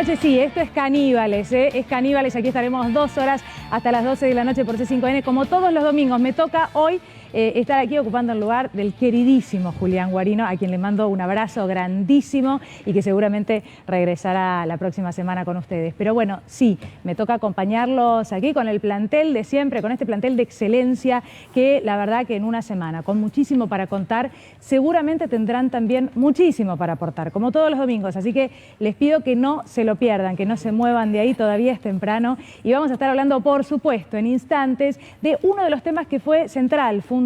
noche, sí, esto es Caníbales, es Caníbales, aquí estaremos 2 horas hasta las 12 de la noche por C5N, como todos los domingos. Me toca hoy estar aquí ocupando el lugar del queridísimo Julián Guarino, a quien le mando un abrazo grandísimo y que seguramente regresará la próxima semana con ustedes. Pero bueno, sí, me toca acompañarlos aquí con el plantel de siempre, con este plantel de excelencia que la verdad que en una semana, con muchísimo para contar, seguramente tendrán también muchísimo para aportar, como todos los domingos. Así que les pido que no se lo pierdan, que no se muevan de ahí, todavía es temprano. Y vamos a estar hablando, por supuesto, en instantes, de uno de los temas que fue central, fundamental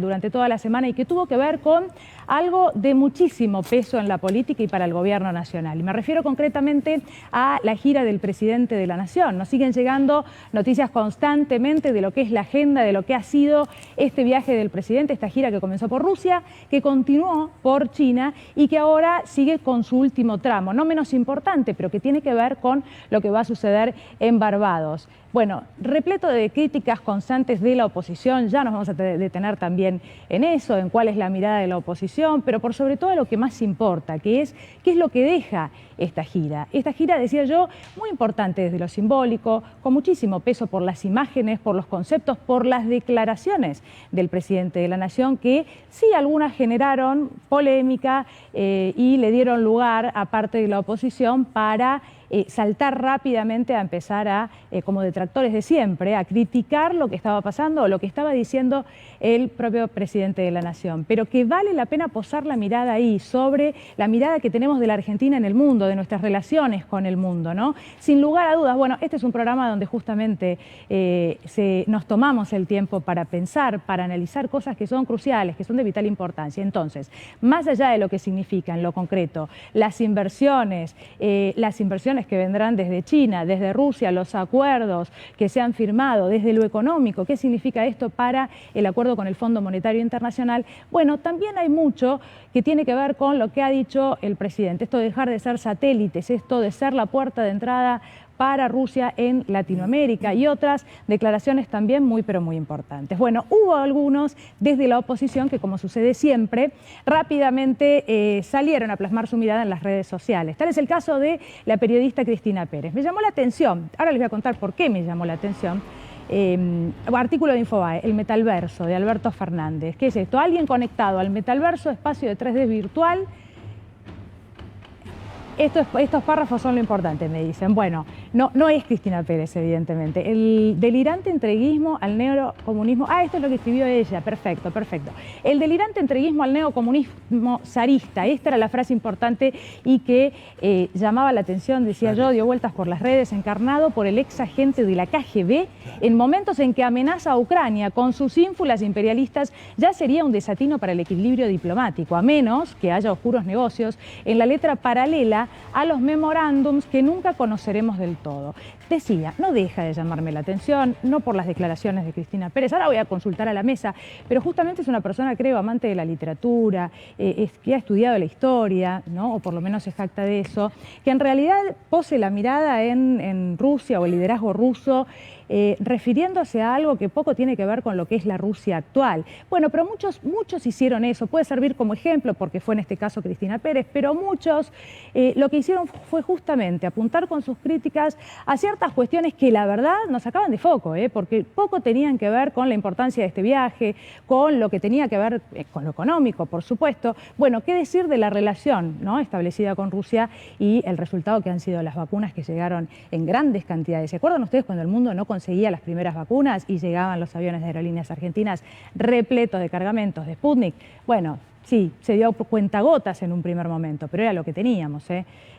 durante toda la semana y que tuvo que ver con algo de muchísimo peso en la política y para el gobierno nacional. Y me refiero concretamente a la gira del presidente de la Nación. Nos siguen llegando noticias constantemente de lo que es la agenda, de lo que ha sido este viaje del presidente, esta gira que comenzó por Rusia, que continuó por China y que ahora sigue con su último tramo, no menos importante, pero que tiene que ver con lo que va a suceder en Barbados. Bueno, repleto de críticas constantes de la oposición, ya nos vamos a detener también en eso, en cuál es la mirada de la oposición, pero por sobre todo lo que más importa, que es qué es lo que deja esta gira. Esta gira, decía yo, muy importante desde lo simbólico, con muchísimo peso por las imágenes, por los conceptos, por las declaraciones del presidente de la Nación, que sí algunas generaron polémica y le dieron lugar a parte de la oposición para saltar rápidamente a empezar a, como detractores de siempre, a criticar lo que estaba pasando o lo que estaba diciendo el propio presidente de la Nación. Pero que vale la pena posar la mirada ahí, sobre la mirada que tenemos de la Argentina en el mundo, de nuestras relaciones con el mundo, ¿no? Sin lugar a dudas, bueno, este es un programa donde justamente nos tomamos el tiempo para pensar, para analizar cosas que son cruciales, que son de vital importancia. Entonces, más allá de lo que significa en lo concreto, las inversiones que vendrán desde China, desde Rusia, los acuerdos que se han firmado, desde lo económico, ¿qué significa esto para el acuerdo con el Fondo Monetario Internacional? Bueno, también hay mucho que tiene que ver con lo que ha dicho el presidente, esto de dejar de ser satélites, esto de ser la puerta de entrada para Rusia en Latinoamérica y otras declaraciones también muy pero muy importantes. Bueno, hubo algunos desde la oposición que, como sucede siempre, rápidamente salieron a plasmar su mirada en las redes sociales. Tal es el caso de la periodista Cristina Pérez. Me llamó la atención, ahora les voy a contar por qué me llamó la atención, artículo de Infobae, el metaverso de Alberto Fernández. ¿Qué es esto? Alguien conectado al metaverso, espacio de 3D virtual. Estos párrafos son lo importante, me dicen. Bueno, no es Cristina Pérez, evidentemente. El delirante entreguismo al neocomunismo... esto es lo que escribió ella. Perfecto, perfecto. El delirante entreguismo al neocomunismo zarista. Esta era la frase importante y que llamaba la atención, decía yo, dio vueltas por las redes, encarnado por el ex agente de la KGB en momentos en que amenaza a Ucrania con sus ínfulas imperialistas. Ya sería un desatino para el equilibrio diplomático, a menos que haya oscuros negocios en la letra paralela a los memorándums que nunca conoceremos del todo. Decía, no deja de llamarme la atención, no por las declaraciones de Cristina Pérez, ahora voy a consultar a la mesa, pero justamente es una persona, creo, amante de la literatura, que ha estudiado la historia, ¿no? O por lo menos se jacta de eso, que en realidad pose la mirada en Rusia o el liderazgo ruso, refiriéndose a algo que poco tiene que ver con lo que es la Rusia actual. Bueno, pero muchos hicieron eso, puede servir como ejemplo porque fue en este caso Cristina Pérez, pero muchos lo que hicieron fue justamente apuntar con sus críticas a ciertas cuestiones que la verdad nos sacaban de foco, porque poco tenían que ver con la importancia de este viaje, con lo que tenía que ver con lo económico, por supuesto. Bueno, qué decir de la relación, ¿no?, establecida con Rusia y el resultado que han sido las vacunas que llegaron en grandes cantidades. ¿Se acuerdan ustedes cuando el mundo no conseguía las primeras vacunas y llegaban los aviones de aerolíneas argentinas repletos de cargamentos de Sputnik? Bueno, sí, se dio cuentagotas en un primer momento, pero era lo que teníamos,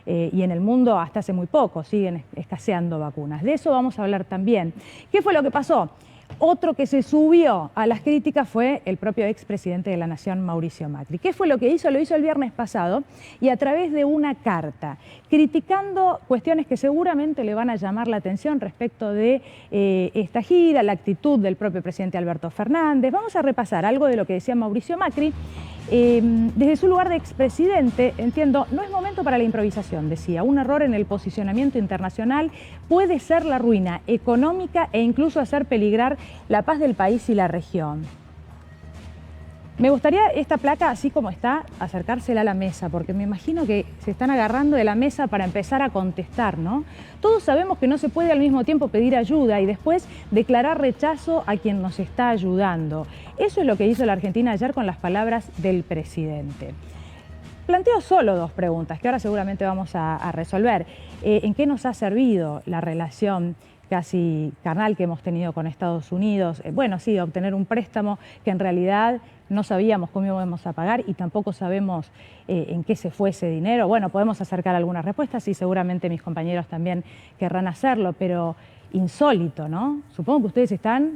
y en el mundo hasta hace muy poco siguen escaseando vacunas. De eso vamos a hablar también. ¿Qué fue lo que pasó? Otro que se subió a las críticas fue el propio expresidente de la Nación, Mauricio Macri. ¿Qué fue lo que hizo? Lo hizo el viernes pasado y a través de una carta, criticando cuestiones que seguramente le van a llamar la atención respecto de esta gira, la actitud del propio presidente Alberto Fernández. Vamos a repasar algo de lo que decía Mauricio Macri. Desde su lugar de expresidente, entiendo, no es momento para la improvisación, decía. Un error en el posicionamiento internacional puede ser la ruina económica e incluso hacer peligrar la paz del país y la región. Me gustaría esta placa, así como está, acercársela a la mesa, porque me imagino que se están agarrando de la mesa para empezar a contestar, ¿no? Todos sabemos que no se puede al mismo tiempo pedir ayuda y después declarar rechazo a quien nos está ayudando. Eso es lo que hizo la Argentina ayer con las palabras del presidente. Planteo solo dos preguntas que ahora seguramente vamos a resolver. ¿En qué nos ha servido la relación casi carnal que hemos tenido con Estados Unidos? Bueno, sí, obtener un préstamo que en realidad no sabíamos cómo íbamos a pagar y tampoco sabemos en qué se fue ese dinero. Bueno, podemos acercar algunas respuestas y seguramente mis compañeros también querrán hacerlo, pero insólito, ¿no? Supongo que ustedes están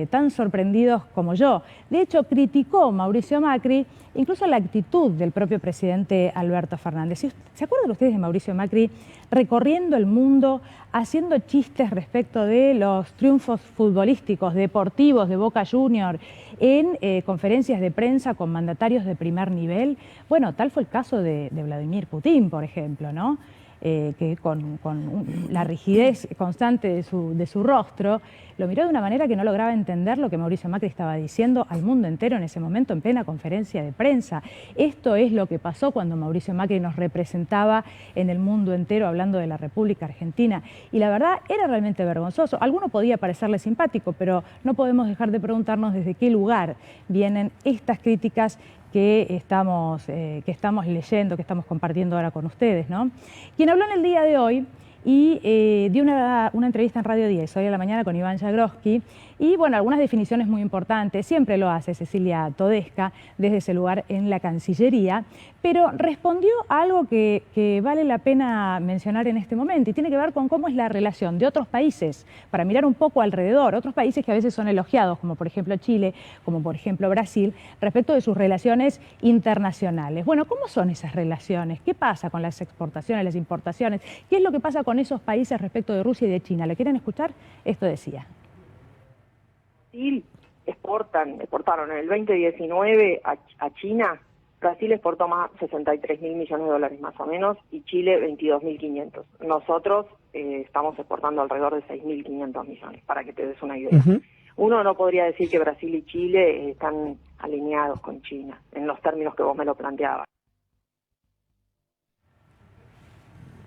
tan sorprendidos como yo. De hecho, criticó Mauricio Macri incluso la actitud del propio presidente Alberto Fernández. ¿Se acuerdan ustedes de Mauricio Macri recorriendo el mundo, haciendo chistes respecto de los triunfos futbolísticos, deportivos de Boca Juniors, en conferencias de prensa con mandatarios de primer nivel? Bueno, tal fue el caso de Vladimir Putin, por ejemplo, ¿no? Que con la rigidez constante de su rostro, lo miró de una manera que no lograba entender lo que Mauricio Macri estaba diciendo al mundo entero en ese momento en plena conferencia de prensa. Esto es lo que pasó cuando Mauricio Macri nos representaba en el mundo entero hablando de la República Argentina. Y la verdad era realmente vergonzoso. A alguno podía parecerle simpático, pero no podemos dejar de preguntarnos desde qué lugar vienen estas críticas que estamos leyendo, que estamos compartiendo ahora con ustedes, ¿no? Quien habló en el día de hoy y dio una entrevista en Radio 10, hoy a la mañana, con Iván Jagroski, y bueno, algunas definiciones muy importantes, siempre lo hace Cecilia Todesca desde ese lugar en la Cancillería, pero respondió a algo que vale la pena mencionar en este momento y tiene que ver con cómo es la relación de otros países, para mirar un poco alrededor, otros países que a veces son elogiados, como por ejemplo Chile, como por ejemplo Brasil, respecto de sus relaciones internacionales. Bueno, ¿cómo son esas relaciones? ¿Qué pasa con las exportaciones, las importaciones? ¿Qué es lo que pasa con esos países respecto de Rusia y de China? ¿Le quieren escuchar? Esto decía. Brasil exportaron en el 2019 a China. Brasil exportó más 63.000 millones de dólares más o menos y Chile 22.500. Nosotros estamos exportando alrededor de 6.500 millones, para que te des una idea. Uno no podría decir que Brasil y Chile están alineados con China, en los términos que vos me lo planteabas.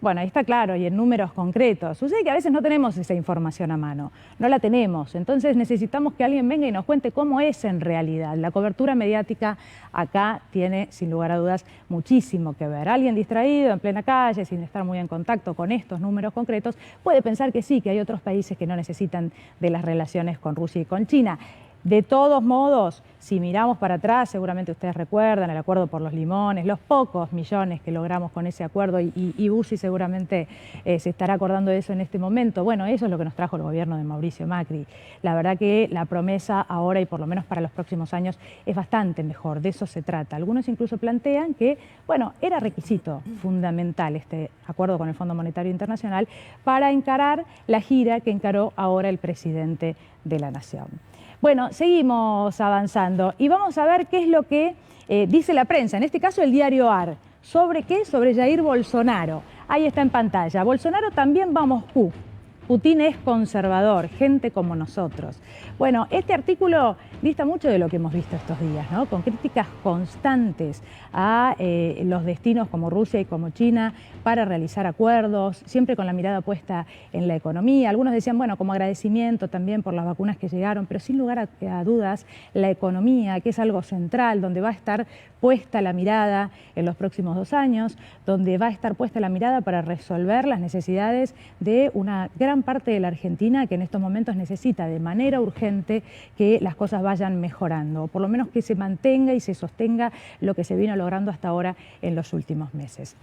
Bueno, ahí está claro, y en números concretos. Sucede que a veces no tenemos esa información a mano, no la tenemos. Entonces necesitamos que alguien venga y nos cuente cómo es en realidad. La cobertura mediática acá tiene, sin lugar a dudas, muchísimo que ver. Alguien distraído en plena calle, sin estar muy en contacto con estos números concretos, puede pensar que sí, que hay otros países que no necesitan de las relaciones con Rusia y con China. De todos modos, si miramos para atrás, seguramente ustedes recuerdan el acuerdo por los limones, los pocos millones que logramos con ese acuerdo y Bussi seguramente se estará acordando de eso en este momento. Bueno, eso es lo que nos trajo el gobierno de Mauricio Macri. La verdad que la promesa ahora y por lo menos para los próximos años es bastante mejor, de eso se trata. Algunos incluso plantean que, bueno, era requisito fundamental este acuerdo con el Fondo Monetario Internacional para encarar la gira que encaró ahora el presidente de la Nación. Bueno, seguimos avanzando y vamos a ver qué es lo que dice la prensa, en este caso el diario AR. ¿Sobre qué? Sobre Jair Bolsonaro. Ahí está en pantalla. Bolsonaro también va a Moscú. Putin es conservador, gente como nosotros. Bueno, este artículo dista mucho de lo que hemos visto estos días, ¿no? Con críticas constantes a los destinos como Rusia y como China para realizar acuerdos, siempre con la mirada puesta en la economía. Algunos decían, bueno, como agradecimiento también por las vacunas que llegaron, pero sin lugar a dudas, la economía, que es algo central, donde va a estar puesta la mirada en los próximos 2 años, donde va a estar puesta la mirada para resolver las necesidades de una gran parte de la Argentina que en estos momentos necesita de manera urgente que las cosas vayan mejorando, o por lo menos que se mantenga y se sostenga lo que se vino logrando hasta ahora en los últimos meses.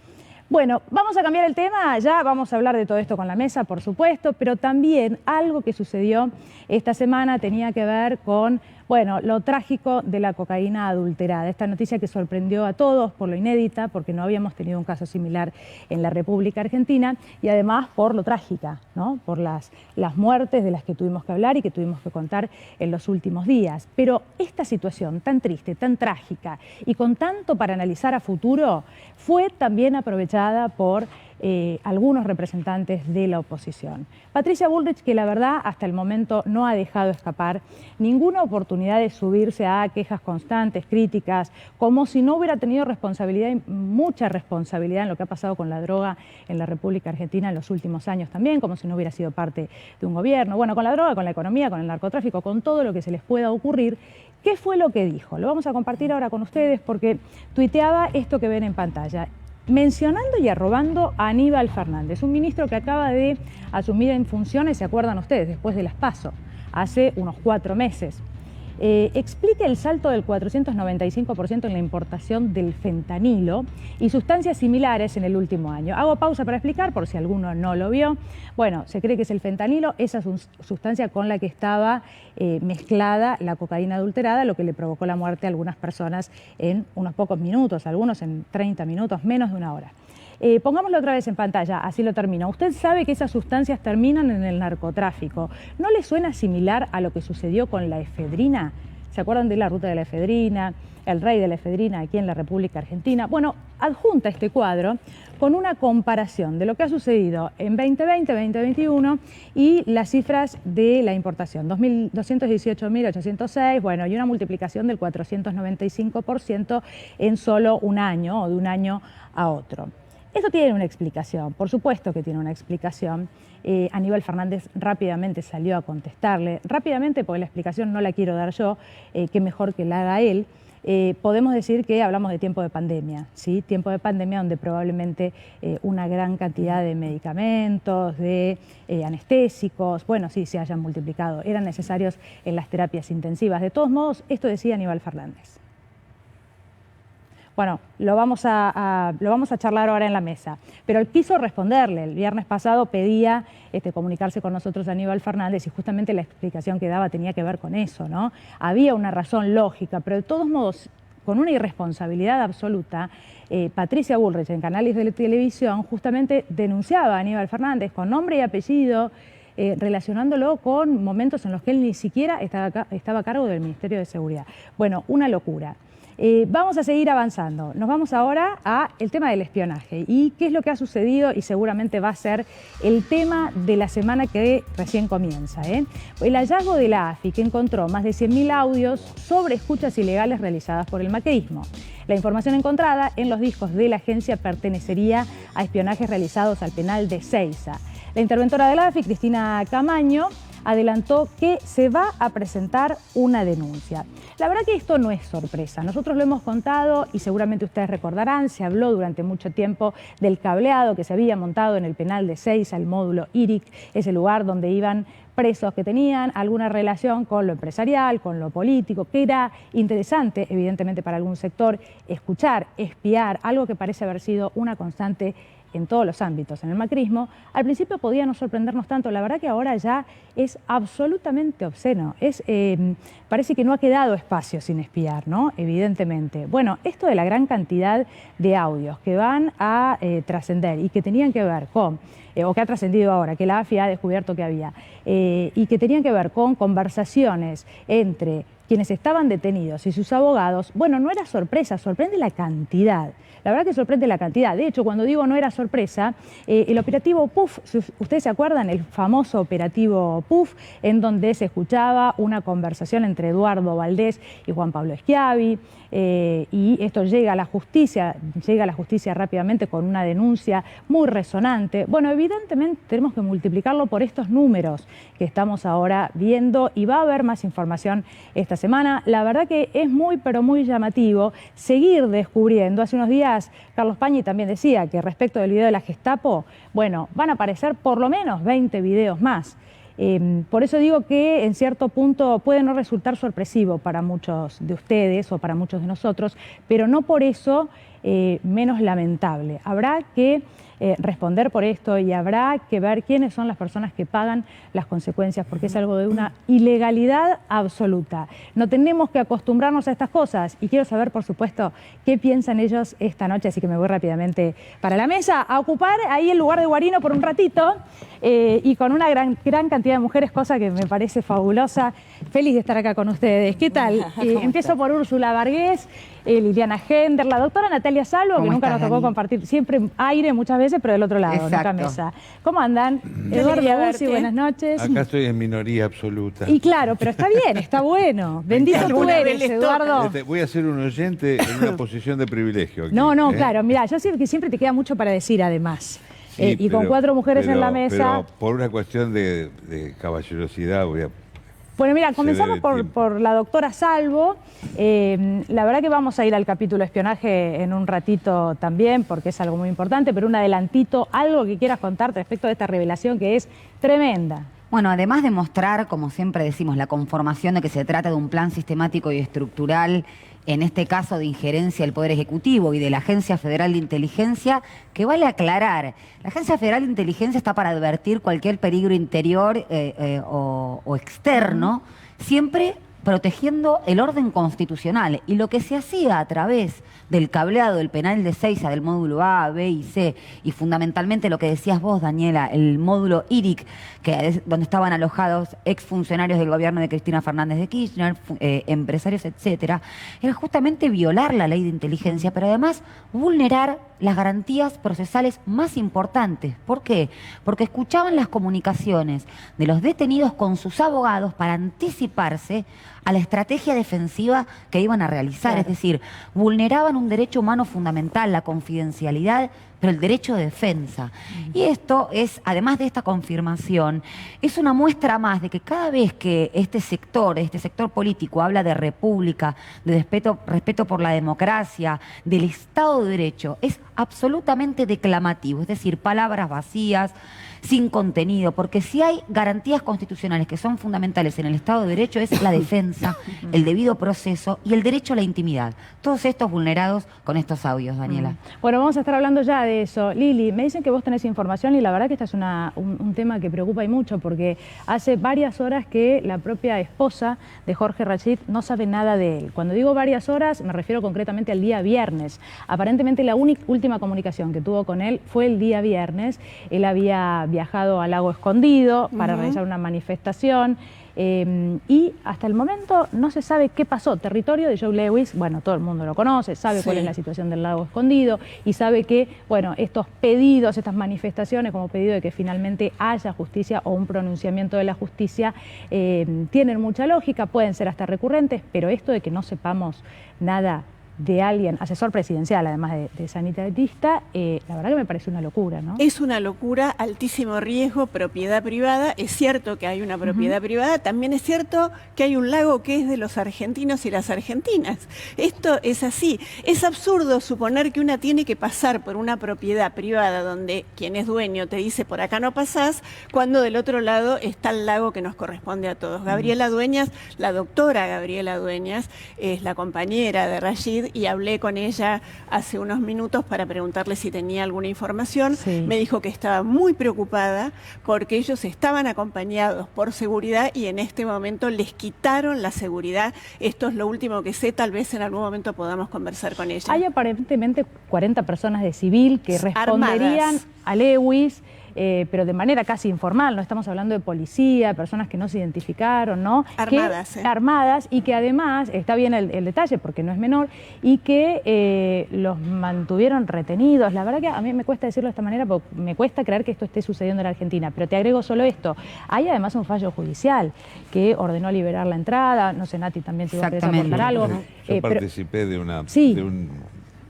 Bueno, vamos a cambiar el tema, ya vamos a hablar de todo esto con la mesa, por supuesto, pero también algo que sucedió esta semana tenía que ver con, bueno, lo trágico de la cocaína adulterada. Esta noticia que sorprendió a todos por lo inédita, porque no habíamos tenido un caso similar en la República Argentina, y además por lo trágica, ¿no? Por las muertes de las que tuvimos que hablar y que tuvimos que contar en los últimos días. Pero esta situación tan triste, tan trágica y con tanto para analizar a futuro, fue también aprovechada por algunos representantes de la oposición. Patricia Bullrich, que la verdad hasta el momento no ha dejado escapar ninguna oportunidad de subirse a quejas constantes, críticas, como si no hubiera tenido responsabilidad, y mucha responsabilidad en lo que ha pasado con la droga en la República Argentina en los últimos años también, como si no hubiera sido parte de un gobierno. Bueno, con la droga, con la economía, con el narcotráfico, con todo lo que se les pueda ocurrir. ¿Qué fue lo que dijo? Lo vamos a compartir ahora con ustedes porque tuiteaba esto que ven en pantalla, mencionando y arrobando a Aníbal Fernández, un ministro que acaba de asumir en funciones, ¿se acuerdan ustedes?, después de las PASO, hace unos 4 meses. Explica el salto del 495% en la importación del fentanilo y sustancias similares en el último año. Hago pausa para explicar por si alguno no lo vio. Bueno, se cree que es el fentanilo, esa sustancia con la que estaba mezclada la cocaína adulterada, lo que le provocó la muerte a algunas personas en unos pocos minutos, algunos en 30 minutos, menos de una hora. Pongámoslo otra vez en pantalla, así lo termino. Usted sabe que esas sustancias terminan en el narcotráfico. ¿No le suena similar a lo que sucedió con la efedrina? ¿Se acuerdan de la ruta de la efedrina, el rey de la efedrina aquí en la República Argentina? Bueno, adjunta este cuadro con una comparación de lo que ha sucedido en 2020, 2021 y las cifras de la importación. 218.806, bueno, y una multiplicación del 495% en solo un año o de un año a otro. Esto tiene una explicación, por supuesto que tiene una explicación. Aníbal Fernández rápidamente salió a contestarle, rápidamente porque la explicación no la quiero dar yo, que mejor que la haga él. Podemos decir que hablamos de tiempo de pandemia, ¿sí? Tiempo de pandemia donde probablemente una gran cantidad de medicamentos, de anestésicos, bueno, sí, se hayan multiplicado, eran necesarios en las terapias intensivas. De todos modos, esto decía Aníbal Fernández. Bueno, lo vamos a charlar ahora en la mesa, pero él quiso responderle. El viernes pasado pedía comunicarse con nosotros Aníbal Fernández y justamente la explicación que daba tenía que ver con eso, ¿no? Había una razón lógica, pero de todos modos, con una irresponsabilidad absoluta, Patricia Bullrich en canales de televisión justamente denunciaba a Aníbal Fernández con nombre y apellido, relacionándolo con momentos en los que él ni siquiera estaba a cargo del Ministerio de Seguridad. Bueno, una locura. Vamos a seguir avanzando. Nos vamos ahora al tema del espionaje y qué es lo que ha sucedido y seguramente va a ser el tema de la semana que recién comienza. El hallazgo de la AFI que encontró más de 100.000 audios sobre escuchas ilegales realizadas por el macrismo. La información encontrada en los discos de la agencia pertenecería a espionajes realizados al penal de Seiza. La interventora de la AFI, Cristina Camaño, adelantó que se va a presentar una denuncia. La verdad que esto no es sorpresa, nosotros lo hemos contado y seguramente ustedes recordarán, se habló durante mucho tiempo del cableado que se había montado en el penal de Seiza, el módulo IRIC, ese lugar donde iban presos que tenían alguna relación con lo empresarial, con lo político, que era interesante, evidentemente para algún sector, escuchar, espiar, algo que parece haber sido una constante en todos los ámbitos. En el macrismo, al principio podía no sorprendernos tanto, la verdad que ahora ya es absolutamente obsceno. Parece que no ha quedado espacio sin espiar, ¿no? Evidentemente. Bueno, esto de la gran cantidad de audios que van a trascender y que tenían que ver con, o que ha trascendido ahora, que la AFI ha descubierto que había, y que tenían que ver con conversaciones entre quienes estaban detenidos y sus abogados, bueno, no era sorpresa, sorprende la cantidad. La verdad que sorprende la cantidad. De hecho, cuando digo no era sorpresa, el operativo PUF, si ustedes se acuerdan, el famoso operativo PUF, en donde se escuchaba una conversación entre Eduardo Valdés y Juan Pablo Schiavi, y esto llega a la justicia rápidamente con una denuncia muy resonante. Bueno, evidentemente tenemos que multiplicarlo por estos números que estamos ahora viendo y va a haber más información esta semana. La verdad que es muy, pero muy llamativo seguir descubriendo. Hace unos días Carlos Pañi también decía que respecto del video de la Gestapo, bueno, van a aparecer por lo menos 20 videos más. Por eso digo que en cierto punto puede no resultar sorpresivo para muchos de ustedes o para muchos de nosotros, pero no por eso menos lamentable. Habrá que responder por esto y habrá que ver quiénes son las personas que pagan las consecuencias, porque es algo de una ilegalidad absoluta. No tenemos que acostumbrarnos a estas cosas y quiero saber, por supuesto, qué piensan ellos esta noche, así que me voy rápidamente para la mesa a ocupar ahí el lugar de Guarino por un ratito y con una gran cantidad de mujeres, cosa que me parece fabulosa. Feliz de estar acá con ustedes. ¿Qué tal? Empiezo por Úrsula Vargés. Liliana Gender, la doctora Natalia Salvo, que nunca nos tocó compartir, siempre aire muchas veces, pero del otro lado, nunca mesa. ¿Cómo andan? Eduardo Bussi, buenas noches. Acá estoy en minoría absoluta. Y claro, pero está bien, está bueno. Bendito tú eres, Eduardo. Voy a ser un oyente en una posición de privilegio aquí, No, claro, mira, yo sé que siempre te queda mucho para decir además. Sí, y con 4 mujeres en la mesa. Pero por una cuestión de caballerosidad voy a... Bueno, mira, comenzamos por la doctora Salvo. La verdad que vamos a ir al capítulo espionaje en un ratito también, porque es algo muy importante, pero un adelantito, algo que quieras contar respecto de esta revelación que es tremenda. Bueno, además de mostrar, como siempre decimos, la conformación de que se trata de un plan sistemático y estructural, en este caso de injerencia del Poder Ejecutivo y de la Agencia Federal de Inteligencia, que vale aclarar, la Agencia Federal de Inteligencia está para advertir cualquier peligro interior o externo, siempre protegiendo el orden constitucional. Y lo que se hacía a través del cableado del penal de Ezeiza, del módulo A, B y C, y fundamentalmente lo que decías vos, Daniela, el módulo IRIC, que es donde estaban alojados exfuncionarios del gobierno de Cristina Fernández de Kirchner, empresarios, etcétera, era justamente violar la ley de inteligencia, pero además vulnerar las garantías procesales más importantes. ¿Por qué? Porque escuchaban las comunicaciones de los detenidos con sus abogados para anticiparse a la estrategia defensiva que iban a realizar. Claro. Es decir, vulneraban un derecho humano fundamental, la confidencialidad, pero el derecho de defensa. Y esto es, además de esta confirmación, es una muestra más de que cada vez que este sector político habla de república, de respeto por la democracia, del Estado de Derecho, es absolutamente declamativo, es decir, palabras vacías, sin contenido, porque si hay garantías constitucionales que son fundamentales en el Estado de Derecho es la defensa, el debido proceso y el derecho a la intimidad. Todos estos vulnerados con estos audios, Daniela. Bueno, vamos a estar hablando ya de eso. Lili, me dicen que vos tenés información y la verdad que este es un tema que preocupa y mucho porque hace varias horas que la propia esposa de Jorge Rachid no sabe nada de él. Cuando digo varias horas me refiero concretamente al día viernes. Aparentemente la última comunicación que tuvo con él fue el día viernes. Él había viajado al Lago Escondido para realizar una manifestación y hasta el momento no se sabe qué pasó. Territorio de Joe Lewis, bueno, todo el mundo lo conoce, sabe cuál es la situación del Lago Escondido y sabe que, bueno, estos pedidos, estas manifestaciones como pedido de que finalmente haya justicia o un pronunciamiento de la justicia tienen mucha lógica, pueden ser hasta recurrentes, pero esto de que no sepamos nada de alguien, asesor presidencial, además de sanitarista, la verdad que me parece una locura, ¿no? Es una locura, altísimo riesgo, propiedad privada. Es cierto que hay una propiedad privada, también es cierto que hay un lago que es de los argentinos y las argentinas. Esto es así. Es absurdo suponer que una tiene que pasar por una propiedad privada donde quien es dueño te dice por acá no pasás, cuando del otro lado está el lago que nos corresponde a todos. Gabriela Dueñas, la doctora Gabriela Dueñas, es la compañera de Rachid, y hablé con ella hace unos minutos para preguntarle si tenía alguna información. Me dijo que estaba muy preocupada porque ellos estaban acompañados por seguridad y en este momento les quitaron la seguridad. Esto es lo último que sé, tal vez en algún momento podamos conversar con ella. Hay aparentemente 40 personas de civil que responderían a Lewis, pero de manera casi informal, no estamos hablando de policía, personas que no se identificaron, ¿no? Armadas. Armadas y que además, está bien el detalle porque no es menor, y que los mantuvieron retenidos. La verdad que a mí me cuesta decirlo de esta manera porque me cuesta creer que esto esté sucediendo en la Argentina, pero te agrego solo esto. Hay además un fallo judicial que ordenó liberar la entrada, no sé, Nati también te iba a aportar algo. Yo participé de un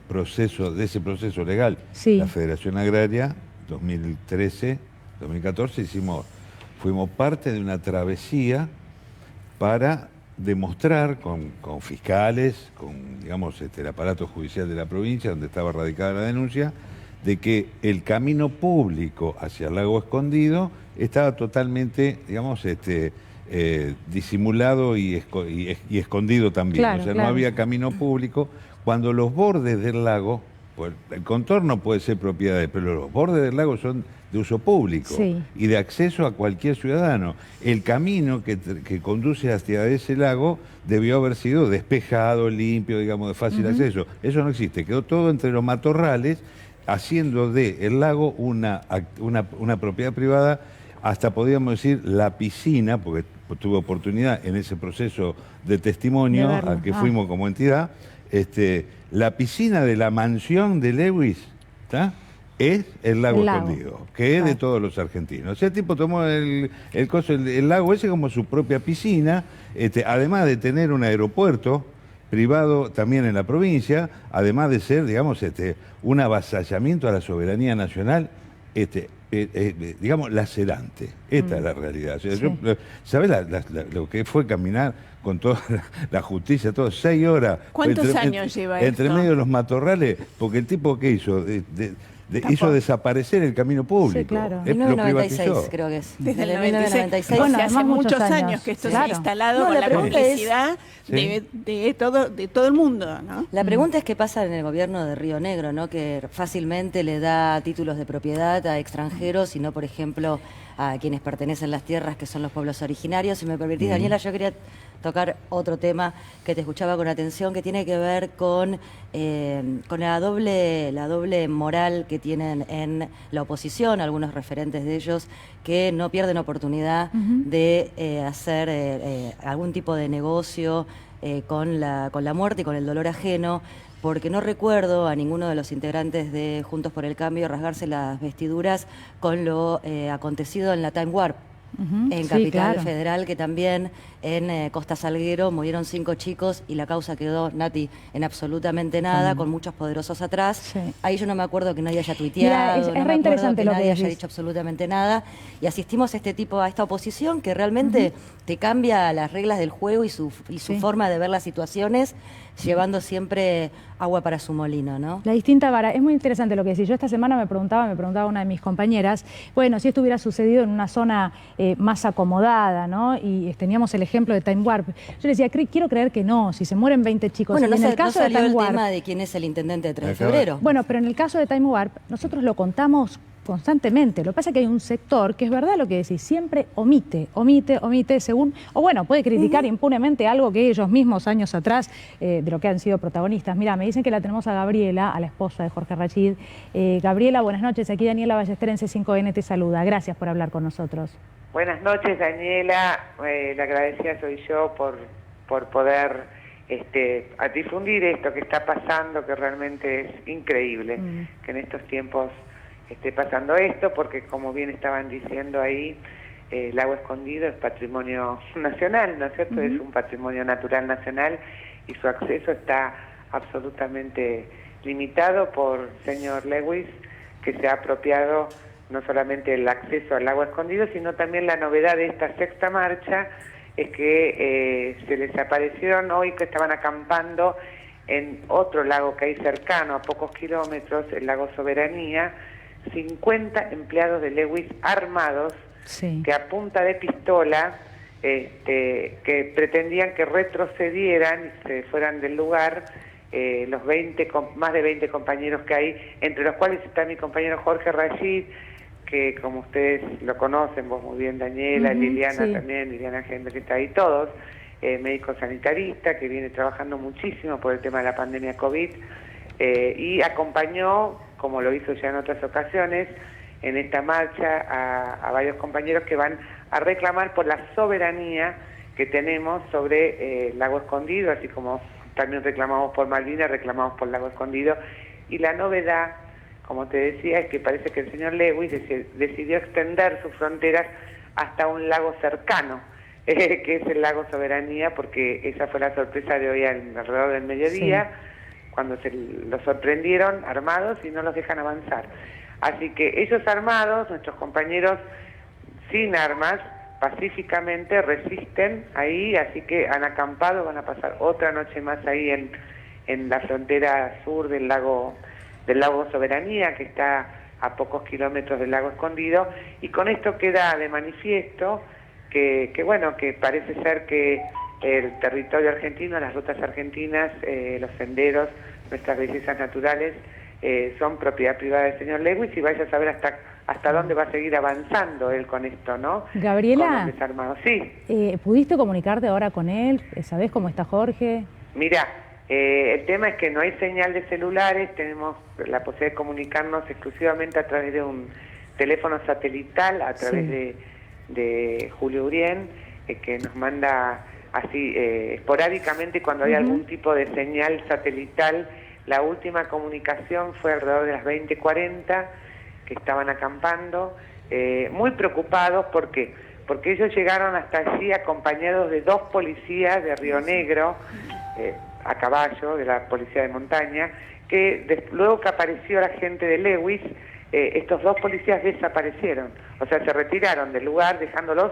proceso, de ese proceso legal, la Federación Agraria, 2013, 2014, fuimos parte de una travesía para demostrar con fiscales, con digamos, el aparato judicial de la provincia donde estaba radicada la denuncia, de que el camino público hacia el Lago Escondido estaba totalmente, digamos, disimulado y escondido también. O sea, no había camino público cuando los bordes del lago, pues, el contorno puede ser propiedad de, pero los bordes del lago son de uso público y de acceso a cualquier ciudadano. El camino que conduce hacia ese lago debió haber sido despejado, limpio, digamos, de fácil acceso. Eso no existe, quedó todo entre los matorrales, haciendo del lago una propiedad privada, hasta podríamos decir la piscina, porque tuve oportunidad en ese proceso de testimonio al que fuimos como entidad, la piscina de la mansión de Lewis, ¿está? Es el lago Escondido, que es de todos los argentinos. O sea, el tipo tomó el lago ese como su propia piscina, además de tener un aeropuerto privado también en la provincia, además de ser, digamos, un avasallamiento a la soberanía nacional, digamos, lacerante. Esta es la realidad. O sea, Sí. ¿Sabés lo que fue caminar con toda la justicia, 6 horas? ¿Cuántos años lleva esto? Entre medio de los matorrales, porque el tipo que hizo... hizo desaparecer el camino público. Sí, claro. Lo 1996 privatizó. creo que es. Desde el 1996. Bueno, Bueno, hace además muchos muchos años años. que esto Claro. se ha instalado No, con la la pregunta es- complicidad de todo el mundo, ¿no? La pregunta es qué pasa en el gobierno de Río Negro, ¿no? Que fácilmente le da títulos de propiedad a extranjeros y no, por ejemplo, a quienes pertenecen a las tierras, que son los pueblos originarios. Si me permitís, Daniela, yo quería tocar otro tema que te escuchaba con atención, que tiene que ver con la doble moral que tienen en la oposición, algunos referentes de ellos, que no pierden oportunidad de hacer algún tipo de negocio con la muerte y con el dolor ajeno, porque no recuerdo a ninguno de los integrantes de Juntos por el Cambio rasgarse las vestiduras con lo acontecido en la Time Warp. En Sí, Capital claro. Federal, que también en Costa Salguero murieron 5 chicos y la causa quedó, Nati, en absolutamente nada, con muchos poderosos atrás. Sí. Ahí yo no me acuerdo que nadie haya tuiteado, Mira, es no re me acuerdo interesante que lo que nadie haya decís. dicho absolutamente nada. Y asistimos a esta oposición que realmente te cambia las reglas del juego y su Sí. forma de ver las situaciones, llevando siempre agua para su molino, ¿no? La distinta vara. Es muy interesante lo que decís. Yo esta semana me preguntaba una de mis compañeras, bueno, si esto hubiera sucedido en una zona más acomodada, ¿no? Y teníamos el ejemplo de Time Warp. Yo le decía, quiero creer que no, si se mueren 20 chicos. Bueno, Y no, en el no caso de salió Time el Warp, tema de quién es el intendente de 3 de Acaba- febrero. bueno, pero en el caso de Time Warp, nosotros lo contamos constantemente. Lo que pasa es que hay un sector que es verdad lo que decís, siempre omite, según, o bueno, puede criticar impunemente algo que ellos mismos años atrás, de lo que han sido protagonistas. Mira, me dicen que la tenemos a Gabriela, a la esposa de Jorge Rachid. Gabriela, buenas noches. Aquí Daniela Ballester en C5N te saluda. Gracias por hablar con nosotros. Buenas noches, Daniela. La agradecida soy yo por poder a difundir esto que está pasando, que realmente es increíble que en estos tiempos esté pasando esto, porque como bien estaban diciendo ahí, el lago Escondido es patrimonio nacional, ¿no es cierto? Es un patrimonio natural nacional y su acceso está absolutamente limitado por señor Lewis, que se ha apropiado no solamente el acceso al lago Escondido, sino también la novedad de esta sexta marcha es que se les aparecieron hoy que estaban acampando en otro lago que hay cercano, a pocos kilómetros, el lago Soberanía, 50 empleados de Lewis armados, Sí. que a punta de pistola, que pretendían que retrocedieran y se fueran del lugar los más de 20 compañeros que hay, entre los cuales está mi compañero Jorge Rachid, que como ustedes lo conocen, vos muy bien, Daniela, Liliana sí. también, Liliana Gente que está ahí, todos, médico sanitarista que viene trabajando muchísimo por el tema de la pandemia COVID, y acompañó, como lo hizo ya en otras ocasiones, en esta marcha a varios compañeros que van a reclamar por la soberanía que tenemos sobre el lago Escondido, así como también reclamamos por Malvinas, reclamamos por el lago Escondido, y la novedad, como te decía, es que parece que el señor Lewis decidió extender sus fronteras hasta un lago cercano, que es el lago Soberanía, porque esa fue la sorpresa de hoy alrededor del mediodía, cuando los sorprendieron armados y no los dejan avanzar. Así que ellos armados, nuestros compañeros sin armas, pacíficamente resisten ahí, así que han acampado, van a pasar otra noche más ahí en la frontera sur del lago Soberanía, que está a pocos kilómetros del lago Escondido, y con esto queda de manifiesto que bueno, que parece ser que el territorio argentino, las rutas argentinas, los senderos, nuestras bellezas naturales, son propiedad privada del señor Lewis, y vaya a saber hasta dónde va a seguir avanzando él con esto, ¿no? Gabriela, con los desarmados. Sí. ¿Pudiste comunicarte ahora con él? ¿Sabés cómo está Jorge? Mira, el tema es que no hay señal de celulares, tenemos la posibilidad de comunicarnos exclusivamente a través de un teléfono satelital, a través de Julio Urien, que nos manda así esporádicamente cuando hay algún tipo de señal satelital. La última comunicación fue alrededor de las 20:40, que estaban acampando, muy preocupados. ¿Por qué? Porque ellos llegaron hasta allí acompañados de 2 policías de Río Negro, a caballo, de la policía de montaña, que luego que apareció la gente de Lewis, estos 2 policías desaparecieron, o sea, se retiraron del lugar dejándolos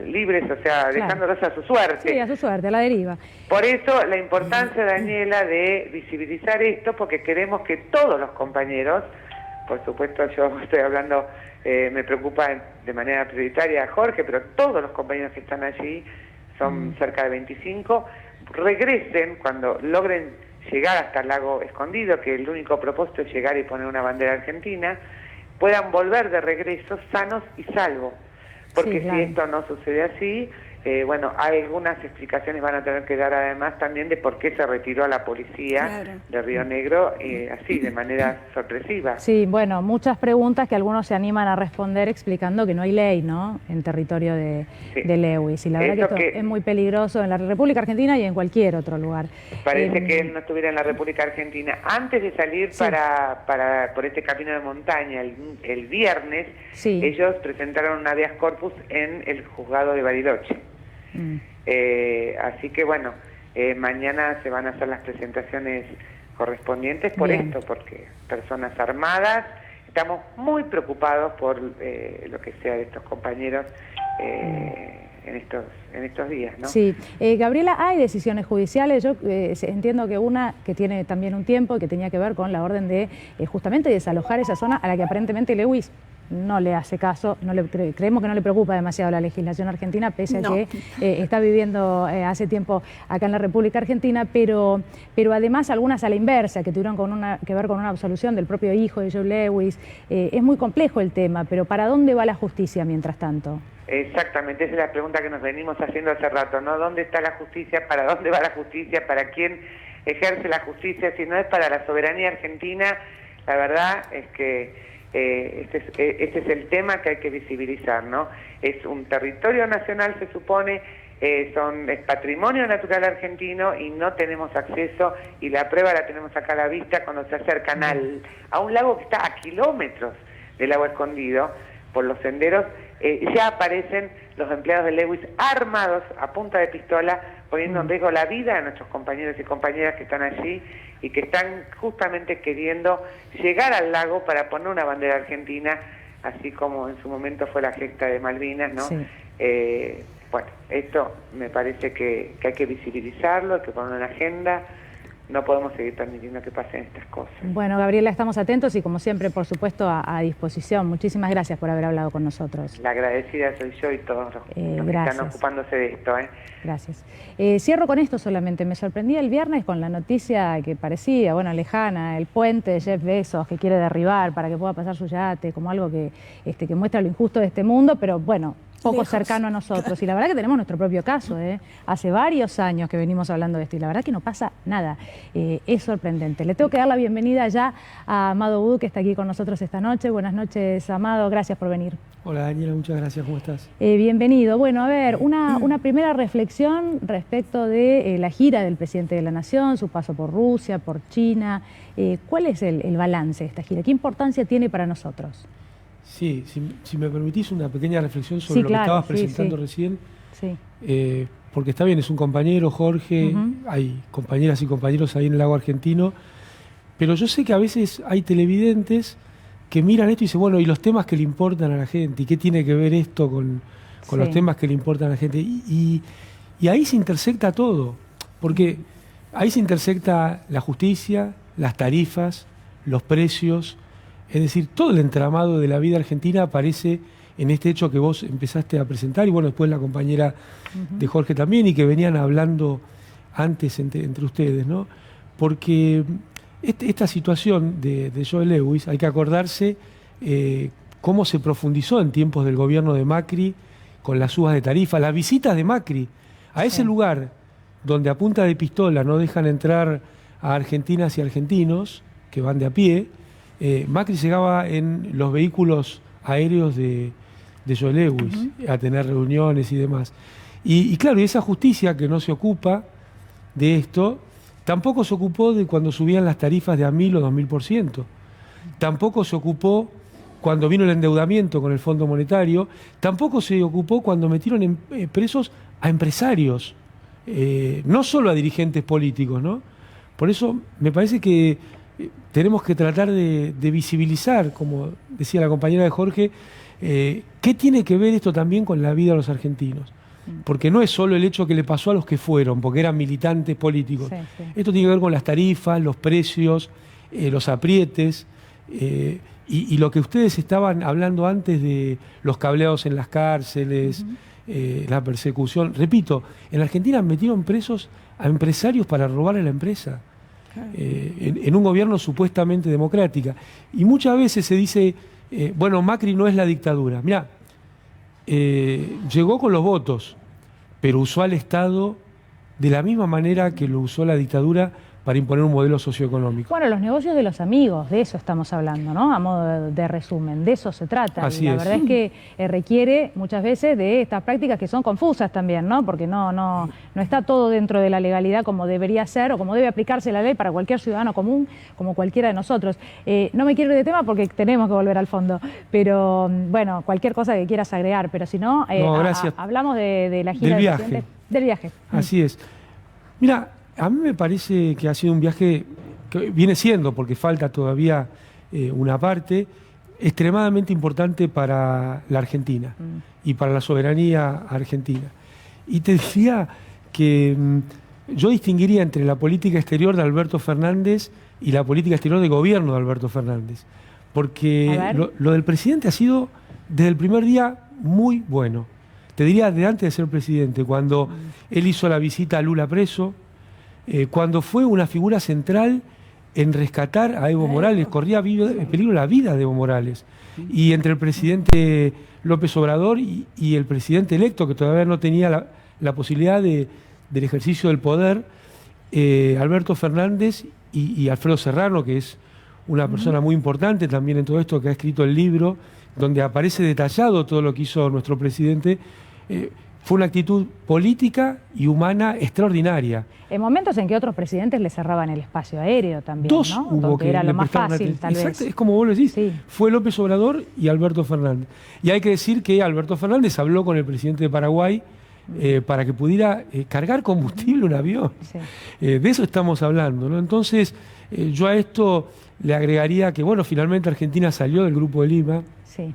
libres, o sea, dejándolos a su suerte. Sí, a su suerte, a la deriva. Por eso la importancia, Daniela, de visibilizar esto, porque queremos que todos los compañeros, por supuesto yo estoy hablando, me preocupa de manera prioritaria a Jorge, pero todos los compañeros que están allí, son cerca de 25, regresen cuando logren llegar hasta el lago Escondido, que el único propósito es llegar y poner una bandera argentina, puedan volver de regreso sanos y salvos. Porque si esto no sucede así, bueno, hay algunas explicaciones van a tener que dar además también de por qué se retiró a la policía de Río Negro así, de manera sorpresiva. Sí, bueno, muchas preguntas que algunos se animan a responder explicando que no hay ley, ¿no?, en territorio de Lewis. Y la verdad que esto es muy peligroso en la República Argentina y en cualquier otro lugar. Parece que él no estuviera en la República Argentina. Antes de salir por este camino de montaña, el viernes, ellos presentaron un habeas corpus en el juzgado de Bariloche. Así que bueno, mañana se van a hacer las presentaciones correspondientes por esto, porque personas armadas, estamos muy preocupados por lo que sea de estos compañeros en estos días, ¿no? Sí. Gabriela, hay decisiones judiciales. Yo entiendo que una que tiene también un tiempo y que tenía que ver con la orden de justamente desalojar esa zona a la que aparentemente Lewis no le hace caso, creemos que no le preocupa demasiado la legislación argentina, pese a que está viviendo hace tiempo acá en la República Argentina, pero además algunas a la inversa, que tuvieron que ver con una absolución del propio hijo de Joe Lewis. Es muy complejo el tema, pero ¿para dónde va la justicia mientras tanto? Exactamente, esa es la pregunta que nos venimos haciendo hace rato, ¿no? ¿Dónde está la justicia? ¿Para dónde va la justicia? ¿Para quién ejerce la justicia? Si no es para la soberanía argentina, la verdad es que este es el tema que hay que visibilizar, ¿no? Es un territorio nacional, se supone, es patrimonio natural argentino y no tenemos acceso, y la prueba la tenemos acá a la vista cuando se acercan a un lago que está a kilómetros del lago Escondido, por los senderos, ya aparecen los empleados de Lewis armados a punta de pistola, poniendo en riesgo la vida de nuestros compañeros y compañeras que están allí y que están justamente queriendo llegar al lago para poner una bandera argentina, así como en su momento fue la gesta de Malvinas, ¿no? Bueno, esto me parece que hay que visibilizarlo, hay que ponerlo en la agenda. No podemos seguir permitiendo que pasen estas cosas. Bueno, Gabriela, estamos atentos y como siempre, por supuesto, a disposición. Muchísimas gracias por haber hablado con nosotros. La agradecida soy yo y todos los que están ocupándose de esto. Gracias. Cierro con esto solamente. Me sorprendí el viernes con la noticia que parecía, bueno, lejana, el puente de Jeff Bezos que quiere derribar para que pueda pasar su yate, como algo que muestra lo injusto de este mundo, pero bueno, poco cercano a nosotros. Y la verdad que tenemos nuestro propio caso, hace varios años que venimos hablando de esto y la verdad que no pasa nada. Es sorprendente. Le tengo que dar la bienvenida ya a Amado Wood, que está aquí con nosotros esta noche. Buenas noches, Amado, gracias por venir. Hola Daniela, muchas gracias, ¿cómo estás? Bienvenido. Bueno, a ver, una primera reflexión respecto de la gira del presidente de la Nación, su paso por Rusia, por China. ¿Cuál es el balance de esta gira? ¿Qué importancia tiene para nosotros? Sí, si me permitís una pequeña reflexión sobre lo que estabas presentando recién. Sí. Porque está bien, es un compañero, Jorge, hay compañeras y compañeros ahí en el lago argentino, pero yo sé que a veces hay televidentes que miran esto y dicen, bueno, y los temas que le importan a la gente, ¿y qué tiene que ver esto con los temas que le importan a la gente? Y ahí se intersecta todo, porque ahí se intersecta la justicia, las tarifas, los precios, es decir, todo el entramado de la vida argentina aparece en este hecho que vos empezaste a presentar, y bueno, después la compañera de Jorge también, y que venían hablando antes entre ustedes, ¿no? Porque esta situación de Joe Lewis, hay que acordarse cómo se profundizó en tiempos del gobierno de Macri con las subas de tarifa, las visitas de Macri a ese lugar donde a punta de pistola no dejan entrar a argentinas y argentinos que van de a pie. Macri llegaba en los vehículos aéreos de Joe Lewis a tener reuniones y demás. Y claro, y esa justicia que no se ocupa de esto, tampoco se ocupó de cuando subían las tarifas de a 1000 o 2000%. Tampoco se ocupó cuando vino el endeudamiento con el Fondo Monetario. Tampoco se ocupó cuando metieron presos a empresarios, no solo a dirigentes políticos, ¿no? Por eso me parece que tenemos que tratar de visibilizar, como decía la compañera de Jorge, qué tiene que ver esto también con la vida de los argentinos. Porque no es solo el hecho que le pasó a los que fueron, porque eran militantes políticos. Sí, sí. Esto tiene que ver con las tarifas, los precios, los aprietes, y lo que ustedes estaban hablando antes de los cableados en las cárceles, la persecución. Repito, en Argentina metieron presos a empresarios para robarle a la empresa, en un gobierno supuestamente democrático. Y muchas veces se dice, bueno, Macri no es la dictadura. Mirá, llegó con los votos, pero usó al Estado de la misma manera que lo usó la dictadura para imponer un modelo socioeconómico. Bueno, los negocios de los amigos, de eso estamos hablando, ¿no? A modo de resumen, de eso se trata. Así y la es. verdad es que requiere muchas veces de estas prácticas que son confusas también, ¿no? Porque no está todo dentro de la legalidad como debería ser o como debe aplicarse la ley para cualquier ciudadano común, como cualquiera de nosotros. No me quiero ir de tema porque tenemos que volver al fondo, pero bueno, cualquier cosa que quieras agregar, pero si no, hablamos de la gira del viaje. Así es. Mira, a mí me parece que ha sido un viaje, que viene siendo, porque falta todavía una parte, extremadamente importante para la Argentina y para la soberanía argentina. Y te decía que yo distinguiría entre la política exterior de Alberto Fernández y la política exterior de gobierno de Alberto Fernández. Porque lo del presidente ha sido, desde el primer día, muy bueno. Te diría de antes de ser presidente, cuando él hizo la visita a Lula preso, cuando fue una figura central en rescatar a Evo Morales, corría en peligro la vida de Evo Morales. Y entre el presidente López Obrador y el presidente electo, que todavía no tenía la posibilidad del ejercicio del poder, Alberto Fernández y Alfredo Serrano, que es una persona muy importante también en todo esto, que ha escrito el libro, donde aparece detallado todo lo que hizo nuestro presidente. Fue una actitud política y humana extraordinaria. En momentos en que otros presidentes le cerraban el espacio aéreo también, Dos ¿no? hubo Donde que era lo le más prestaron fácil, tal vez. Es como vos lo decís. Sí. Fue López Obrador y Alberto Fernández. Y hay que decir que Alberto Fernández habló con el presidente de Paraguay para que pudiera cargar combustible un avión. Sí. De eso estamos hablando, ¿no? Entonces, yo a esto le agregaría que, bueno, finalmente Argentina salió del Grupo de Lima. Sí.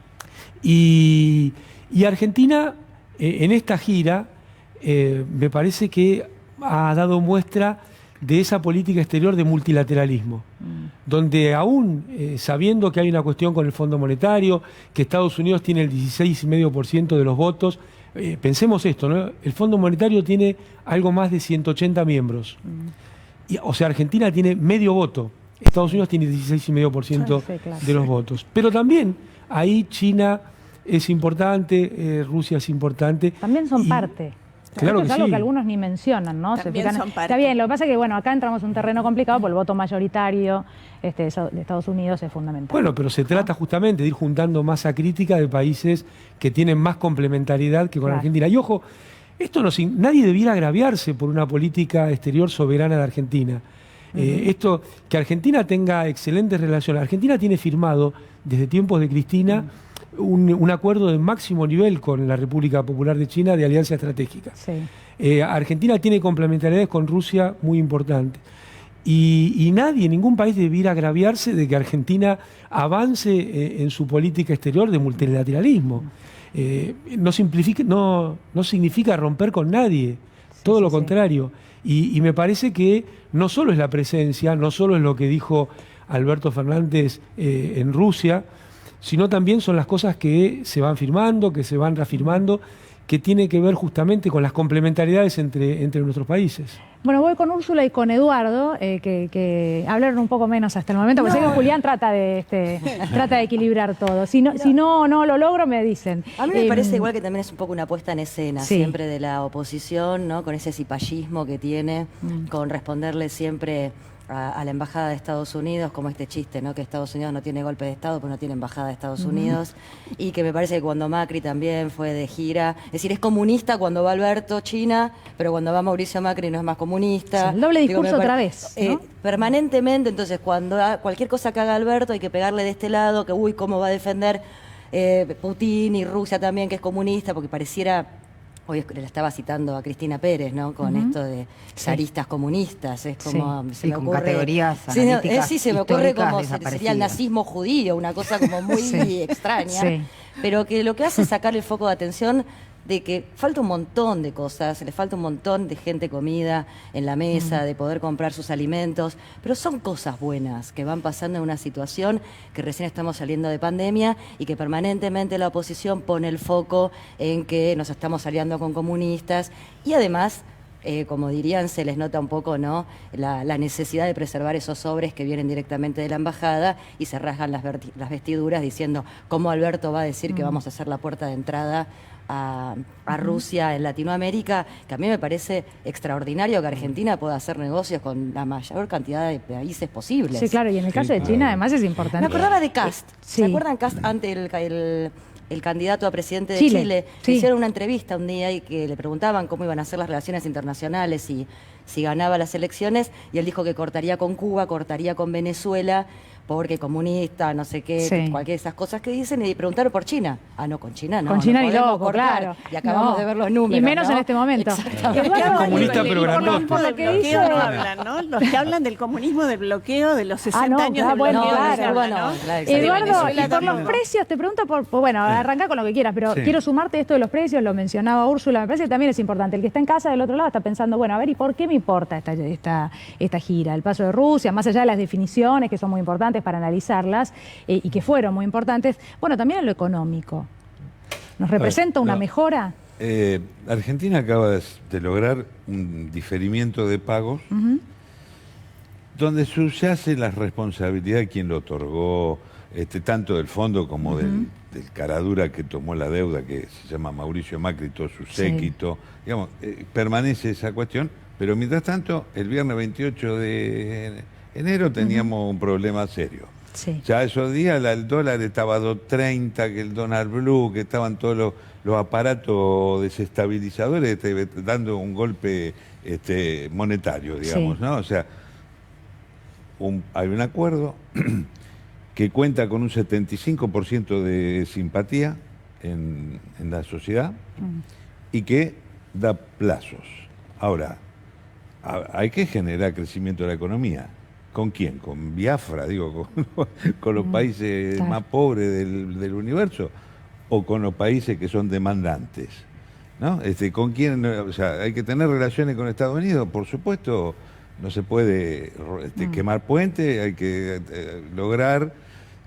Y Argentina, en esta gira, me parece que ha dado muestra de esa política exterior de multilateralismo, donde aún sabiendo que hay una cuestión con el Fondo Monetario, que Estados Unidos tiene el 16,5% de los votos, pensemos esto, ¿no? El Fondo Monetario tiene algo más de 180 miembros, o sea, Argentina tiene medio voto, Estados Unidos tiene 16,5% de los votos, pero también ahí China es importante, Rusia es importante. También son parte. Claro, es algo que algunos ni mencionan, ¿no? Está bien, lo que pasa es que, bueno, acá entramos en un terreno complicado porque el voto mayoritario de Estados Unidos es fundamental. Bueno, pero se trata justamente de ir juntando masa crítica de países que tienen más complementariedad que con Argentina. Y ojo, nadie debiera agraviarse por una política exterior soberana de Argentina. Esto, que Argentina tenga excelentes relaciones. Argentina tiene firmado, desde tiempos de Cristina, un acuerdo de máximo nivel con la República Popular de China de alianza estratégica. Sí. Argentina tiene complementariedades con Rusia muy importantes. Y ningún país debiera agraviarse de que Argentina avance en su política exterior de multilateralismo. No significa romper con nadie, todo lo contrario. Y me parece que no solo es la presencia, no solo es lo que dijo Alberto Fernández en Rusia, sino también son las cosas que se van firmando, que se van reafirmando, que tiene que ver justamente con las complementariedades entre nuestros países. Bueno, voy con Úrsula y con Eduardo, que hablaron un poco menos hasta el momento, porque sé que Julián trata de equilibrar todo. Si no lo logro, me dicen. A mí me parece igual que también es un poco una puesta en escena, siempre de la oposición, ¿no? Con ese cipallismo que tiene, con responderle siempre a la Embajada de Estados Unidos, como este chiste, ¿no? Que Estados Unidos no tiene golpe de Estado, pero no tiene Embajada de Estados Unidos, y que me parece que cuando Macri también fue de gira, es decir, es comunista cuando va Alberto China, pero cuando va Mauricio Macri no es más comunista. Sí, el doble discurso otra vez, ¿no? Permanentemente, entonces cuando cualquier cosa que haga Alberto hay que pegarle de este lado, que uy, cómo va a defender Putin y Rusia también, que es comunista, porque pareciera... Hoy le estaba citando a Cristina Pérez, ¿no? Con esto de zaristas comunistas. Es como. Sí, se me ocurre, con categorías sí, se me ocurre como sería el nazismo judío, una cosa como muy extraña. Sí. Pero que lo que hace es sacar el foco de atención de que falta un montón de cosas, le falta un montón de gente comida en la mesa, de poder comprar sus alimentos, pero son cosas buenas que van pasando en una situación que recién estamos saliendo de pandemia y que permanentemente la oposición pone el foco en que nos estamos aliando con comunistas y además... como dirían, se les nota un poco, ¿no?, la necesidad de preservar esos sobres que vienen directamente de la embajada y se rasgan las vestiduras diciendo cómo Alberto va a decir que vamos a hacer la puerta de entrada a Rusia en Latinoamérica, que a mí me parece extraordinario que Argentina pueda hacer negocios con la mayor cantidad de países posibles. Sí, claro, y en el caso de China además es importante. Me acordaba de Kast. ¿Se acuerdan Kast ante el candidato a presidente de Chile? Hicieron una entrevista un día y que le preguntaban cómo iban a ser las relaciones internacionales y si ganaba las elecciones, y él dijo que cortaría con Cuba, cortaría con Venezuela, porque comunista, no sé qué, cualquiera de esas cosas que dicen, y preguntaron por China. Ah, no, con China no. Con China ni loco, cortar. claro. Y acabamos de ver los números. Y menos en este momento. Eduardo, comunista, pero grandote. Por lo que dice, no hablan, ¿no? Los que hablan del comunismo, del bloqueo, de los 60 años del bloqueo. Eduardo, y por los precios, te pregunto bueno, arranca con lo que quieras, pero quiero sumarte esto de los precios, lo mencionaba Úrsula, me parece que también es importante. El que está en casa del otro lado está pensando, bueno, a ver, ¿y por qué me importa esta gira? El paso de Rusia, más allá de las definiciones que son muy importantes para analizarlas, y que fueron muy importantes, bueno, también en lo económico. ¿Nos representa una mejora? Argentina acaba de lograr un diferimiento de pagos donde subyace la responsabilidad de quien lo otorgó, tanto del fondo como del caradura que tomó la deuda, que se llama Mauricio Macri, todo su séquito. Digamos, permanece esa cuestión, pero mientras tanto, el viernes 28 de enero teníamos un problema serio. Ya esos días el dólar estaba a 2.30, que el Donald Blue, que estaban todos los aparatos desestabilizadores dando un golpe monetario, digamos, ¿no? O sea, hay un acuerdo que cuenta con un 75% de simpatía en la sociedad y que da plazos. Ahora, hay que generar crecimiento de la economía. ¿Con quién? ¿Con Biafra, digo, con los países más pobres del universo? ¿O con los países que son demandantes? ¿No? ¿Con quién? O sea, hay que tener relaciones con Estados Unidos, por supuesto, no se puede quemar puentes, hay que lograr,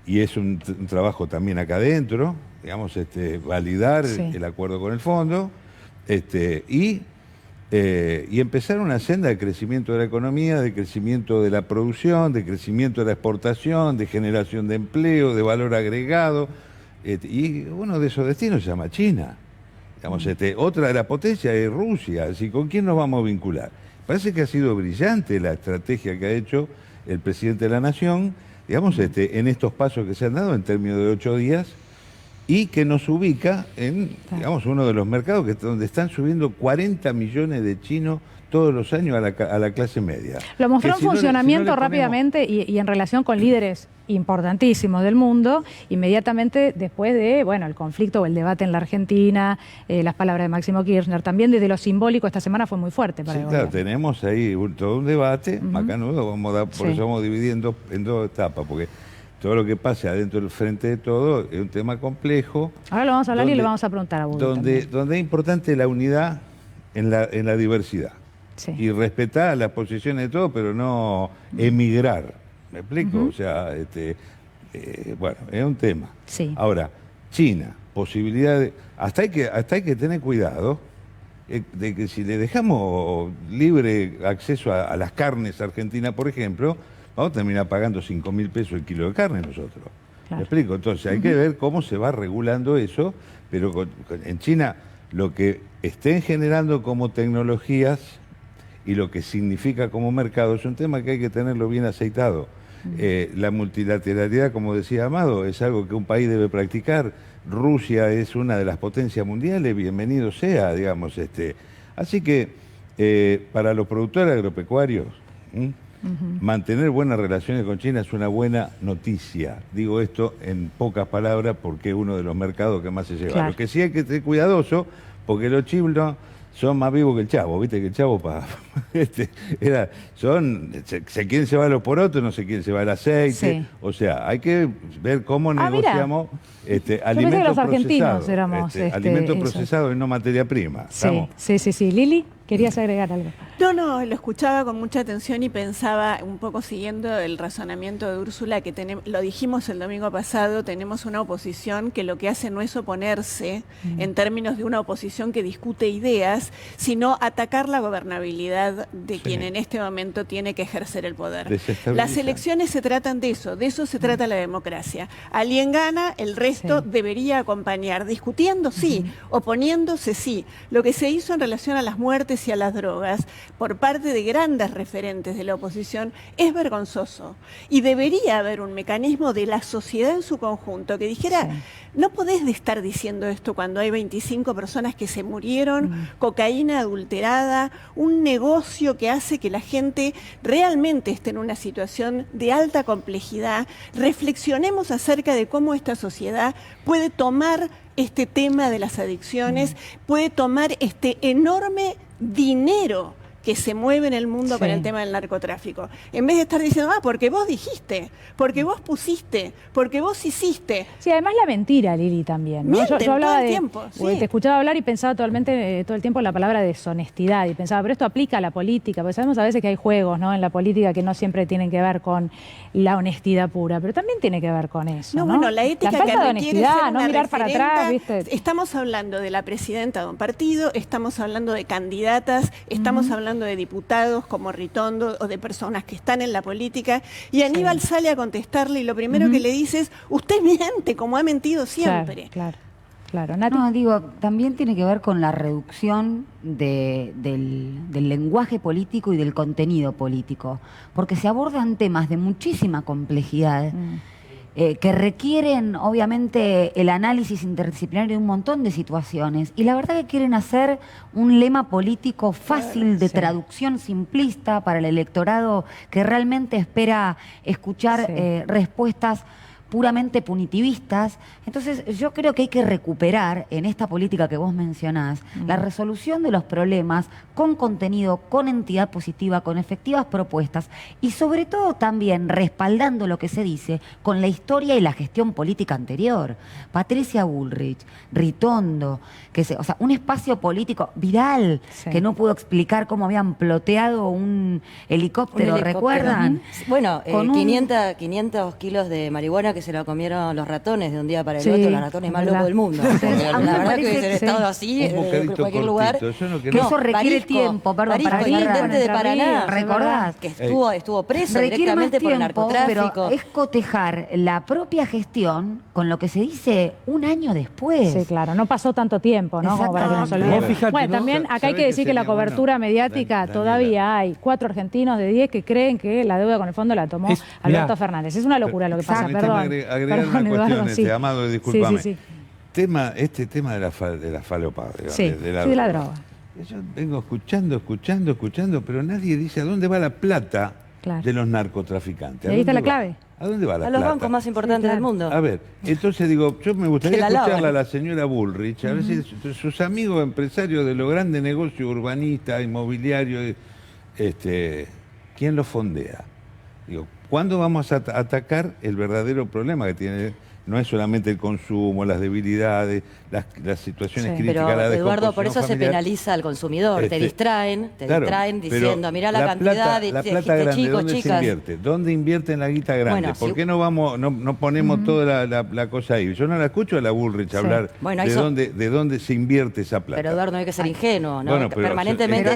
y es un trabajo también acá adentro, digamos, validar el acuerdo con el fondo, y empezar una senda de crecimiento de la economía, de crecimiento de la producción, de crecimiento de la exportación, de generación de empleo, de valor agregado. Y uno de esos destinos se llama China. Digamos, otra de las potencias es Rusia. Así, ¿con quién nos vamos a vincular? Parece que ha sido brillante la estrategia que ha hecho el presidente de la Nación, digamos, en estos pasos que se han dado en términos de 8 días, y que nos ubica en, digamos, uno de los mercados donde están subiendo 40 millones de chinos todos los años a la clase media. Lo mostró en funcionamiento rápidamente y en relación con líderes importantísimos del mundo, inmediatamente después de, bueno, el conflicto o el debate en la Argentina, las palabras de Máximo Kirchner, también desde lo simbólico esta semana fue muy fuerte para el gobierno. Claro, tenemos ahí todo un debate macanudo, por eso vamos dividiendo en dos etapas, porque todo lo que pase adentro del frente de todo es un tema complejo. Ahora lo vamos a hablar y le vamos a preguntar a Budo donde es importante la unidad en la diversidad. Y respetar las posiciones de todos, pero no emigrar. ¿Me explico? O sea, bueno, es un tema. Ahora, China, posibilidades. Hasta hay que tener cuidado de que si le dejamos libre acceso a las carnes argentinas, por ejemplo, vamos a terminar pagando 5.000 pesos el kilo de carne nosotros. ¿Me explico? Entonces hay que ver cómo se va regulando eso, pero en China lo que estén generando como tecnologías y lo que significa como mercado, es un tema que hay que tenerlo bien aceitado. La multilateralidad, como decía Amado, es algo que un país debe practicar. Rusia es una de las potencias mundiales, bienvenido sea, digamos. Así que para los productores agropecuarios, mantener buenas relaciones con China es una buena noticia. Digo esto en pocas palabras porque es uno de los mercados que más se lleva. Claro. Lo que sí hay que ser cuidadoso, porque los chinos son más vivos que el Chavo, viste que el Chavo se quieren llevar los porotos, no se quieren llevar el aceite, sí. O sea, hay que ver cómo negociamos alimentos los argentinos éramos alimentos procesados y no materia prima. Sí. Lili, ¿querías agregar algo? No, lo escuchaba con mucha atención y pensaba un poco siguiendo el razonamiento de Úrsula, que lo dijimos el domingo pasado, tenemos una oposición que lo que hace no es oponerse en términos de una oposición que discute ideas, sino atacar la gobernabilidad de quien en este momento tiene que ejercer el poder. Las elecciones se tratan de eso se trata la democracia. Alguien gana, el resto debería acompañar, discutiendo sí, oponiéndose sí. Lo que se hizo en relación a las muertes y a las drogas por parte de grandes referentes de la oposición es vergonzoso, y debería haber un mecanismo de la sociedad en su conjunto que dijera, no podés estar diciendo esto cuando hay 25 personas que se murieron, cocaína adulterada, un negocio que hace que la gente realmente esté en una situación de alta complejidad. Reflexionemos acerca de cómo esta sociedad puede tomar este tema de las adicciones, puede tomar este enorme dinero que se mueve en el mundo con el tema del narcotráfico. En vez de estar diciendo, porque vos dijiste, porque vos pusiste, porque vos hiciste. Sí, además la mentira, Lili, también, ¿no? Yo hablaba todo el tiempo. Te escuchaba hablar y pensaba todo el tiempo en la palabra deshonestidad, y pensaba, pero esto aplica a la política, porque sabemos a veces que hay juegos, ¿no?, en la política que no siempre tienen que ver con la honestidad pura, pero también tiene que ver con eso, ¿no? Bueno, la ética, la falta que de honestidad, no mirar para atrás, ¿viste? Estamos hablando de la presidenta de un partido, estamos hablando de candidatas, estamos hablando de diputados como Ritondo o de personas que están en la política, y Aníbal sale a contestarle y lo primero que le dice es, usted miente como ha mentido siempre. Claro. Nati. No, digo, también tiene que ver con la reducción del lenguaje político y del contenido político, porque se abordan temas de muchísima complejidad que requieren, obviamente, el análisis interdisciplinario de un montón de situaciones. Y la verdad que quieren hacer un lema político fácil de traducción simplista para el electorado que realmente espera escuchar respuestas puramente punitivistas. Entonces yo creo que hay que recuperar en esta política que vos mencionás la resolución de los problemas con contenido, con entidad positiva, con efectivas propuestas, y sobre todo también respaldando lo que se dice con la historia y la gestión política anterior. Patricia Bullrich, Ritondo, o sea, un espacio político viral que no pudo explicar cómo habían ploteado un helicóptero, ¿recuerdan? Bueno, 500 kilos de marihuana que se lo comieron los ratones de un día para el otro, los ratones más locos del mundo. La verdad que hubiesen estado así en cualquier lugar. Eso requiere tiempo, perdón. Intendente de Paraná, ¿recordás? Que estuvo preso directamente por el narcotráfico. Pero es cotejar la propia gestión con lo que se dice un año después. Sí, claro, no pasó tanto tiempo, ¿no? Como para que nos olvidemos. Bueno, también acá hay que decir que la cobertura mediática todavía hay 4 argentinos de 10 que creen que la deuda con el fondo la tomó Alberto Fernández. Es una locura lo que pasa, perdón. Agregar una cuestión, Amado, discúlpame. Este tema de la falopa, de la droga. Yo vengo escuchando, pero nadie dice a dónde va la plata de los narcotraficantes. ¿Ahí está la clave? ¿A dónde va la plata? A los bancos más importantes del mundo. A ver, entonces digo, yo me gustaría escucharla a la señora Bullrich, a ver si sus amigos empresarios de los grandes negocios urbanistas, inmobiliarios, ¿quién los fondea? Digo, ¿cuándo vamos a atacar el verdadero problema que tiene? No es solamente el consumo, las debilidades, las situaciones críticas. Pero, Eduardo, por eso familiar se penaliza al consumidor. Te distraen diciendo, mirá la cantidad de chicos, ¿dónde chicas? Se invierte? ¿Dónde invierten la guita grande? Bueno, ¿por qué no ponemos toda la cosa ahí? Yo no la escucho a la Bullrich hablar de dónde se invierte esa plata. Pero, Eduardo, no hay que ser ingenuo, ¿no? Bueno, permanentemente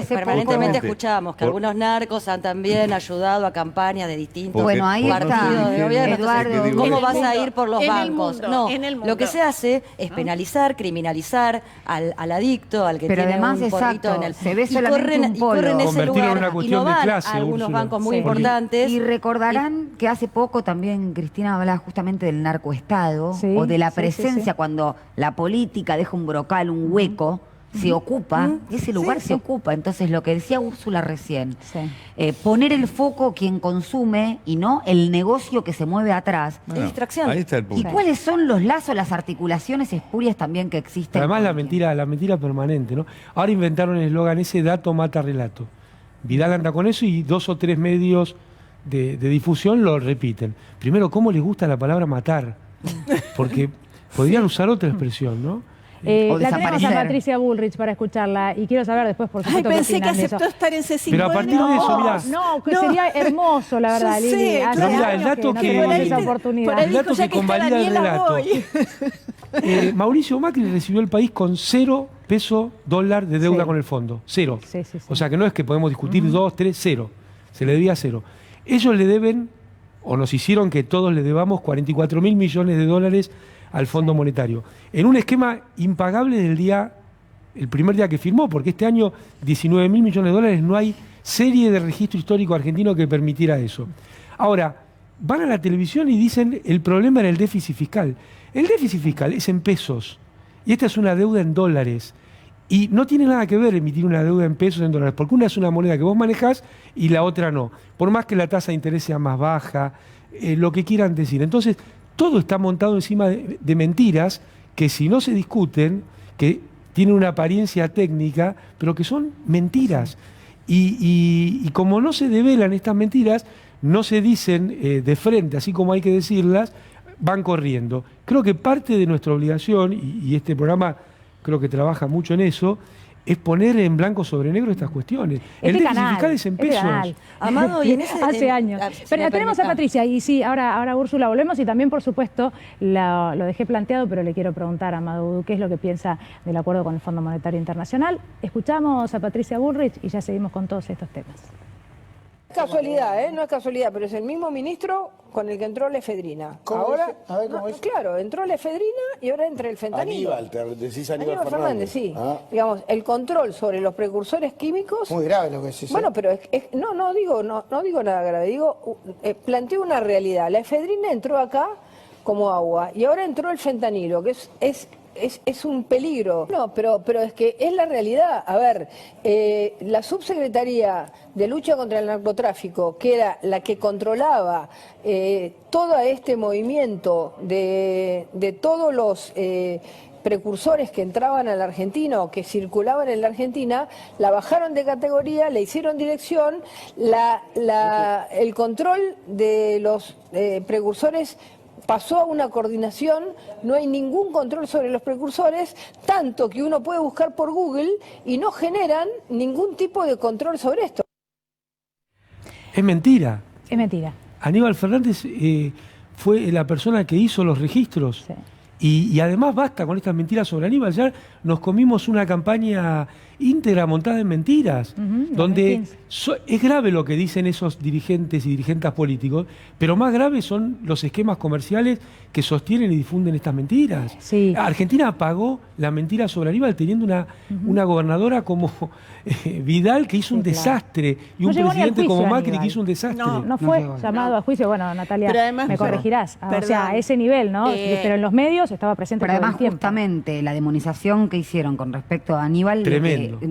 escuchamos que algunos narcos han también ayudado a campañas de distintos partidos de gobierno. Eduardo, ¿cómo vas a ir por los bancos? bancos. No, lo que se hace es penalizar, criminalizar al adicto, al que pero tiene además, un porrito en el... se ve solamente un polo. Corren ese lugar y no van clase, a algunos Úrsula, bancos muy importantes. Y recordarán que hace poco también Cristina hablaba justamente del narcoestado, o de la presencia cuando la política deja un brocal, un hueco, se ocupa, ese lugar se ocupa. Entonces, lo que decía Úrsula recién, poner el foco quien consume y no el negocio que se mueve atrás. Bueno, distracción. Ahí está el punto. ¿Y cuáles son los lazos, las articulaciones espurias también que existen? Además, la mentira permanente, ¿no? Ahora inventaron el eslogan ese: dato mata relato. Vidal anda con eso y 2 o 3 medios de difusión lo repiten. Primero, ¿cómo les gusta la palabra matar? Porque podrían usar otra expresión, ¿no? La tenemos a Patricia Bullrich para escucharla y quiero saber después, por supuesto, pensé que aceptó estar en C5N. Pero a partir de eso, mirá. No, que sería hermoso, la verdad, Lili. Pero mirá, el dato el dato que convalida el relato. Mauricio Macri recibió el país con 0 peso dólar de deuda con el fondo. 0. O sea que no es que podemos discutir 2, 3, 0. Se le debía 0. Ellos le deben, o nos hicieron que todos le debamos 44.000 millones de dólares al Fondo Monetario, en un esquema impagable el primer día que firmó, porque este año 19.000 millones de dólares, no hay serie de registro histórico argentino que permitiera eso. Ahora, van a la televisión y dicen el problema era el déficit fiscal. El déficit fiscal es en pesos, y esta es una deuda en dólares. Y no tiene nada que ver emitir una deuda en pesos o en dólares, porque una es una moneda que vos manejás y la otra no. Por más que la tasa de interés sea más baja, lo que quieran decir. Entonces, todo está montado encima de mentiras que, si no se discuten, que tienen una apariencia técnica, pero que son mentiras. Y como no se develan estas mentiras, no se dicen de frente, así como hay que decirlas, van corriendo. Creo que parte de nuestra obligación, y este programa creo que trabaja mucho en eso, es poner en blanco sobre negro estas cuestiones. El déficit fiscal es en pesos. Amado, y en ese... Hace años. Pero tenemos a Patricia, y sí, ahora Úrsula volvemos, y también, por supuesto, lo dejé planteado, pero le quiero preguntar a Amado qué es lo que piensa del acuerdo con el Fondo Monetario Internacional. Escuchamos a Patricia Bullrich y ya seguimos con todos estos temas. Casualidad, no es casualidad, pero es el mismo ministro con el que entró la efedrina. Ahora, a ver, ¿cómo es? Claro, entró la efedrina y ahora entra el fentanilo. Aníbal, decís Aníbal Fernández. Sí. Digamos, el control sobre los precursores químicos. Muy grave lo que decís. Bueno, pero no digo nada grave, planteo una realidad. La efedrina entró acá como agua y ahora entró el fentanilo, que es un peligro. No, pero es que es la realidad. A ver, la subsecretaría de lucha contra el narcotráfico, que era la que controlaba todo este movimiento de todos los precursores que entraban a la Argentina o que circulaban en la Argentina, la bajaron de categoría, le hicieron dirección, el control de los precursores pasó a una coordinación, no hay ningún control sobre los precursores, tanto que uno puede buscar por Google y no generan ningún tipo de control sobre esto. Es mentira. Es mentira. Aníbal Fernández fue la persona que hizo los registros. Sí. Y además basta con estas mentiras sobre Aníbal. Ya nos comimos una campaña íntegra montada en mentiras, donde es grave lo que dicen esos dirigentes y dirigentes políticos, pero más graves son los esquemas comerciales que sostienen y difunden estas mentiras. Sí. Argentina pagó la mentira sobre Aníbal teniendo una gobernadora como Vidal, que hizo un desastre, y un presidente como Macri, Aníbal, que hizo un desastre. No fue llamado a juicio. Bueno, Natalia, además, me corregirás. O sea, a ese nivel, ¿no? Pero en los medios estaba presente todo el tiempo. Pero además, justamente, la demonización que hicieron con respecto a Aníbal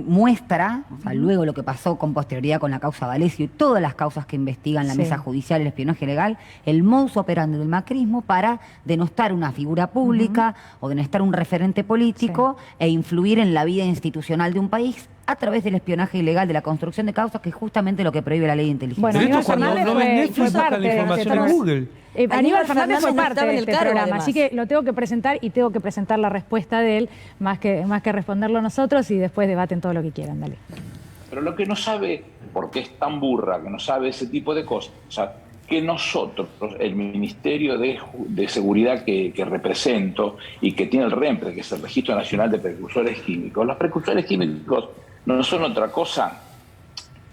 muestra, o sea, luego lo que pasó con posterioridad con la causa D'Alessio y todas las causas que investigan la mesa judicial, el espionaje legal, el modus operandi del macrismo para denostar una figura pública o denostar un referente político e influir en la vida institucional de un país a través del espionaje ilegal, de la construcción de causas, que es justamente lo que prohíbe la ley de inteligencia. Bueno, Aníbal Fernández fue parte de la información en Google. Aníbal Fernández fue parte de este programa, así que lo tengo que presentar y tengo que presentar la respuesta de él, más que responderlo nosotros, y después debaten todo lo que quieran. Dale. Pero lo que no sabe, porque es tan burra, que no sabe ese tipo de cosas, que nosotros, el Ministerio de Seguridad que represento y que tiene el REMPRE, que es el Registro Nacional de Precursores Químicos, los precursores químicos no son otra cosa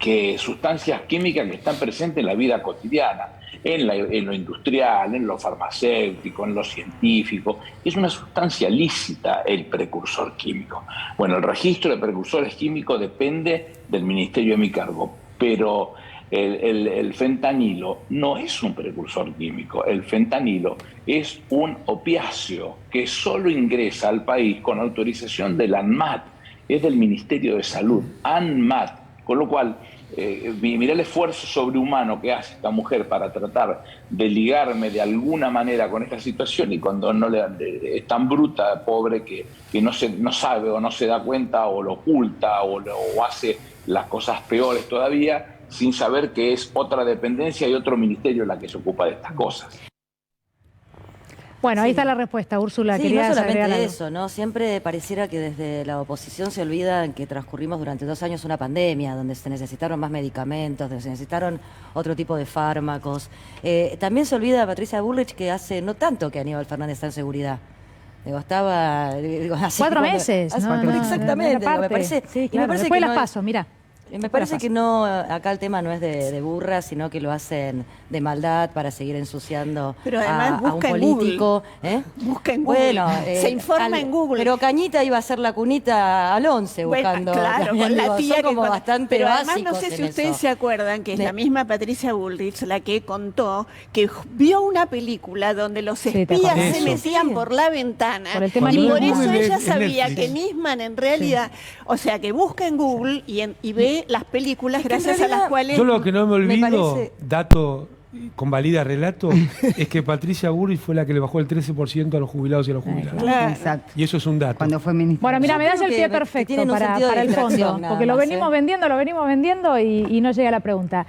que sustancias químicas que están presentes en la vida cotidiana, en lo industrial, en lo farmacéutico, en lo científico. Es una sustancia lícita el precursor químico. Bueno, el registro de precursores químicos depende del ministerio de mi cargo, pero el fentanilo no es un precursor químico. El fentanilo es un opiáceo que solo ingresa al país con autorización del ANMAT, es del Ministerio de Salud, ANMAT, con lo cual mirá el esfuerzo sobrehumano que hace esta mujer para tratar de ligarme de alguna manera con esta situación, y cuando es tan bruta, pobre, que no sabe o no se da cuenta o lo oculta o hace las cosas peores todavía, sin saber que es otra dependencia y otro ministerio la que se ocupa de estas cosas. Bueno, ahí está la respuesta, Úrsula. Sí, no solamente eso, ¿no? Siempre pareciera que desde la oposición se olvidan que transcurrimos durante 2 años una pandemia, donde se necesitaron más medicamentos, donde se necesitaron otro tipo de fármacos. También se olvida Patricia Bullrich que hace no tanto que Aníbal Fernández está en seguridad. Estaba... así 4 meses. Exactamente. Me parece, sí, claro. Me parece después que las paso, mira. Me parece que no, acá el tema no es de burra, sino que lo hacen de maldad para seguir ensuciando a un político. Busca en Google. Bueno, se informa en Google. Pero Cañita iba a hacer la cunita al 11 buscando. Claro, con la tía como bastante pero básicos. Además, no sé si ustedes se acuerdan que es la misma Patricia Bullrich la que contó que vio una película donde los espías se metían por la ventana. Por el tema y por Google, eso ella sabía que Nisman en realidad, o sea, que busca en Google y ve las películas gracias a las cuales... Yo lo que no me olvido, dato convalida relato, es que Patricia Bullrich fue la que le bajó el 13% a los jubilados y a los jubilados. Claro. Exacto. Y eso es un dato. Cuando fue ministra. Bueno, mira, me das el pie perfecto para el fondo, porque lo venimos vendiendo y no llega la pregunta.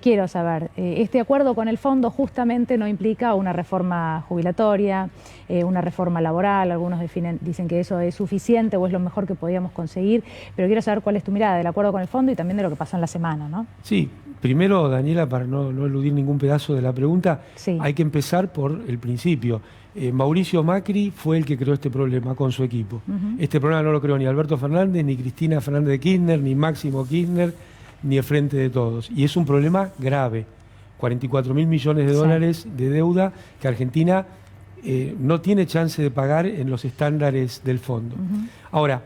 Quiero saber, este acuerdo con el fondo justamente no implica una reforma jubilatoria, una reforma laboral, algunos dicen que eso es suficiente o es lo mejor que podíamos conseguir, pero quiero saber cuál es tu mirada del acuerdo con el fondo y también de lo que pasó en la semana, ¿no? Sí, primero, Daniela, para no eludir ningún pedazo de la pregunta, hay que empezar por el principio. Mauricio Macri fue el que creó este problema con su equipo. Este problema no lo creó ni Alberto Fernández, ni Cristina Fernández de Kirchner, ni Máximo Kirchner, ni el Frente de Todos. Y es un problema grave. 44.000 millones de dólares de deuda que Argentina no tiene chance de pagar en los estándares del fondo. Ahora,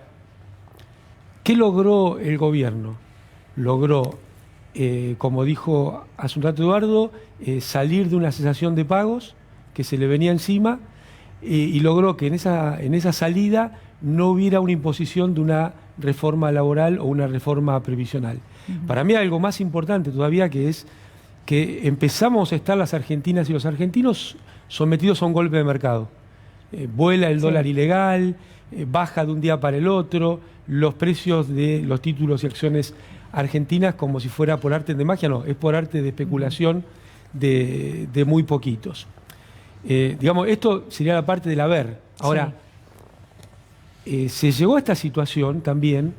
¿qué logró el gobierno? Logró, como dijo hace un rato Eduardo, salir de una cesación de pagos que se le venía encima y logró que en esa salida no hubiera una imposición de una reforma laboral o una reforma previsional. Para mí algo más importante todavía que es que empezamos a estar las argentinas y los argentinos sometidos a un golpe de mercado. Vuela el dólar ilegal, baja de un día para el otro, los precios de los títulos y acciones argentinas como si fuera por arte de magia, no, es por arte de especulación de muy poquitos. Digamos, esto sería la parte del haber. Ahora, se llegó a esta situación también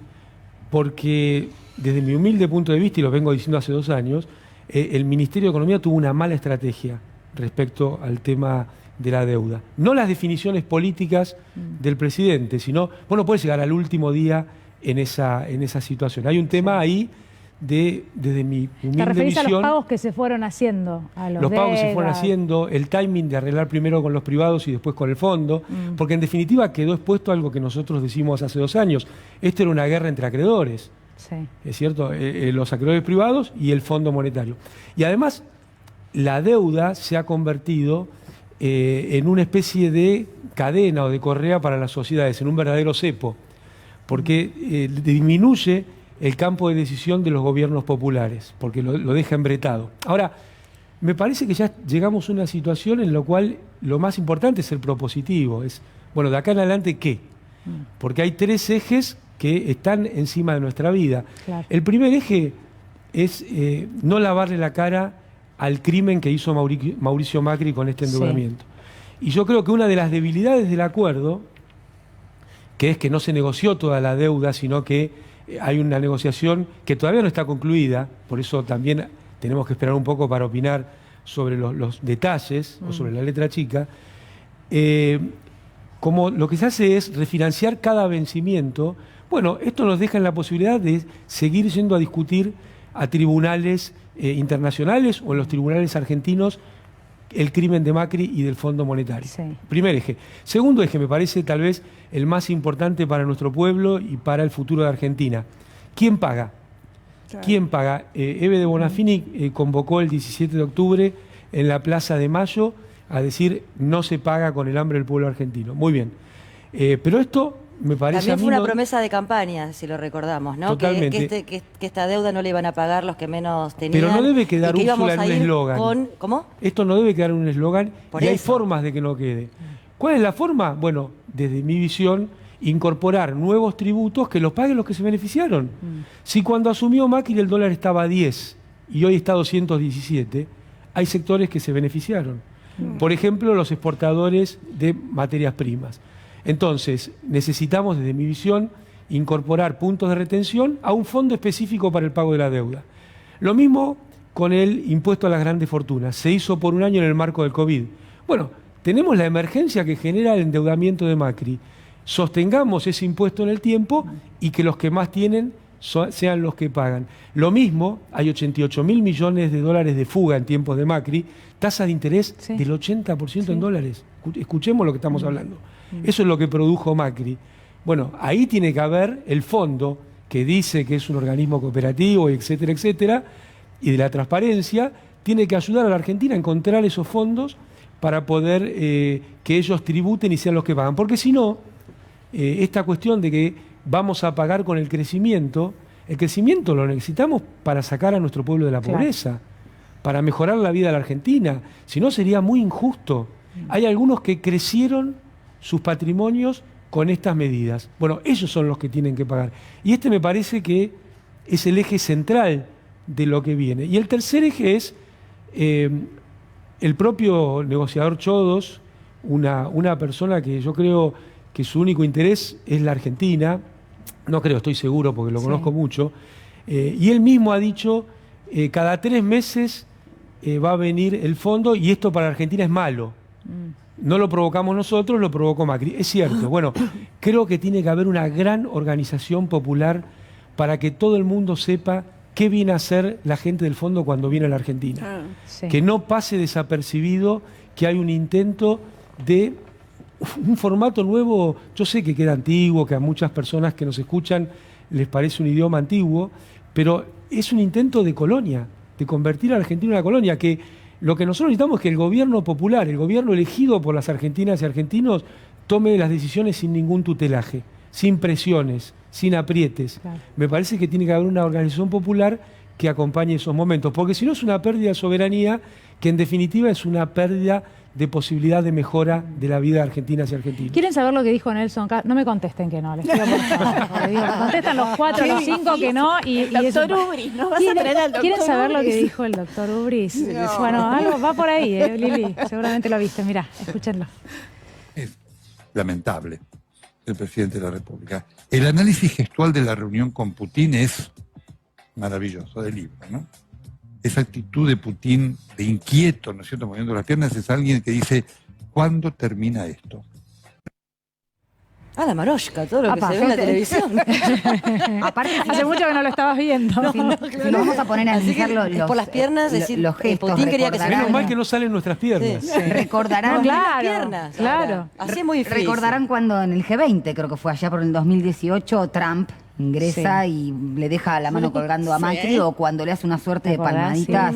porque, desde mi humilde punto de vista, y lo vengo diciendo hace 2 años, el Ministerio de Economía tuvo una mala estrategia respecto al tema de la deuda. No las definiciones políticas del presidente, sino, vos no podés llegar al último día en esa situación. Hay un tema ahí desde mi humilde visión... ¿Te referís a los pagos que se fueron haciendo? Los pagos que se fueron haciendo, el timing de arreglar primero con los privados y después con el fondo, porque en definitiva quedó expuesto algo que nosotros decimos hace 2 años. Esto era una guerra entre acreedores, ¿es cierto? Los acreedores privados y el Fondo Monetario. Y además, la deuda se ha convertido en una especie de cadena o de correa para las sociedades, en un verdadero cepo, porque disminuye el campo de decisión de los gobiernos populares, porque lo deja embretado. Ahora, me parece que ya llegamos a una situación en la cual lo más importante es el propositivo, es, bueno, de acá en adelante, ¿qué? Porque hay 3 ejes que están encima de nuestra vida. Claro. El primer eje es no lavarle la cara al crimen que hizo Mauricio Macri con este endeudamiento. Y yo creo que una de las debilidades del acuerdo, que es que no se negoció toda la deuda, sino que hay una negociación que todavía no está concluida, por eso también tenemos que esperar un poco para opinar sobre los detalles o sobre la letra chica. Como lo que se hace es refinanciar cada vencimiento, bueno, esto nos deja en la posibilidad de seguir yendo a discutir a tribunales internacionales o en los tribunales argentinos el crimen de Macri y del Fondo Monetario. Sí. Primer eje. Segundo eje, me parece tal vez el más importante para nuestro pueblo y para el futuro de Argentina. ¿Quién paga? Claro. ¿Quién paga? Eve de Bonafini convocó el 17 de octubre en la Plaza de Mayo a decir no se paga con el hambre del pueblo argentino. Muy bien. Pero esto me parece también a mí fue una promesa de campaña, si lo recordamos, ¿no? Totalmente. Que esta deuda no le iban a pagar los que menos tenían. Pero no debe quedar Úrsula en un eslogan. ¿Cómo? Esto no debe quedar en un eslogan y hay formas de que no quede. ¿Cuál es la forma? Bueno, desde mi visión, incorporar nuevos tributos que los paguen los que se beneficiaron. Si cuando asumió Macri el dólar estaba a 10 y hoy está a 217, hay sectores que se beneficiaron. Por ejemplo, los exportadores de materias primas. Entonces, necesitamos, desde mi visión, incorporar puntos de retención a un fondo específico para el pago de la deuda. Lo mismo con el impuesto a las grandes fortunas. Se hizo por un año en el marco del COVID. Bueno, tenemos la emergencia que genera el endeudamiento de Macri. Sostengamos ese impuesto en el tiempo y que los que más tienen sean los que pagan. Lo mismo, hay 88.000 millones de dólares de fuga en tiempos de Macri, tasa de interés del 80% en dólares. Escuchemos lo que estamos hablando. Eso es lo que produjo Macri. Bueno, ahí tiene que haber el fondo que dice que es un organismo cooperativo, etcétera, etcétera, y de la transparencia, tiene que ayudar a la Argentina a encontrar esos fondos para poder que ellos tributen y sean los que pagan. Porque si no, esta cuestión de que vamos a pagar con el crecimiento lo necesitamos para sacar a nuestro pueblo de la pobreza, para mejorar la vida de la Argentina. Si no, sería muy injusto. Hay algunos que crecieron sus patrimonios con estas medidas. Bueno, ellos son los que tienen que pagar. Y este me parece que es el eje central de lo que viene. Y el tercer eje es el propio negociador Chodos, una persona que yo creo que su único interés es la Argentina, no creo, estoy seguro porque lo conozco mucho, y él mismo ha dicho, cada 3 meses va a venir el fondo y esto para la Argentina es malo. No lo provocamos nosotros, lo provocó Macri. Es cierto. Bueno, creo que tiene que haber una gran organización popular para que todo el mundo sepa qué viene a hacer la gente del fondo cuando viene a la Argentina. Que no pase desapercibido que hay un intento de un formato nuevo. Yo sé que queda antiguo, que a muchas personas que nos escuchan les parece un idioma antiguo, pero es un intento de colonia, de convertir a la Argentina en una colonia, que lo que nosotros necesitamos es que el gobierno popular, el gobierno elegido por las argentinas y argentinos, tome las decisiones sin ningún tutelaje, sin presiones, sin aprietes. Claro. Me parece que tiene que haber una organización popular que acompañe esos momentos, porque si no es una pérdida de soberanía, que en definitiva es una pérdida de posibilidad de mejora de la vida de argentinas y argentinos. ¿Quieren saber lo que dijo Nelson? No me contesten que no, les pido por favor. Contestan los 4 o los 5 que no. Y doctor Ubris, ¿no vas a traer al doctor ¿Quieren saber Ubris? Lo que dijo el doctor Ubris? No. Bueno, algo va por ahí, Lili. Seguramente lo viste. Mirá, escúchenlo. Es lamentable el presidente de la República. El análisis gestual de la reunión con Putin es maravilloso, de libro, ¿no? Esa actitud de Putin, de inquieto, ¿no es cierto?, moviendo las piernas, es alguien que dice, ¿cuándo termina esto? La Maroshka, todo lo que se ve en la televisión. Aparte, hace mucho que no lo estabas viendo. No, si nos vamos a poner a analizar por las piernas, los gestos. Putin quería que se menos mal que no salen nuestras piernas. Sí. Recordarán. Claro. Así es muy difícil. Recordarán cuando en el G20, creo que fue allá por el 2018, Trump ingresa y le deja la mano colgando a Macri, o cuando le hace una suerte de palmaditas.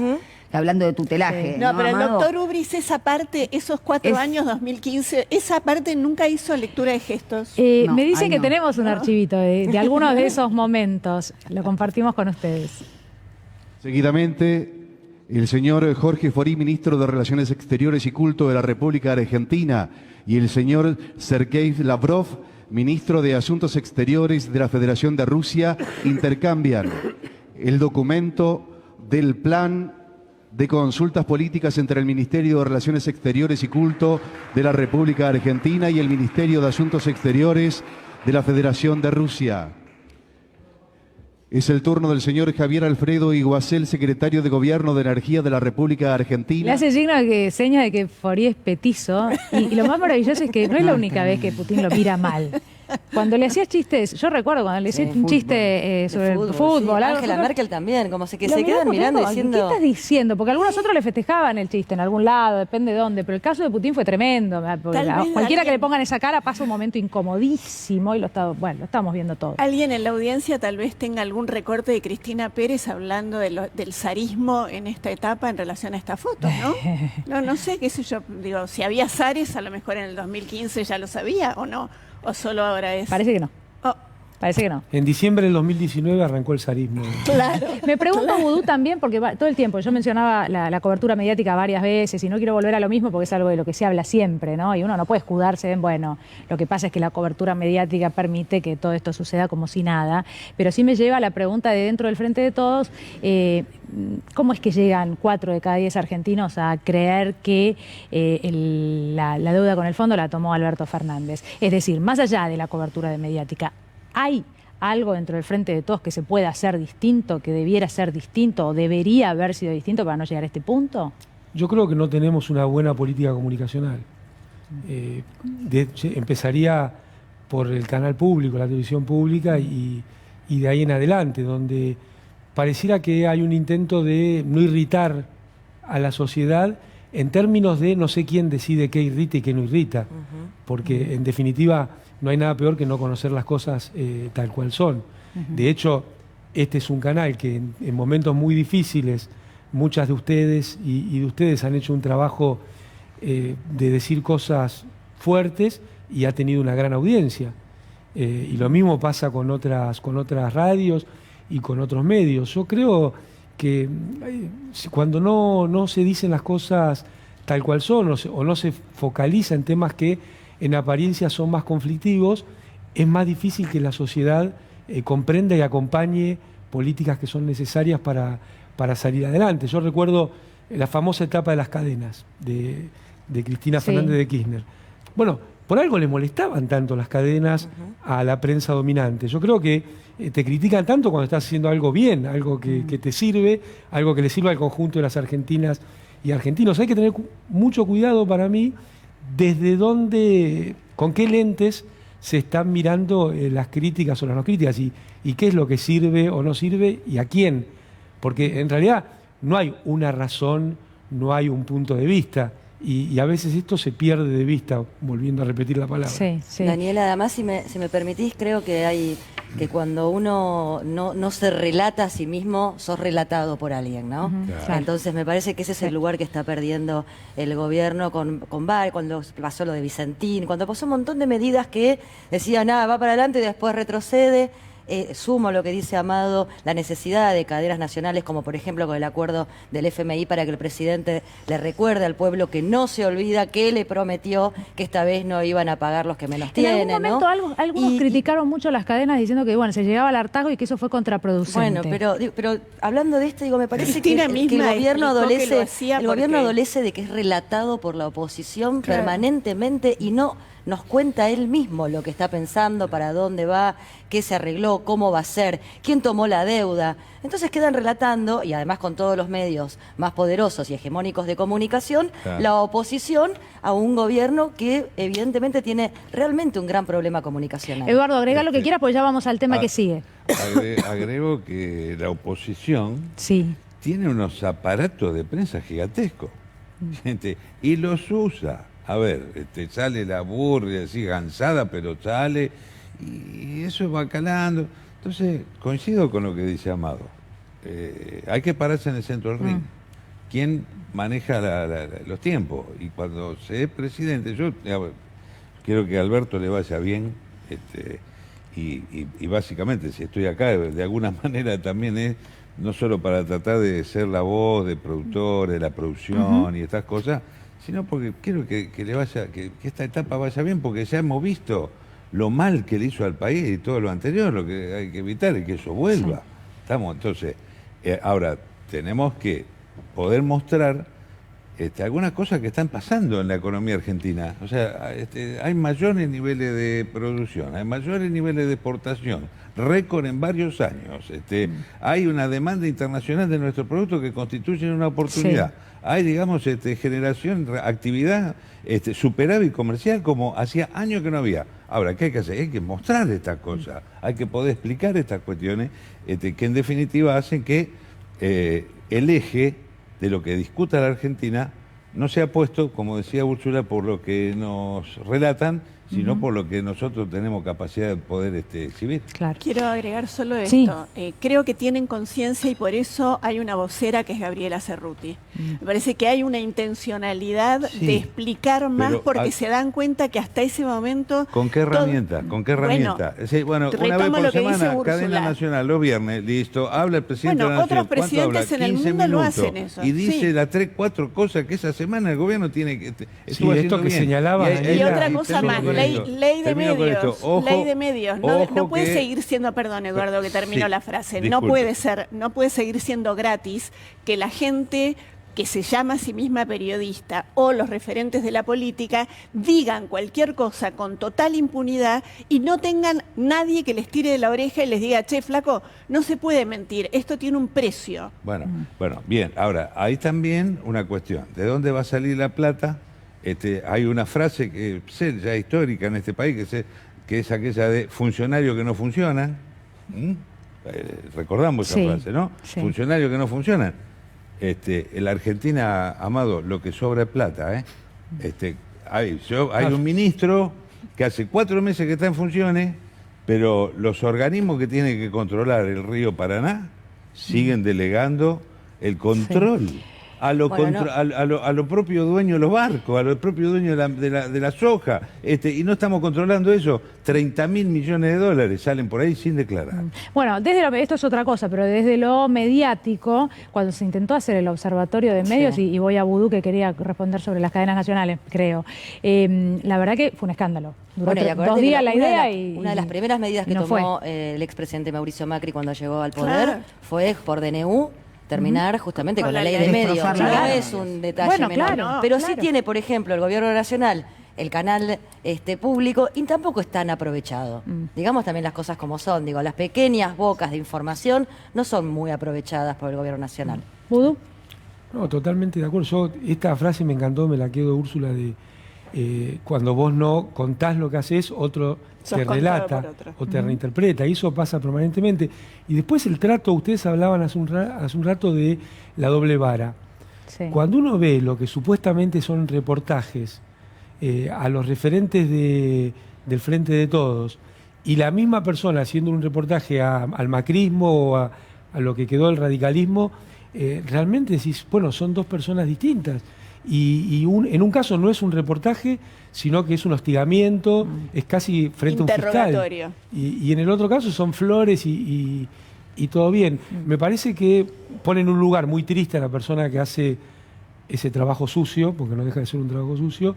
Hablando de tutelaje. No, pero el doctor Ubris, esa parte, esos 4 años, 2015, esa parte nunca hizo lectura de gestos. Me dicen que tenemos un archivito de algunos de esos momentos. Lo compartimos con ustedes. Seguidamente, el señor Jorge Forí, ministro de Relaciones Exteriores y Culto de la República Argentina, y el señor Sergei Lavrov, ministro de Asuntos Exteriores de la Federación de Rusia, intercambian el documento del plan de consultas políticas entre el Ministerio de Relaciones Exteriores y Culto de la República Argentina y el Ministerio de Asuntos Exteriores de la Federación de Rusia. Es el turno del señor Javier Alfredo Iguacel, secretario de Gobierno de Energía de la República Argentina. Le hace seña de que Forí es petizo, y lo más maravilloso es que no es la única vez que Putin lo mira mal. Cuando le hacías chistes, yo recuerdo cuando le hacías un chiste sobre el fútbol. Sí. Angela Merkel también, como que se quedan mirando diciendo... ¿Qué estás diciendo? Porque algunos otros le festejaban el chiste en algún lado, depende de dónde, pero el caso de Putin fue tremendo. Cualquiera que le pongan esa cara pasa un momento incomodísimo y lo estamos viendo todo. Alguien en la audiencia tal vez tenga algún recorte de Cristina Pérez hablando del zarismo en esta etapa en relación a esta foto, ¿no? No sé, qué sé yo, digo, si había zares, a lo mejor en el 2015 ya lo sabía o no, o solo ahora es... Parece que no. Parece que no. En diciembre del 2019 arrancó el zarismo. Claro. Me pregunto, Vudú, también, porque todo el tiempo yo mencionaba la cobertura mediática varias veces y no quiero volver a lo mismo porque es algo de lo que se habla siempre, ¿no? Y uno no puede escudarse en, bueno, lo que pasa es que la cobertura mediática permite que todo esto suceda como si nada, pero sí me lleva a la pregunta de dentro del Frente de Todos, ¿cómo es que llegan 4 de cada 10 argentinos a creer que la deuda con el fondo la tomó Alberto Fernández? Es decir, más allá de la cobertura mediática, ¿hay algo dentro del Frente de Todos que se pueda hacer distinto, que debiera ser distinto o debería haber sido distinto para no llegar a este punto? Yo creo que no tenemos una buena política comunicacional. Empezaría por el canal público, la televisión pública y de ahí en adelante, donde pareciera que hay un intento de no irritar a la sociedad en términos de no sé quién decide qué irrita y qué no irrita, porque en definitiva no hay nada peor que no conocer las cosas tal cual son. De hecho, este es un canal que en momentos muy difíciles, muchas de ustedes y de ustedes han hecho un trabajo de decir cosas fuertes y ha tenido una gran audiencia. Y lo mismo pasa con otras radios y con otros medios. Yo creo que cuando no se dicen las cosas tal cual son o no se focaliza en temas que en apariencia son más conflictivos, es más difícil que la sociedad comprenda y acompañe políticas que son necesarias para salir adelante. Yo recuerdo la famosa etapa de las cadenas de Cristina Fernández de Kirchner. Bueno, por algo le molestaban tanto las cadenas a la prensa dominante. Yo creo que te critican tanto cuando estás haciendo algo bien, algo que te sirve, algo que le sirva al conjunto de las argentinas y argentinos. Hay que tener mucho cuidado para mí desde dónde, con qué lentes se están mirando las críticas o las no críticas y qué es lo que sirve o no sirve y a quién. Porque en realidad no hay una razón, no hay un punto de vista. Y a veces esto se pierde de vista, volviendo a repetir la palabra. Sí. Daniela, además, si me permitís, creo que cuando uno no se relata a sí mismo, sos relatado por alguien, ¿no? Claro. Entonces me parece que ese es el lugar que está perdiendo el gobierno con cuando pasó lo de Vicentín, cuando pasó un montón de medidas que decían, va para adelante y después retrocede. Sumo lo que dice Amado, la necesidad de cadenas nacionales, como por ejemplo con el acuerdo del FMI, para que el presidente le recuerde al pueblo que no se olvida que le prometió que esta vez no iban a pagar los que menos tienen. En algún momento algunos criticaron mucho las cadenas diciendo que se llegaba al hartazgo y que eso fue contraproducente. Bueno, pero hablando de esto, me parece que el gobierno adolece de que es relatado por la oposición permanentemente y no nos cuenta él mismo lo que está pensando, para dónde va, qué se arregló, cómo va a ser, quién tomó la deuda. Entonces quedan relatando, y además con todos los medios más poderosos y hegemónicos de comunicación, la oposición a un gobierno que evidentemente tiene realmente un gran problema comunicacional. Eduardo, agrega lo que quieras, pues ya vamos al tema que sigue. Agrego que la oposición tiene unos aparatos de prensa gigantescos, y los usa. A ver, sale la burra así cansada, pero sale, y eso va calando. Entonces, coincido con lo que dice Amado. Hay que pararse en el centro del ring. ¿Quién maneja los tiempos? Y cuando se es presidente, yo quiero que a Alberto le vaya bien, y básicamente, si estoy acá, de alguna manera también es, no solo para tratar de ser la voz de productores, de la producción y estas cosas, sino porque quiero que le vaya, que esta etapa vaya bien, porque ya hemos visto lo mal que le hizo al país y todo lo anterior. Lo que hay que evitar es que eso vuelva. Entonces, ahora tenemos que poder mostrar algunas cosas que están pasando en la economía argentina. O sea, hay mayores niveles de producción, hay mayores niveles de exportación, récord en varios años. Hay una demanda internacional de nuestros productos que constituyen una oportunidad. Sí. Hay, digamos, generación, actividad, superávit comercial como hacía años que no había. Ahora, ¿qué hay que hacer? Hay que mostrar estas cosas, hay que poder explicar estas cuestiones que en definitiva hacen que el eje de lo que discuta la Argentina no sea puesto, como decía Úrsula, por lo que nos relatan, sino por lo que nosotros tenemos capacidad de poder exhibir. Claro. Quiero agregar solo esto. Creo que tienen conciencia y por eso hay una vocera que es Gabriela Cerruti. Me parece que hay una intencionalidad de explicar más porque se dan cuenta que hasta ese momento... ¿Con qué herramienta? ¿Con qué herramienta? Bueno, una vez por semana, cadena nacional, los viernes, listo, habla el presidente de la Nación. Otros presidentes en el mundo lo hacen eso. Y dice las 3, 4 cosas que esa semana el gobierno tiene que... esto que señalaba... Y otra cosa más, ley de medios. Ojo, ley de medios. No puede seguir siendo, perdón Eduardo que termino la frase, no puede seguir siendo gratis que la gente que se llama a sí misma periodista o los referentes de la política digan cualquier cosa con total impunidad y no tengan nadie que les tire de la oreja y les diga, che, flaco, no se puede mentir, esto tiene un precio. Bueno, bien, ahora, hay también una cuestión, ¿de dónde va a salir la plata? Hay una frase que ya histórica en este país, que es aquella de funcionarios que no funcionan. Recordamos esa frase, ¿no? Sí. Funcionarios que no funcionan. En la Argentina, Amado, lo que sobra es plata. Hay un ministro que hace 4 meses que está en funciones, pero los organismos que tienen que controlar el río Paraná siguen delegando el control. Sí. A lo propio dueño de los barcos, a lo propio dueño de la soja, y no estamos controlando eso. 30.000 millones de dólares salen por ahí sin declarar. Bueno, esto es otra cosa, pero desde lo mediático, cuando se intentó hacer el observatorio de medios, y voy a Vudú que quería responder sobre las cadenas nacionales, creo, la verdad que fue un escándalo. Duró 2 días la idea una de las primeras medidas que tomó el expresidente Mauricio Macri cuando llegó al poder fue por DNU terminar justamente con la ley de medios. No es un detalle menor. Pero sí tiene, por ejemplo, el gobierno nacional, el canal público, y tampoco es tan aprovechado. Digamos también las cosas como son. Digo, las pequeñas bocas de información no son muy aprovechadas por el gobierno nacional. ¿Vudú? No, totalmente de acuerdo. Esta frase me encantó, me la quedo de Úrsula, de cuando vos no contás lo que haces, otro te relata o te reinterpreta, y eso pasa permanentemente. Y después el trato, ustedes hablaban hace un rato de la doble vara. Sí. Cuando uno ve lo que supuestamente son reportajes a los referentes del Frente de Todos, y la misma persona haciendo un reportaje al macrismo o a lo que quedó del radicalismo, realmente decís, bueno, son dos personas distintas. En un caso no es un reportaje, sino que es un hostigamiento, es casi frente a un fiscal. Y en el otro caso son flores y todo bien. Me parece que pone en un lugar muy triste a la persona que hace ese trabajo sucio, porque no deja de ser un trabajo sucio,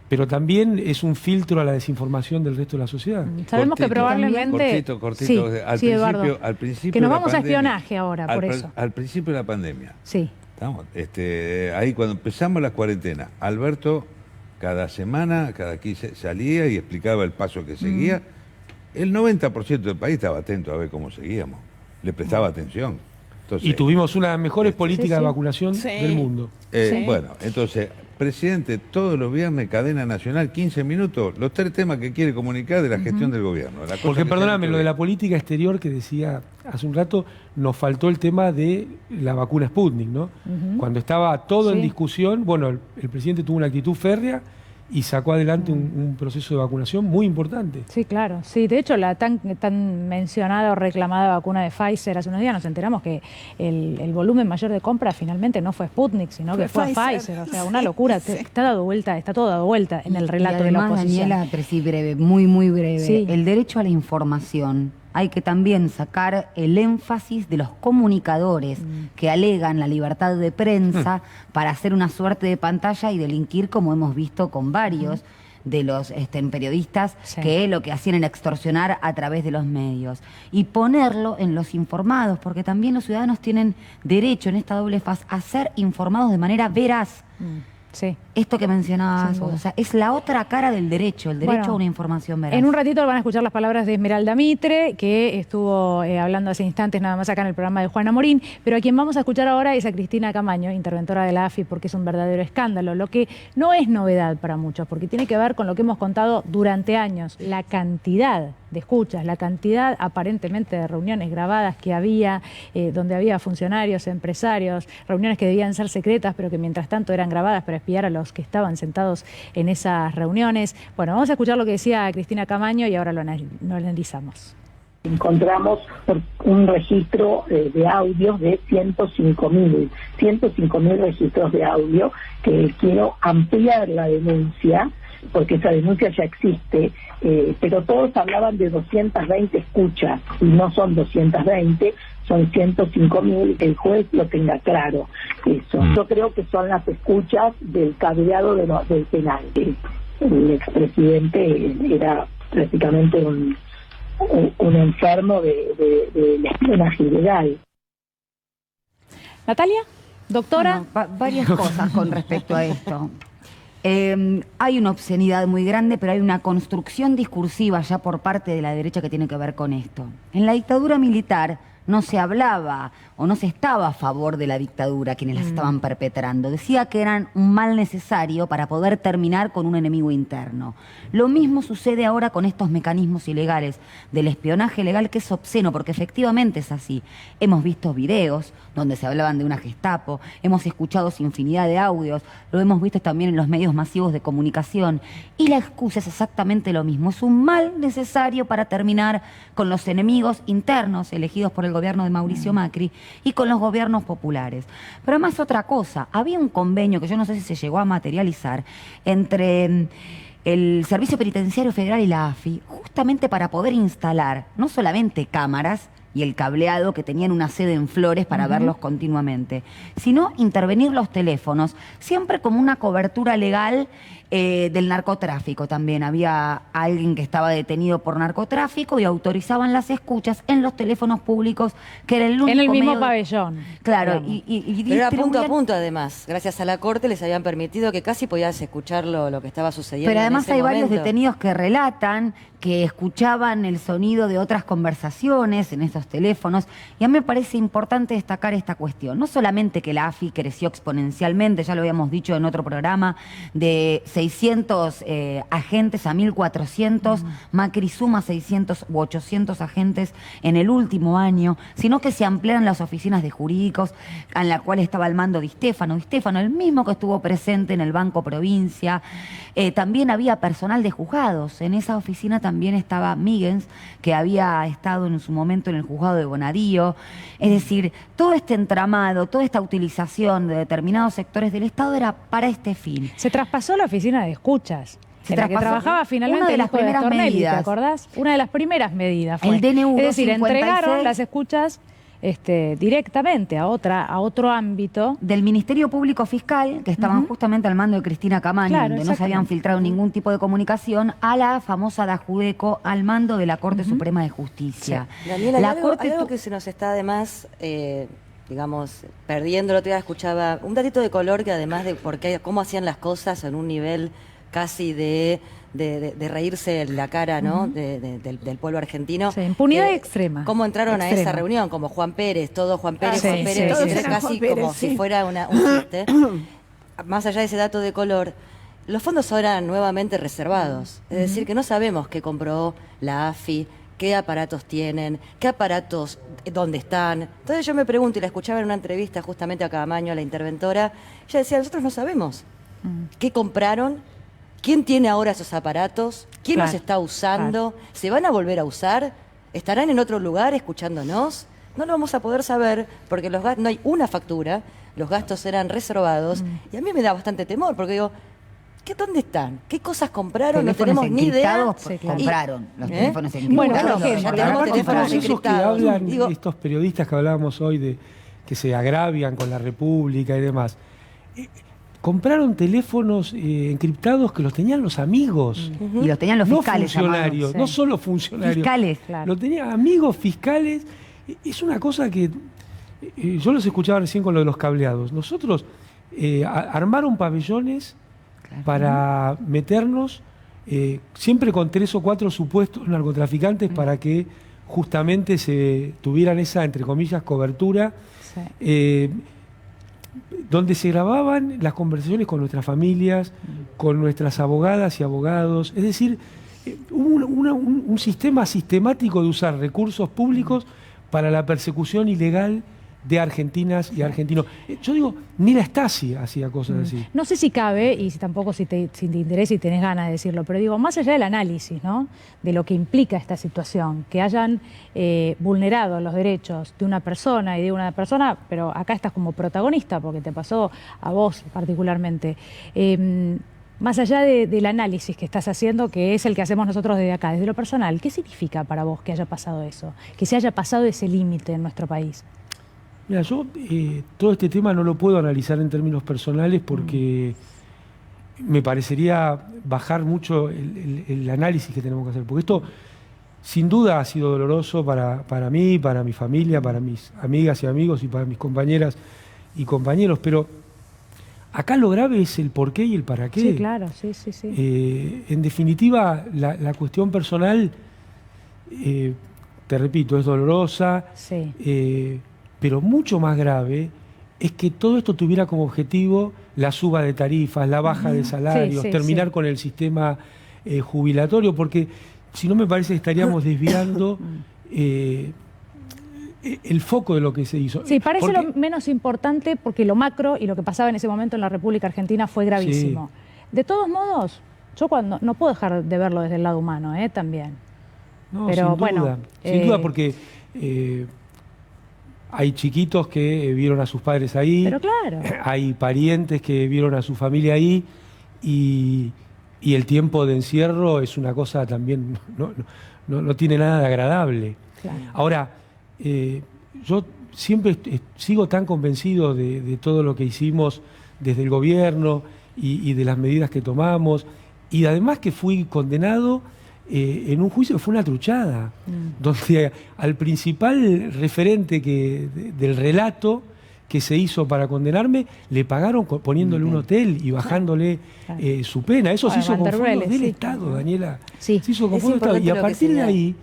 pero también es un filtro a la desinformación del resto de la sociedad. Sabemos que probablemente... Cortito. Al principio que nos vamos a espionaje ahora, por eso. Al principio de la pandemia. Sí. Estamos, ahí cuando empezamos la cuarentena, Alberto cada semana, cada 15 salía y explicaba el paso que seguía. El 90% del país estaba atento a ver cómo seguíamos, le prestaba atención. Entonces, y tuvimos una de las mejores políticas de vacunación del mundo. Bueno, entonces, presidente, todos los viernes, cadena nacional, 15 minutos, los 3 temas que quiere comunicar de la gestión del gobierno. Porque, perdóname, lo de la política exterior que decía hace un rato, nos faltó el tema de la vacuna Sputnik, ¿no? Cuando estaba todo en discusión, bueno, el presidente tuvo una actitud férrea y sacó adelante un proceso de vacunación muy importante. Sí, claro. Sí, de hecho, la tan mencionada o reclamada vacuna de Pfizer, hace unos días nos enteramos que el volumen mayor de compra finalmente no fue Sputnik, sino que fue Pfizer. O sea, una locura. Está todo dado vuelta en el relato de la oposición. Daniela, pero sí breve, muy breve. Sí. El derecho a la información. Hay que también sacar el énfasis de los comunicadores que alegan la libertad de prensa para hacer una suerte de pantalla y delinquir, como hemos visto con varios. de los periodistas que lo que hacían era extorsionar a través de los medios. Y ponerlo en los informados, porque también los ciudadanos tienen derecho en esta doble faz a ser informados de manera veraz. Sí. Esto que mencionabas vos, o sea, es la otra cara del derecho, el derecho a una información veraz. En un ratito van a escuchar las palabras de Esmeralda Mitre, que estuvo hablando hace instantes nada más acá en el programa de Juana Morín, pero a quien vamos a escuchar ahora es a Cristina Camaño, interventora de la AFI, porque es un verdadero escándalo, lo que no es novedad para muchos, porque tiene que ver con lo que hemos contado durante años, la cantidad de escuchas, la cantidad aparentemente de reuniones grabadas que había, donde había funcionarios, empresarios, reuniones que debían ser secretas, pero que mientras tanto eran grabadas para espiar a los que estaban sentados en esas reuniones. Bueno, vamos a escuchar lo que decía Cristina Camaño y ahora lo analizamos. Encontramos un registro de audios de 105.000 registros de audio, que quiero ampliar la denuncia, porque esa denuncia ya existe, pero todos hablaban de 220 escuchas, y no son 220, son 105.000, que el juez lo tenga claro eso. Yo creo que son las escuchas del cableado del penal. El expresidente era prácticamente un enfermo del espionaje ilegal. Natalia, doctora. Varias cosas con respecto a esto. Hay una obscenidad muy grande, pero hay una construcción discursiva ya por parte de la derecha que tiene que ver con esto. En la dictadura militar no se hablaba o no se estaba a favor de la dictadura quienes las estaban perpetrando. Decía que eran un mal necesario para poder terminar con un enemigo interno. Lo mismo sucede ahora con estos mecanismos ilegales del espionaje legal, que es obsceno, porque efectivamente es así. Hemos visto videos donde se hablaban de una Gestapo, hemos escuchado infinidad de audios, lo hemos visto también en los medios masivos de comunicación, y la excusa es exactamente lo mismo. Es un mal necesario para terminar con los enemigos internos elegidos por el gobierno de Mauricio Macri y con los gobiernos populares. Pero además otra cosa, había un convenio que yo no sé si se llegó a materializar entre el Servicio Penitenciario Federal y la AFI, justamente para poder instalar no solamente cámaras y el cableado que tenían una sede en Flores para verlos continuamente, sino intervenir los teléfonos, siempre como una cobertura legal del narcotráfico también. Había alguien que estaba detenido por narcotráfico y autorizaban las escuchas en los teléfonos públicos, que era el único en el mismo medio pabellón. Claro, pero era punto a punto además. Gracias a la Corte les habían permitido que casi podías escuchar lo que estaba sucediendo. Pero además hay varios momento. detenidos que relatan que escuchaban el sonido de otras conversaciones en estos teléfonos, y a mí me parece importante destacar esta cuestión. No solamente que la AFI creció exponencialmente, ya lo habíamos dicho en otro programa, de 600 agentes a 1.400, Macri suma 600 u 800 agentes en el último año, sino que se ampliaron las oficinas de jurídicos, en la cual estaba al mando Di Stefano, el mismo que estuvo presente en el Banco Provincia. También había personal de juzgados. En esa oficina también estaba Míguez, que había estado en su momento en el juzgado de Bonadío. Es decir, todo este entramado, toda esta utilización de determinados sectores del Estado era para este fin. Se traspasó la oficina de escuchas. En la que trabajaba finalmente una de las el hijo de primeras Stornelli, medidas. ¿te acordás? Una de las primeras medidas fue. El DNU es decir, 256, entregaron las escuchas directamente a otro ámbito. Del Ministerio Público Fiscal, que estaban justamente al mando de Cristina Camaño, Claro, donde no se habían filtrado ningún tipo de comunicación, a la famosa Dajudeco, al mando de la Corte Suprema de Justicia. Sí. Daniela, hay algo que se nos está además, digamos, perdiendo. El otro día escuchaba un datito de color que además de cómo hacían las cosas en un nivel casi de reírse en la cara, ¿no? Del pueblo argentino. Sí, impunidad extrema. ¿Cómo entraron a esa reunión? Como Juan Pérez, todo Juan Pérez, Juan Pérez, casi como si fuera un chiste. Más allá de ese dato de color, los fondos ahora nuevamente reservados. Es decir, que no sabemos qué compró la AFI, qué aparatos tienen, qué aparatos, dónde están. Entonces yo me pregunto, y la escuchaba en una entrevista justamente a Camaño, a la interventora, ella decía, nosotros no sabemos qué compraron, quién tiene ahora esos aparatos, quién los está usando, ¿se van a volver a usar? ¿Estarán en otro lugar escuchándonos? No lo vamos a poder saber porque no hay una factura, los gastos eran reservados, y a mí me da bastante temor porque digo, ¿dónde están? ¿Qué cosas compraron? No tenemos ni idea. Compraron los teléfonos encriptados. Bueno, ya tenemos teléfonos encriptados. Que hablan estos periodistas que hablábamos hoy de que se agravian con la República y demás. compraron teléfonos encriptados que los tenían los amigos. Y los tenían los fiscales. No funcionarios, no solo funcionarios. Fiscales, claro. Los tenían amigos fiscales. Es una cosa que yo los escuchaba recién con lo de los cableados. Nosotros armaron pabellones para meternos, siempre con 3 o 4 supuestos narcotraficantes para que justamente se tuvieran esa, entre comillas, cobertura. Donde se grababan las conversaciones con nuestras familias, con nuestras abogadas y abogados. Es decir, un sistema sistemático de usar recursos públicos para la persecución ilegal de argentinas y argentinos. Yo digo, ni la Stasi hacía cosas así. No sé si cabe, y tampoco si te interesa y tenés ganas de decirlo, pero digo, más allá del análisis, ¿no?, de lo que implica esta situación, que hayan vulnerado los derechos de una persona y de una persona, pero acá estás como protagonista, porque te pasó a vos particularmente. Más allá del análisis que estás haciendo, que es el que hacemos nosotros desde acá, desde lo personal, ¿qué significa para vos que haya pasado eso? Que se haya pasado ese límite en nuestro país. Mira, yo todo este tema no lo puedo analizar en términos personales porque me parecería bajar mucho el análisis que tenemos que hacer. Porque esto, sin duda, ha sido doloroso para mí, para mi familia, para mis amigas y amigos y para mis compañeras y compañeros. Pero acá lo grave es el por qué y el para qué. Sí, claro, sí. En definitiva, la cuestión personal, te repito, es dolorosa. Sí. Pero mucho más grave es que todo esto tuviera como objetivo la suba de tarifas, la baja de salarios, terminar con el sistema jubilatorio, porque si no me parece que estaríamos desviando el foco de lo que se hizo. Sí, parece lo menos importante porque lo macro y lo que pasaba en ese momento en la República Argentina fue gravísimo. De todos modos, yo no puedo dejar de verlo desde el lado humano, también. No, pero sin duda, sin duda, porque hay chiquitos que vieron a sus padres ahí, pero claro, hay parientes que vieron a su familia ahí y el tiempo de encierro es una cosa también, no tiene nada de agradable. Claro. Ahora, yo siempre sigo tan convencido de todo lo que hicimos desde el gobierno y de las medidas que tomamos, y además que fui condenado en un juicio que fue una truchada, donde al principal referente del relato que se hizo para condenarme, le pagaron poniéndole un hotel y bajándole su pena. Eso se hizo con fondos del Estado, Daniela. Sí. Se hizo con fondos del Estado. Y a partir de ahí,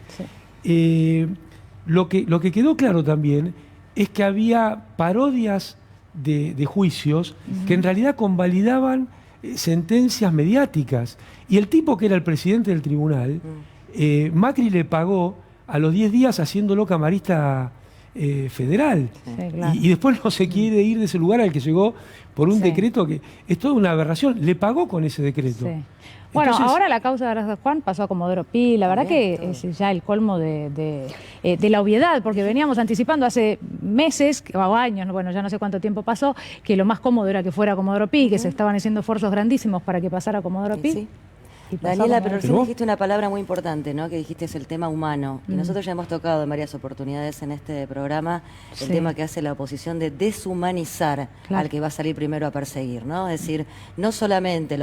lo que quedó claro también es que había parodias de juicios que en realidad convalidaban sentencias mediáticas. Y el tipo que era el presidente del tribunal, Macri le pagó a los 10 días haciéndolo camarista federal. Sí, claro. Y después no se quiere ir de ese lugar al que llegó por un decreto que es toda una aberración. Le pagó con ese decreto. Sí. Bueno, entonces, ahora la causa de Horacio Juan pasó a Comodoro Pi. La verdad que es ya el colmo de la obviedad, porque veníamos anticipando hace meses o años, bueno, ya no sé cuánto tiempo pasó, que lo más cómodo era que fuera Comodoro Pi, que se estaban haciendo esfuerzos grandísimos para que pasara a Comodoro Pi. Sí. Daniela, pero recién dijiste una palabra muy importante, ¿no? Que dijiste es el tema humano. Y nosotros ya hemos tocado en varias oportunidades en este programa el tema que hace la oposición de deshumanizar al que va a salir primero a perseguir, ¿no? Es decir, no solamente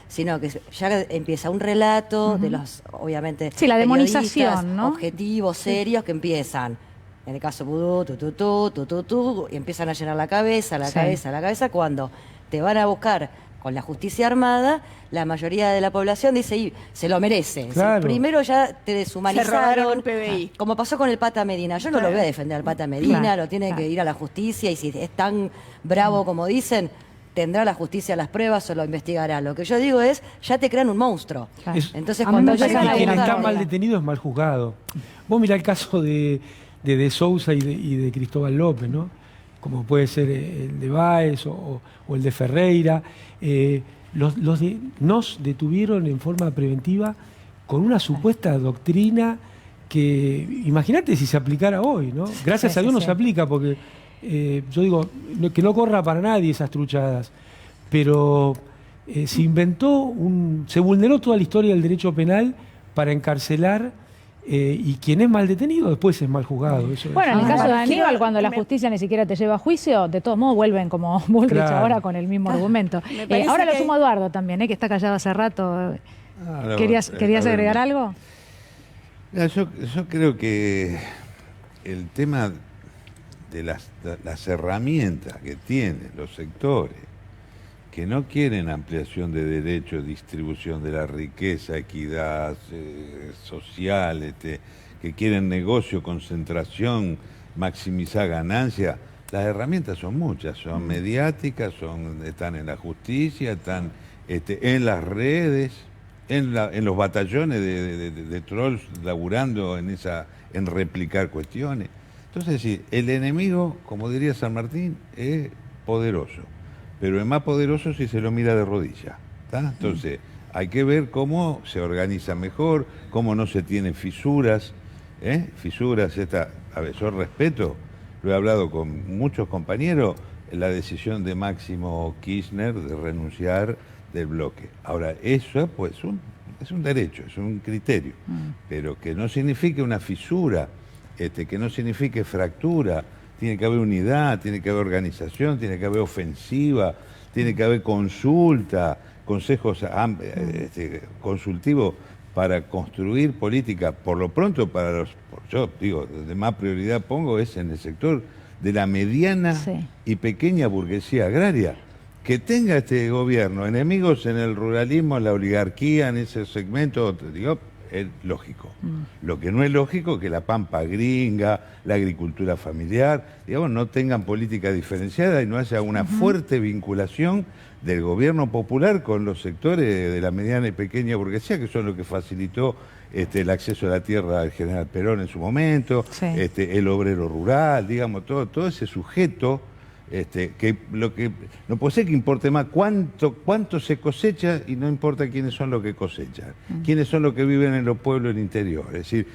sino que ya empieza un relato de los, obviamente, la demonización, ¿no? Objetivos, serios, que empiezan. En el caso Vudú, y empiezan a llenar la cabeza, la cabeza, cuando te van a buscar con la justicia armada, la mayoría de la población dice, y se lo merece. Claro. Primero ya te deshumanizaron, el PBI. como pasó con el Pata Medina. Yo no lo voy a defender al Pata Medina, lo tiene que ir a la justicia, y si es tan bravo como dicen, tendrá la justicia las pruebas o lo investigará. Lo que yo digo es, ya te crean un monstruo. Entonces, cuando quien está mal detenido es mal juzgado. Vos mirá el caso de Sousa y de Cristóbal López, ¿no? Como puede ser el de Báez o el de Ferreira. Nos detuvieron en forma preventiva con una supuesta doctrina que, imagínate si se aplicara hoy, ¿no? Gracias a Dios no se aplica, porque yo digo, que no corra para nadie esas truchadas, pero se vulneró toda la historia del derecho penal para encarcelar y quien es mal detenido después es mal juzgado. Bueno, en el caso de Aníbal, cuando la justicia ni siquiera te lleva a juicio, de todos modos vuelven como Bullrich ahora con el mismo argumento. Ahora lo sumo a Eduardo también, que está callado hace rato. ¿Querías agregar algo? Yo creo que el tema de las herramientas que tienen los sectores que no quieren ampliación de derechos, distribución de la riqueza, equidad social, que quieren negocio, concentración, maximizar ganancias, las herramientas son muchas, son mediáticas, están en la justicia, están en las redes, en los batallones de trolls laburando en replicar cuestiones. Entonces, sí, el enemigo, como diría San Martín, es poderoso, pero es más poderoso si se lo mira de rodillas. Entonces, hay que ver cómo se organiza mejor, cómo no se tienen fisuras. Fisuras, a ver, yo respeto, lo he hablado con muchos compañeros, la decisión de Máximo Kirchner de renunciar del bloque. Ahora, eso pues es un derecho, es un criterio, pero que no signifique una fisura, que no signifique fractura. Tiene que haber unidad, tiene que haber organización, tiene que haber ofensiva, tiene que haber consulta, consejos consultivos para construir política. Por lo pronto, yo digo, donde más prioridad pongo es en el sector de la mediana y pequeña burguesía agraria. Que tenga este gobierno enemigos en el ruralismo, en la oligarquía, en ese segmento, digo, es lógico. Lo que no es lógico es que la pampa gringa, la agricultura familiar, digamos, no tengan política diferenciada y no haya una fuerte vinculación del gobierno popular con los sectores de la mediana y pequeña burguesía, que son los que facilitó el acceso a la tierra del general Perón en su momento, el obrero rural, digamos, todo ese sujeto. Que no puede ser que importe más cuánto se cosecha y no importa quiénes son los que cosechan, quiénes son los que viven en los pueblos del interior, es decir,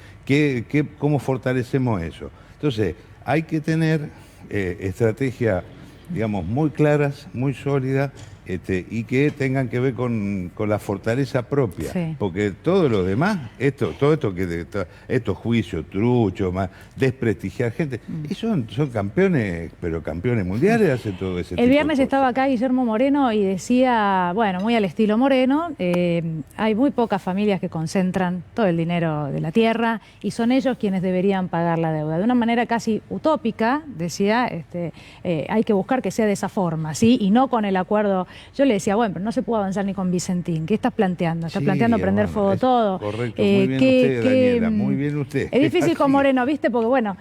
cómo fortalecemos eso. Entonces, hay que tener estrategias, digamos, muy claras, muy sólidas, y que tengan que ver con la fortaleza propia, porque todo lo demás, estos juicios truchos, desprestigiar gente, y son campeones, pero campeones mundiales, hacen todo ese tipo de cosas. El viernes estaba acá Guillermo Moreno y decía, bueno, muy al estilo Moreno, hay muy pocas familias que concentran todo el dinero de la tierra y son ellos quienes deberían pagar la deuda. De una manera casi utópica, decía, hay que buscar que sea de esa forma, ¿sí? Y no con el acuerdo. Yo le decía, bueno, pero no se puede avanzar ni con Vicentín. ¿Qué estás planteando? ¿Estás planteando prender fuego todo? Correcto, muy bien usted, Daniela, muy bien usted. Es difícil con Moreno, ¿viste? Porque, bueno,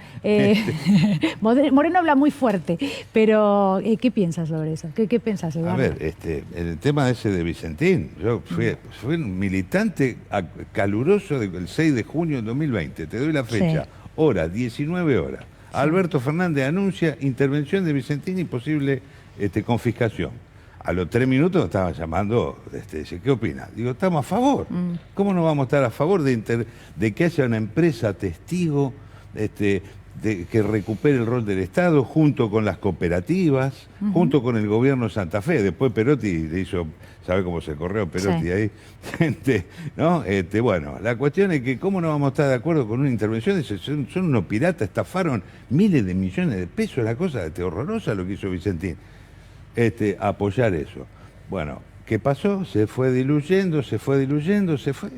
Moreno habla muy fuerte, pero ¿qué piensas sobre eso? ¿Qué pensás, Eduardo? A ver, el tema ese de Vicentín, yo fui un militante caluroso del 6 de junio de 2020, te doy la fecha, hora, 19 horas. Alberto Fernández anuncia intervención de Vicentín y posible confiscación. A los 3 minutos estaba llamando, dice, ¿qué opina? Digo, estamos a favor. ¿Cómo no vamos a estar a favor de que haya una empresa testigo que recupere el rol del Estado junto con las cooperativas, junto con el gobierno de Santa Fe? Después Perotti le hizo, ¿sabe cómo se corrió Perotti ahí? ¿No? Bueno, la cuestión es que ¿cómo no vamos a estar de acuerdo con una intervención? Son unos piratas, estafaron miles de millones de pesos, la cosa horrorosa lo que hizo Vicentín. Apoyar eso. Bueno, ¿qué pasó? Se fue diluyendo,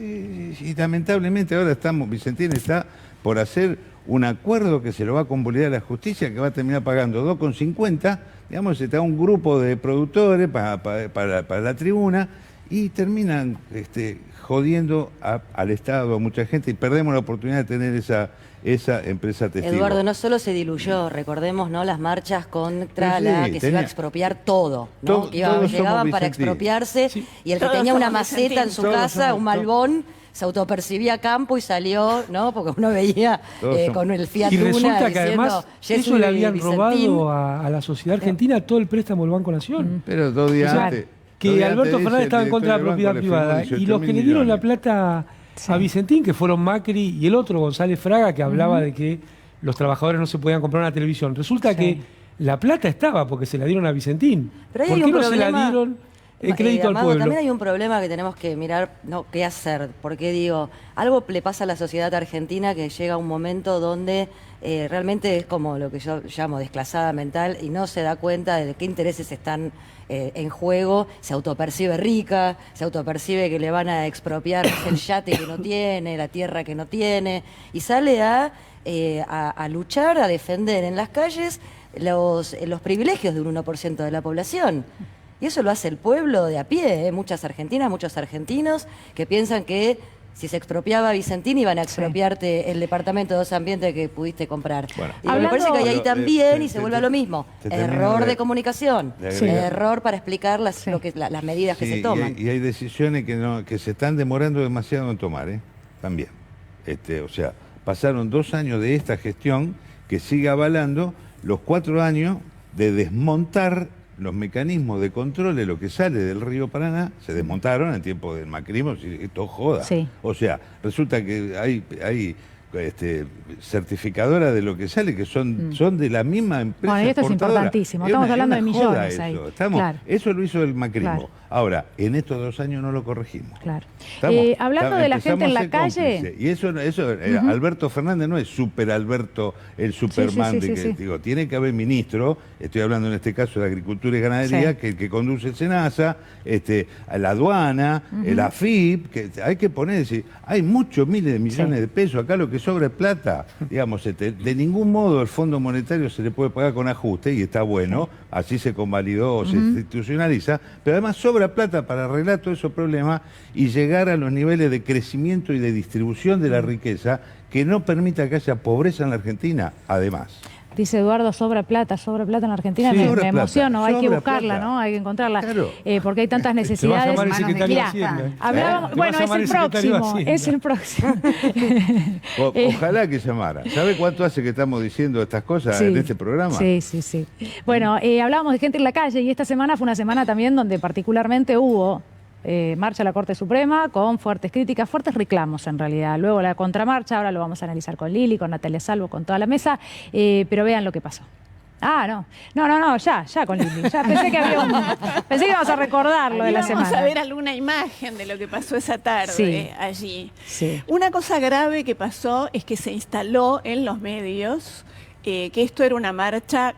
y lamentablemente ahora Vicentín está por hacer un acuerdo que se lo va a convalidar la justicia, que va a terminar pagando 2,50, digamos, está un grupo de productores para la tribuna, y terminan jodiendo al Estado, a mucha gente, y perdemos la oportunidad de tener esa empresa testigo. Eduardo, no solo se diluyó, recordemos, ¿no?, las marchas contra que se iba a expropiar todo, ¿no? Llegaban para expropiarse, y el que tenía una maceta en su casa, un malbón, se autopercibía campo y salió, ¿no? Porque uno veía con el Fiat Luna. Y resulta que además eso le habían robado a la sociedad argentina todo el préstamo del Banco Nación. Pero 2 días antes. Que Alberto Fernández estaba en contra de la propiedad privada. Y los que le dieron la plata a Vicentín, que fueron Macri y el otro, González Fraga, que hablaba de que los trabajadores no se podían comprar una televisión. Resulta que la plata estaba porque se la dieron a Vicentín. Pero ¿Por qué no se la dieron el crédito al pueblo. También hay un problema que tenemos que mirar, ¿no? ¿Qué hacer? Porque digo, algo le pasa a la sociedad argentina que llega un momento donde realmente es como lo que yo llamo desclasada mental y no se da cuenta de qué intereses están en juego, se autopercibe rica, se autopercibe que le van a expropiar el yate que no tiene, la tierra que no tiene, y sale a luchar, a defender en las calles los privilegios de un 1% de la población. Y eso lo hace el pueblo de a pie, muchas argentinas, muchos argentinos que piensan que si se expropiaba Vicentín iban a expropiarte el departamento de 2 ambientes que pudiste comprar. Bueno, y me parece que hay ahí también y se vuelve a lo mismo. Error de comunicación, error para explicar las medidas que se toman. Y hay decisiones que se están demorando demasiado en tomar, también. O sea, pasaron 2 años de esta gestión que sigue avalando los 4 años de desmontar los mecanismos de control de lo que sale del río Paraná. Se desmontaron en tiempo del macrismo, esto joda. Sí. O sea, resulta que hay certificadoras de lo que sale que son de la misma empresa. Bueno, y esto es importantísimo, estamos hablando de millones ahí. Claro. Eso lo hizo el macrismo. Claro. Ahora, en estos 2 años no lo corregimos. Claro. Hablando de la gente en la calle... Cómplice. Y eso Alberto Fernández no es super Alberto, el Superman. Digo, tiene que haber ministro, estoy hablando en este caso de Agricultura y Ganadería, que conduce el SENASA, a la aduana, la AFIP, que hay que poner, hay muchos miles de millones de pesos, acá lo que sobra es plata. Digamos, de ningún modo el Fondo Monetario se le puede pagar con ajuste, y está bueno, así se convalidó, se institucionaliza, pero además sobra plata para arreglar todos esos problemas y llegar a los niveles de crecimiento y de distribución de la riqueza que no permita que haya pobreza en la Argentina, además. Dice Eduardo, sobra plata en la Argentina, me emociono, hay que buscarla, ¿no? Hay que encontrarla, claro. Porque hay tantas necesidades. Bueno, es el próximo. Ojalá que llamara. ¿Sabe cuánto hace que estamos diciendo estas cosas en este programa? Sí. Bueno, hablábamos de gente en la calle y esta semana fue una semana también donde particularmente hubo marcha a la Corte Suprema con fuertes críticas, fuertes reclamos en realidad. Luego la contramarcha, ahora lo vamos a analizar con Lili, con Natalia Salvo, con toda la mesa, pero vean lo que pasó. No, ya con Lili. Ya pensé que íbamos a recordar lo de la semana. Vamos a ver alguna imagen de lo que pasó esa tarde allí. Sí. Una cosa grave que pasó es que se instaló en los medios que esto era una marcha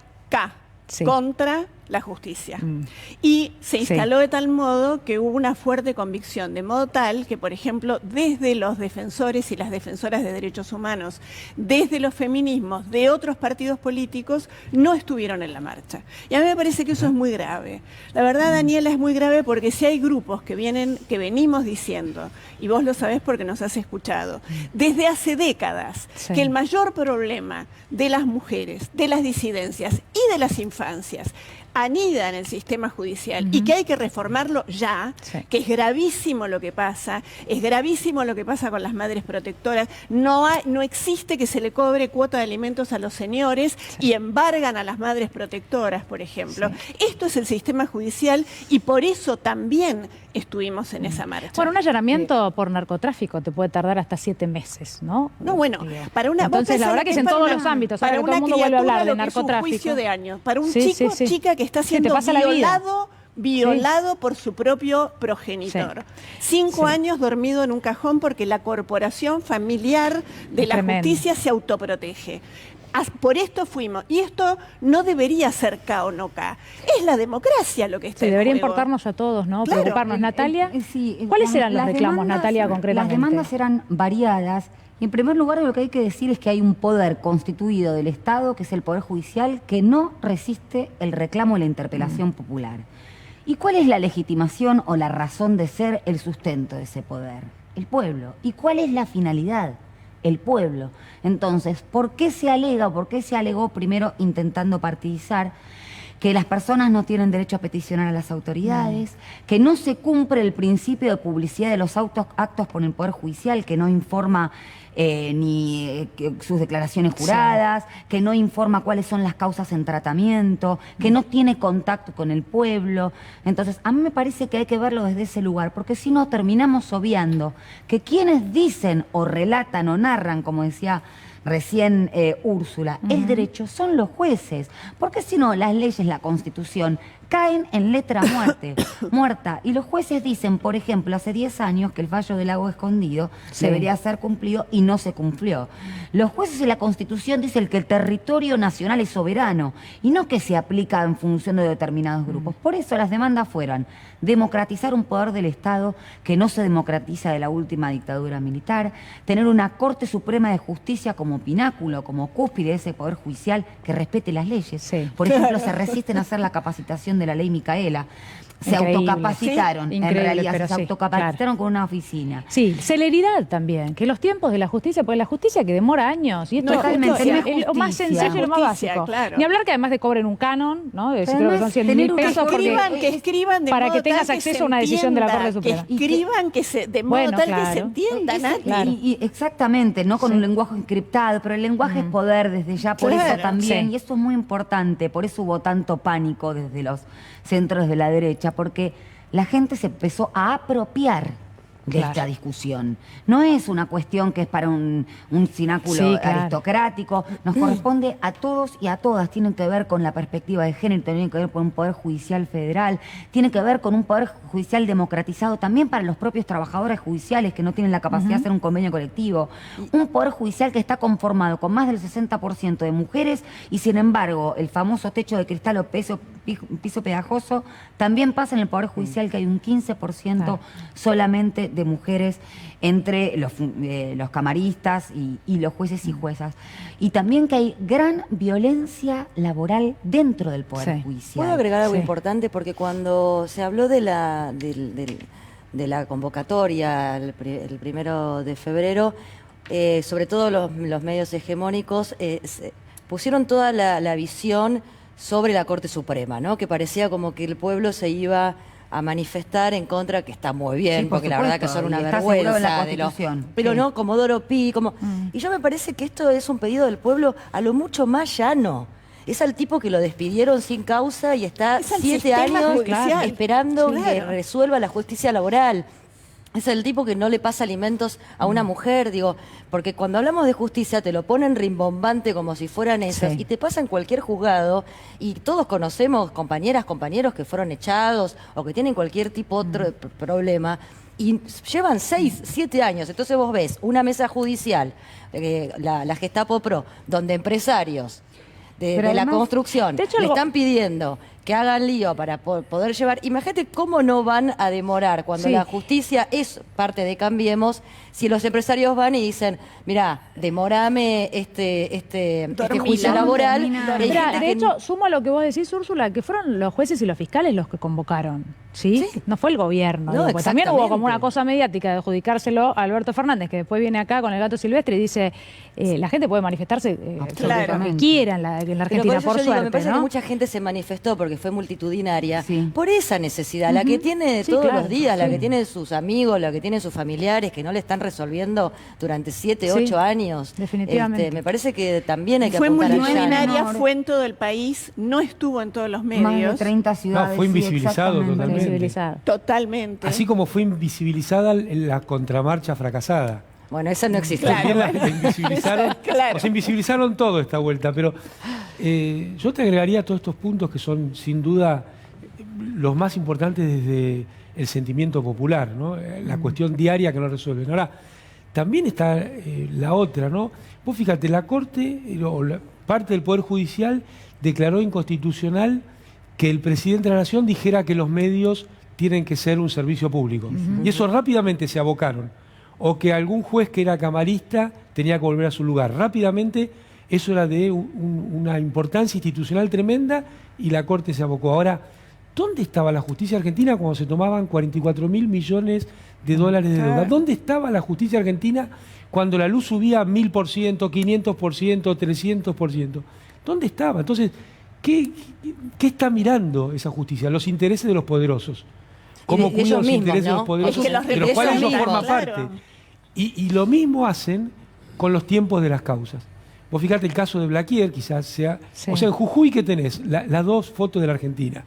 contra la justicia. Y se instaló de tal modo que hubo una fuerte convicción, de modo tal que, por ejemplo, desde los defensores y las defensoras de derechos humanos, desde los feminismos de otros partidos políticos, no estuvieron en la marcha. Y a mí me parece que eso es muy grave. La verdad, Daniela, es muy grave porque si hay grupos que venimos diciendo, y vos lo sabés porque nos has escuchado, desde hace décadas, que el mayor problema de las mujeres, de las disidencias y de las infancias anida en el sistema judicial y que hay que reformarlo ya, que es gravísimo lo que pasa, es gravísimo lo que pasa con las madres protectoras, no existe que se le cobre cuota de alimentos a los señores y embargan a las madres protectoras, por ejemplo. Esto es el sistema judicial y por eso también estuvimos en esa marcha. Bueno, un allanamiento por narcotráfico te puede tardar hasta 7 meses, ¿no? No, bueno, para una... Entonces, la verdad que es en todos los ámbitos, para todo el mundo vuelve a hablar de narcotráfico. Es un juicio de años, para un chica que está siendo violado por su propio progenitor. 5 años dormido en un cajón porque la corporación familiar de la justicia se autoprotege. Por esto fuimos. Y esto no debería ser K o no K. Es la democracia lo que está en debería juego. Importarnos a todos, ¿no? Claro, preocuparnos. Natalia, ¿cuáles eran los reclamos, Natalia, concretamente? Las demandas eran variadas. En primer lugar, lo que hay que decir es que hay un poder constituido del Estado, que es el Poder Judicial, que no resiste el reclamo y la interpelación popular. ¿Y cuál es la legitimación o la razón de ser, el sustento de ese poder? El pueblo. ¿Y cuál es la finalidad? El pueblo. Entonces, ¿por qué se alega o por qué se alegó, primero intentando partidizar, que las personas no tienen derecho a peticionar a las autoridades, que no se cumple el principio de publicidad de los actos por el Poder Judicial, que no informa ni sus declaraciones juradas, que no informa cuáles son las causas en tratamiento, que no tiene contacto con el pueblo? Entonces, a mí me parece que hay que verlo desde ese lugar, porque si no terminamos obviando que quienes dicen o relatan o narran, como decía recién Úrsula, el derecho son los jueces, porque si no, las leyes, la Constitución, caen en letra muerta. Y los jueces dicen, por ejemplo, hace 10 años que el fallo del lago escondido debería ser cumplido y no se cumplió. Los jueces de la Constitución dicen que el territorio nacional es soberano y no que se aplica en función de determinados grupos. Por eso las demandas fueron democratizar un poder del Estado que no se democratiza de la última dictadura militar, tener una Corte Suprema de Justicia como pináculo, como cúspide de ese poder judicial que respete las leyes. Por ejemplo, se resisten a hacer la capacitación de la ley Micaela. Se autocapacitaron, en realidad, se autocapacitaron con una oficina. Sí, celeridad también, que los tiempos de la justicia, porque la justicia que demora años, y esto es lo más sencillo y lo más básico. Claro. Ni hablar que además de cobren un canon, ¿no? De creo que son 100.000 pesos que escriban de para modo que tengas tal acceso a una decisión de la Corte Suprema. Que escriban de modo tal que se entienda, y exactamente, no con un lenguaje encriptado, pero el lenguaje es poder desde ya, por eso también, y esto es muy importante, por eso hubo tanto pánico desde los centros de la derecha, porque la gente se empezó a apropiar de esta discusión. No es una cuestión que es para un cináculo aristocrático, nos corresponde a todos y a todas, tiene que ver con la perspectiva de género, tiene que ver con un poder judicial federal, tiene que ver con un poder judicial democratizado también para los propios trabajadores judiciales que no tienen la capacidad de hacer un convenio colectivo, un poder judicial que está conformado con más del 60% de mujeres y sin embargo el famoso techo de cristal o piso pegajoso también pasa en el poder judicial, que hay un 15% solamente de mujeres entre los camaristas y los jueces y juezas. Y también que hay gran violencia laboral dentro del Poder Judicial. ¿Puedo agregar algo importante? Porque cuando se habló de la convocatoria el 1 de febrero, sobre todo los medios hegemónicos pusieron toda la visión sobre la Corte Suprema, ¿no? Que parecía como que el pueblo se iba a manifestar en contra, que está muy bien, porque la verdad que son una vergüenza de los... Pero no, Comodoro Pi, Y yo me parece que esto es un pedido del pueblo a lo mucho más llano. Es al tipo que lo despidieron sin causa y está 7 años esperando que resuelva la justicia laboral. Es el tipo que no le pasa alimentos a una mujer, digo, porque cuando hablamos de justicia te lo ponen rimbombante como si fueran esos y te pasa en cualquier juzgado y todos conocemos compañeras, compañeros que fueron echados o que tienen cualquier tipo de otro problema y llevan 6, 7 años. Entonces vos ves una mesa judicial, la Gestapo Pro, donde empresarios de la construcción le están pidiendo que hagan lío para poder llevar. Imagínate cómo no van a demorar cuando la justicia es parte de Cambiemos, si los empresarios van y dicen, mirá, demorame este juicio laboral. De hecho, sumo a lo que vos decís, Úrsula, que fueron los jueces y los fiscales los que convocaron, ¿sí? No fue el gobierno. No, porque también hubo como una cosa mediática de adjudicárselo a Alberto Fernández, que después viene acá con el gato silvestre y dice, la gente puede manifestarse sobre lo que quiera en la Argentina, por suerte. Me parece que mucha gente se manifestó porque fue multitudinaria, por esa necesidad, la que tiene todos los días, la que tiene sus amigos, la que tiene sus familiares, que no le están resolviendo durante 7, 8 años. Definitivamente. Me parece que también hay que fue apuntar multitudinaria, fue en todo el país, no estuvo en todos los medios. Más de 30 ciudades. No, fue invisibilizado totalmente. Totalmente. Así como fue invisibilizada la contramarcha fracasada. Bueno, esa no existe. También la invisibilizaron, o sea, invisibilizaron todo esta vuelta, pero yo te agregaría todos estos puntos que son sin duda los más importantes desde el sentimiento popular, ¿no? La cuestión diaria que no resuelven. Ahora, también está la otra, ¿no? Vos fíjate, la Corte, o parte del Poder Judicial, declaró inconstitucional que el presidente de la Nación dijera que los medios tienen que ser un servicio público. Y eso rápidamente se abocaron. O que algún juez que era camarista tenía que volver a su lugar. Rápidamente eso era de una importancia institucional tremenda y la Corte se abocó. Ahora, ¿dónde estaba la justicia argentina cuando se tomaban 44.000 millones de dólares de deuda? ¿Dónde estaba la justicia argentina cuando la luz subía 1000%, 500%, 300%? ¿Dónde estaba? Entonces, ¿qué está mirando esa justicia? Los intereses de los poderosos. ¿Cómo cuidan los intereses de los poderosos, de los cuales ellos forman parte? Y lo mismo hacen con los tiempos de las causas. Vos fijate el caso de Blaquier, quizás sea... O sea, en Jujuy, ¿qué tenés? Las dos fotos de la Argentina.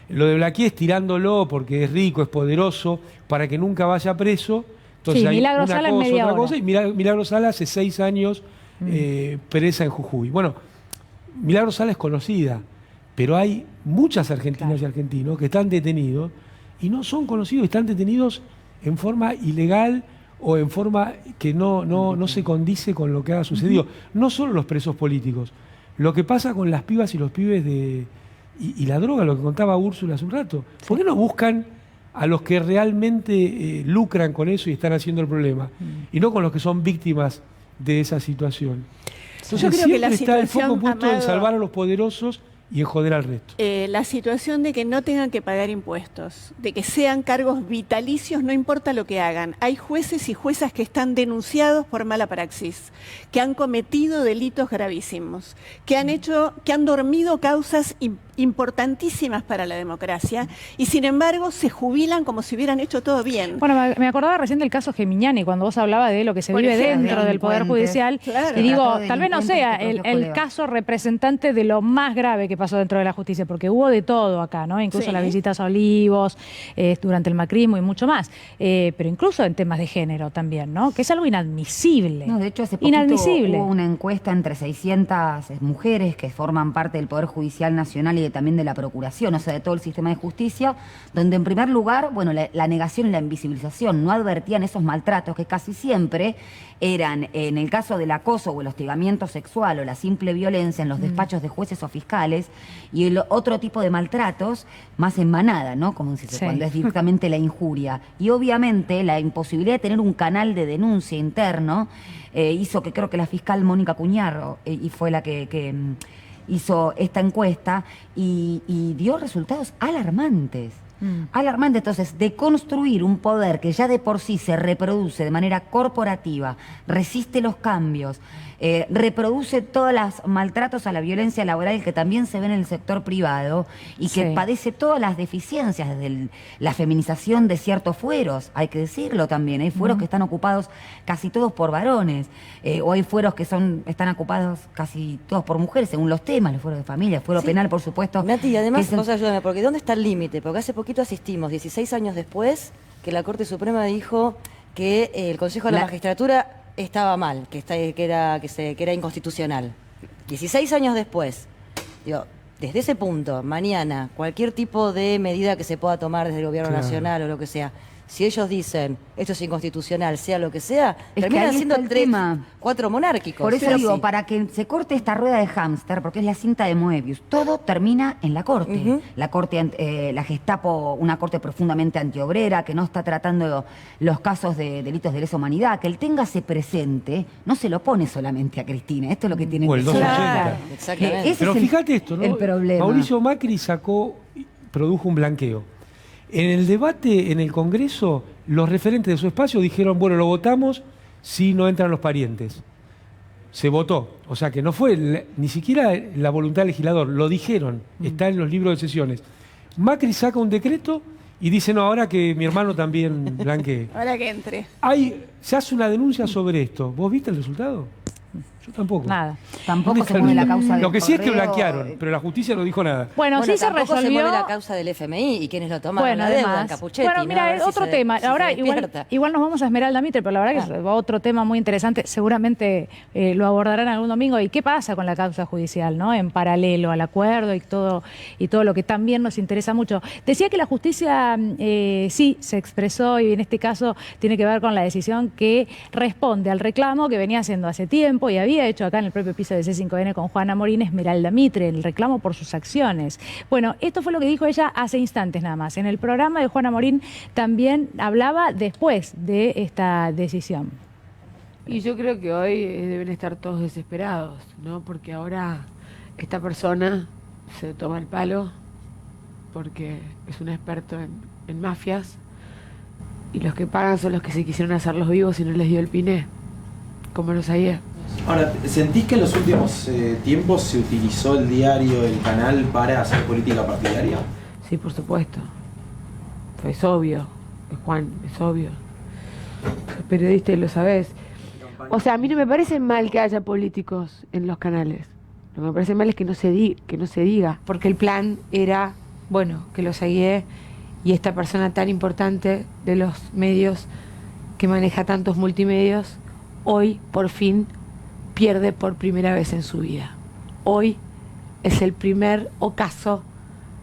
Lo de Blaquier es tirándolo porque es rico, es poderoso, para que nunca vaya preso. Entonces hay Milagro una Sala cosa, en media otra hora. cosa, y Milagro Sala hace 6 años presa en Jujuy. Bueno, Milagro Sala es conocida, Pero hay muchas argentinas y argentinos que están detenidos y no son conocidos, están detenidos en forma ilegal o en forma que no se condice con lo que ha sucedido. No solo los presos políticos, lo que pasa con las pibas y los pibes y la droga, lo que contaba Úrsula hace un rato. ¿Por qué no buscan a los que realmente lucran con eso y están haciendo el problema? Y no con los que son víctimas de esa situación. Entonces, yo creo que la está el situación, foco puesto Amado, en salvar a los poderosos y en joder al resto. La situación de que no tengan que pagar impuestos, de que sean cargos vitalicios, no importa lo que hagan. Hay jueces y juezas que están denunciados por mala praxis, que han cometido delitos gravísimos, que han dormido causas importantísimas para la democracia y sin embargo se jubilan como si hubieran hecho todo bien. Bueno, me acordaba recién del caso Geminiani, cuando vos hablabas de lo que se vive dentro del Poder Judicial, claro. y digo, tal vez no sea el caso representante de lo más grave que pasó dentro de la justicia, porque hubo de todo acá, ¿no? Incluso las visitas a Olivos, durante el macrismo y mucho más, pero incluso en temas de género también, ¿no? Que es algo inadmisible. No, de hecho, hace poquito hubo una encuesta entre 600 mujeres que forman parte del Poder Judicial Nacional y también de la Procuración, o sea, de todo el sistema de justicia, donde en primer lugar, bueno, la negación y la invisibilización, no advertían esos maltratos que casi siempre eran, en el caso del acoso o el hostigamiento sexual o la simple violencia en los despachos de jueces o fiscales, y el otro tipo de maltratos más en manada, ¿no? Como se dice, cuando es directamente la injuria. Y obviamente la imposibilidad de tener un canal de denuncia interno hizo que creo que la fiscal Mónica Cuñarro y fue la que hizo esta encuesta y dio resultados alarmantes. Alarmante. Entonces, de construir un poder que ya de por sí se reproduce de manera corporativa, resiste los cambios, reproduce todos los maltratos a la violencia laboral que también se ve en el sector privado y que padece todas las deficiencias, desde la feminización de ciertos fueros, hay que decirlo también. Hay fueros que están ocupados casi todos por varones, o hay fueros que están ocupados casi todos por mujeres, según los temas, los fueros de familia, el fuero penal, por supuesto. Nati, además, ayúdame, porque ¿dónde está el límite? Porque hace poquito asistimos, 16 años después, que la Corte Suprema dijo que el Consejo de la Magistratura estaba mal, que era inconstitucional. 16 años después, digo, desde ese punto, mañana, cualquier tipo de medida que se pueda tomar desde el Gobierno Nacional o lo que sea, si ellos dicen esto es inconstitucional, sea lo que sea, terminan siendo 4 monárquicos. Por eso digo, para que se corte esta rueda de hámster, porque es la cinta de Moebius, todo termina en la Corte. La Corte, la Gestapo, una Corte profundamente antiobrera, que no está tratando los casos de delitos de lesa humanidad, que el téngase presente, no se lo pone solamente a Cristina, esto es lo que tiene que ser. Claro, exactamente. Pero fíjate esto, ¿no? El problema. Mauricio Macri produjo un blanqueo. En el debate en el Congreso, los referentes de su espacio dijeron, bueno, lo votamos si no entran los parientes. Se votó. O sea que no fue ni siquiera la voluntad del legislador, lo dijeron, está en los libros de sesiones. Macri saca un decreto y dice, no, ahora que mi hermano también blanquee. Ahora que entre. Se hace una denuncia sobre esto. ¿Vos viste el resultado? Yo tampoco. Nada. Tampoco se mueve la causa del Lo que sí es que correo, blanquearon, pero la justicia no dijo nada. Bueno, sí se tampoco resolvió. se mueve la causa del FMI y quienes lo toman Bueno, la deuda, además. Capuchetti. Bueno, mira, ¿no? otro tema. Ahora igual nos vamos a Esmeralda Mitre, pero la verdad que es otro tema muy interesante. Seguramente lo abordarán algún domingo. ¿Y qué pasa con la causa judicial, no? En paralelo al acuerdo y todo lo que también nos interesa mucho. Decía que la justicia sí se expresó y en este caso tiene que ver con la decisión que responde al reclamo que venía haciendo hace tiempo y había hecho acá en el propio piso de C5N con Juana Morín, Esmeralda Mitre, el reclamo por sus acciones. Bueno, esto fue lo que dijo ella hace instantes nada más. En el programa de Juana Morín también hablaba después de esta decisión. Y yo creo que hoy deben estar todos desesperados, ¿no? Porque ahora esta persona se toma el palo porque es un experto en mafias y los que pagan son los que se quisieron hacer los vivos y no les dio el piné, como los ayer. Ahora, ¿sentís que en los últimos tiempos se utilizó el diario, el canal, para hacer política partidaria? Sí, por supuesto. Es obvio, Juan, es obvio. Sos periodista y lo sabés. O sea, a mí no me parece mal que haya políticos en los canales. Lo que me parece mal es que no se diga, porque el plan era, bueno, que lo seguí y esta persona tan importante de los medios que maneja tantos multimedios, hoy, por fin, pierde por primera vez en su vida. Hoy es el primer ocaso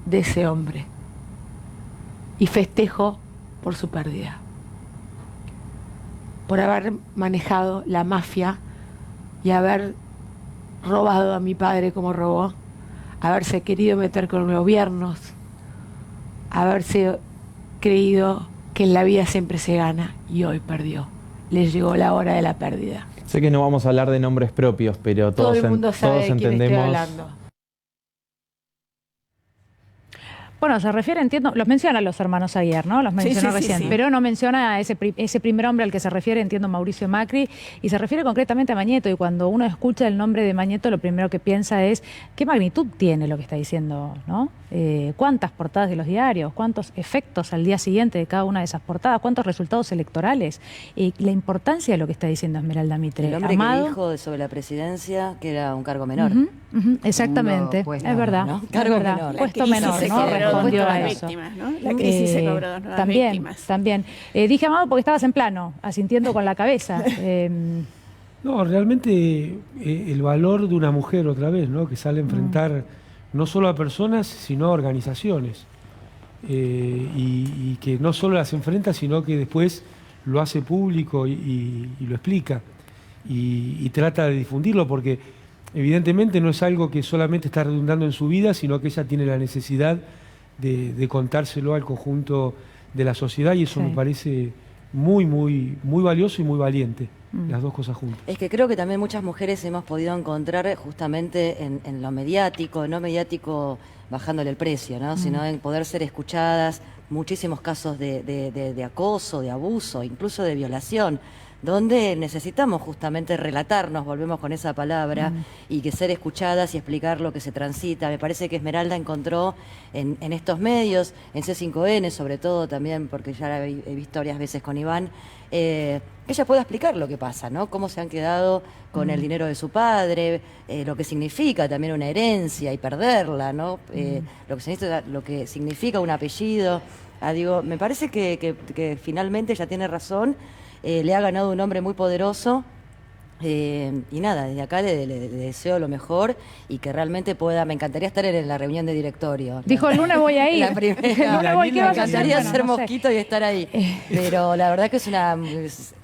de ese hombre. Y festejo por su pérdida. Por haber manejado la mafia y haber robado a mi padre como robó, haberse querido meter con los gobiernos, haberse creído que en la vida siempre se gana y hoy perdió. Les llegó la hora de la pérdida. Sé que no vamos a hablar de nombres propios, pero todo el mundo sabe todos de quién entendemos. estoy hablando. Bueno, se refiere, entiendo, los menciona los hermanos Aguiar, ¿no? Los mencionó recién, pero no menciona a ese primer hombre al que se refiere, entiendo, Mauricio Macri, y se refiere concretamente a Mañeto, y cuando uno escucha el nombre de Mañeto, lo primero que piensa es qué magnitud tiene lo que está diciendo, ¿no? Cuántas portadas de los diarios, cuántos efectos al día siguiente de cada una de esas portadas, cuántos resultados electorales, la importancia de lo que está diciendo Esmeralda Mitre. El hombre que dijo sobre la presidencia que era un cargo menor. Exactamente, es verdad, ¿no? es Cargo verdad. menor. Puesto menor, ¿no? Respondió a eso. Víctimas, ¿no? La crisis se cobró dos nuevas víctimas. También. Dije Amado porque estabas en plano, asintiendo con la cabeza. No, realmente el valor de una mujer otra vez, ¿no? Que sale a enfrentar no solo a personas, sino a organizaciones. Y que no solo las enfrenta, sino que después lo hace público y lo explica. Y trata de difundirlo, porque evidentemente no es algo que solamente está redundando en su vida, sino que ella tiene la necesidad de contárselo al conjunto de la sociedad, y eso me parece muy, muy, muy valioso y muy valiente, las dos cosas juntas. Es que creo que también muchas mujeres hemos podido encontrar justamente en lo mediático, no mediático bajándole el precio, ¿no? Sino en poder ser escuchadas, muchísimos casos de acoso, de abuso, incluso de violación, donde necesitamos justamente relatarnos, volvemos con esa palabra, y que ser escuchadas y explicar lo que se transita. Me parece que Esmeralda encontró en estos medios, en C5N sobre todo también, porque ya he visto varias veces con Iván, que ella pueda explicar lo que pasa, ¿no? Cómo se han quedado con el dinero de su padre, lo que significa también una herencia y perderla, ¿no? Lo que significa un apellido. Digo, me parece que finalmente ella tiene razón. Le ha ganado un hombre muy poderoso, y nada, desde acá le deseo lo mejor y que realmente pueda. Me encantaría estar en la reunión de directorio. Dijo, el lunes voy a ir. La primera. El lunes voy, ¿qué vas a hacer? Me encantaría Bueno, ser no sé. mosquito y estar ahí. Pero la verdad que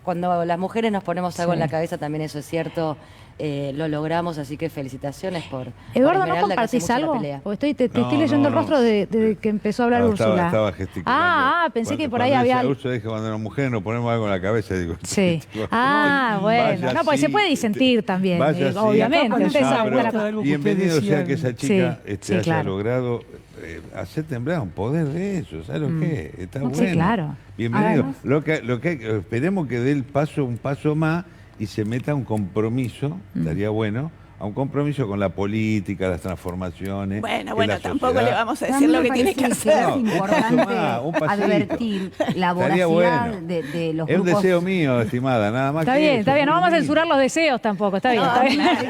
cuando las mujeres nos ponemos algo en la cabeza, también eso es cierto. Lo logramos, así que felicitaciones por Eduardo, por ¿no Esmeralda, compartís que hace mucho algo? la pelea. Porque te estoy leyendo el rostro desde que empezó a hablar Úrsula. Estaba gesticulando. Pensé que por ahí había... Úrsula dije, cuando las mujeres nos ponemos algo en la cabeza, digo... Sí. Bueno. No, porque se puede disentir también, obviamente. Bienvenido sea que esa chica haya claro. logrado hacer temblar un poder de eso, ¿sabes lo que es? Está bueno. Sí, claro. Bienvenido. Esperemos que dé un paso más y se meta a un compromiso, estaría bueno, a un compromiso con la política, las transformaciones. Bueno, tampoco le vamos a decir lo que tiene que hacer. Es importante advertir la voracidad de los grupos. Es un deseo mío, estimada, nada más. Está bien, no vamos a censurar los deseos tampoco, está bien.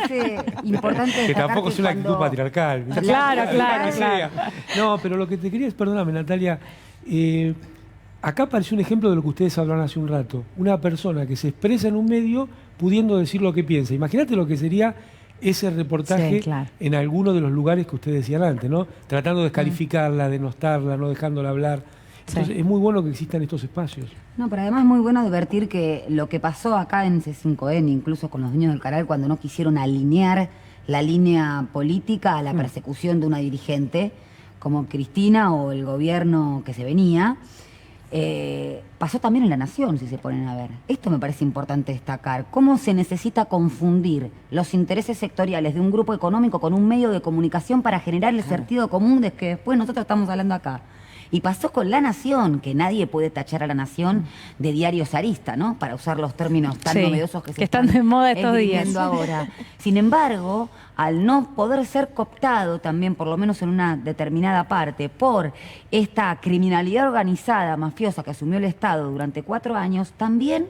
Es importante que tampoco es una actitud patriarcal. Claro. No, pero lo que te quería es, perdóname, Natalia, acá apareció un ejemplo de lo que ustedes hablaron hace un rato. Una persona que se expresa en un medio pudiendo decir lo que piensa. Imagínate lo que sería ese reportaje en alguno de los lugares que ustedes decían antes, ¿no? Tratando de descalificarla, denostarla, no dejándola hablar. Entonces, es muy bueno que existan estos espacios. No, pero además es muy bueno advertir que lo que pasó acá en C5N, incluso con los dueños del canal, cuando no quisieron alinear la línea política a la persecución de una dirigente, como Cristina o el gobierno que se venía, pasó también en La Nación, si se ponen a ver. Esto me parece importante destacar. Cómo se necesita confundir los intereses sectoriales de un grupo económico con un medio de comunicación para generar el sentido común de que después nosotros estamos hablando acá. Y pasó con La Nación, que nadie puede tachar a La Nación de diario zarista, ¿no? Para usar los términos tan novedosos que están de moda estos días. Ahora. Sin embargo, al no poder ser cooptado también, por lo menos en una determinada parte, por esta criminalidad organizada, mafiosa, que asumió el Estado durante 4 años, también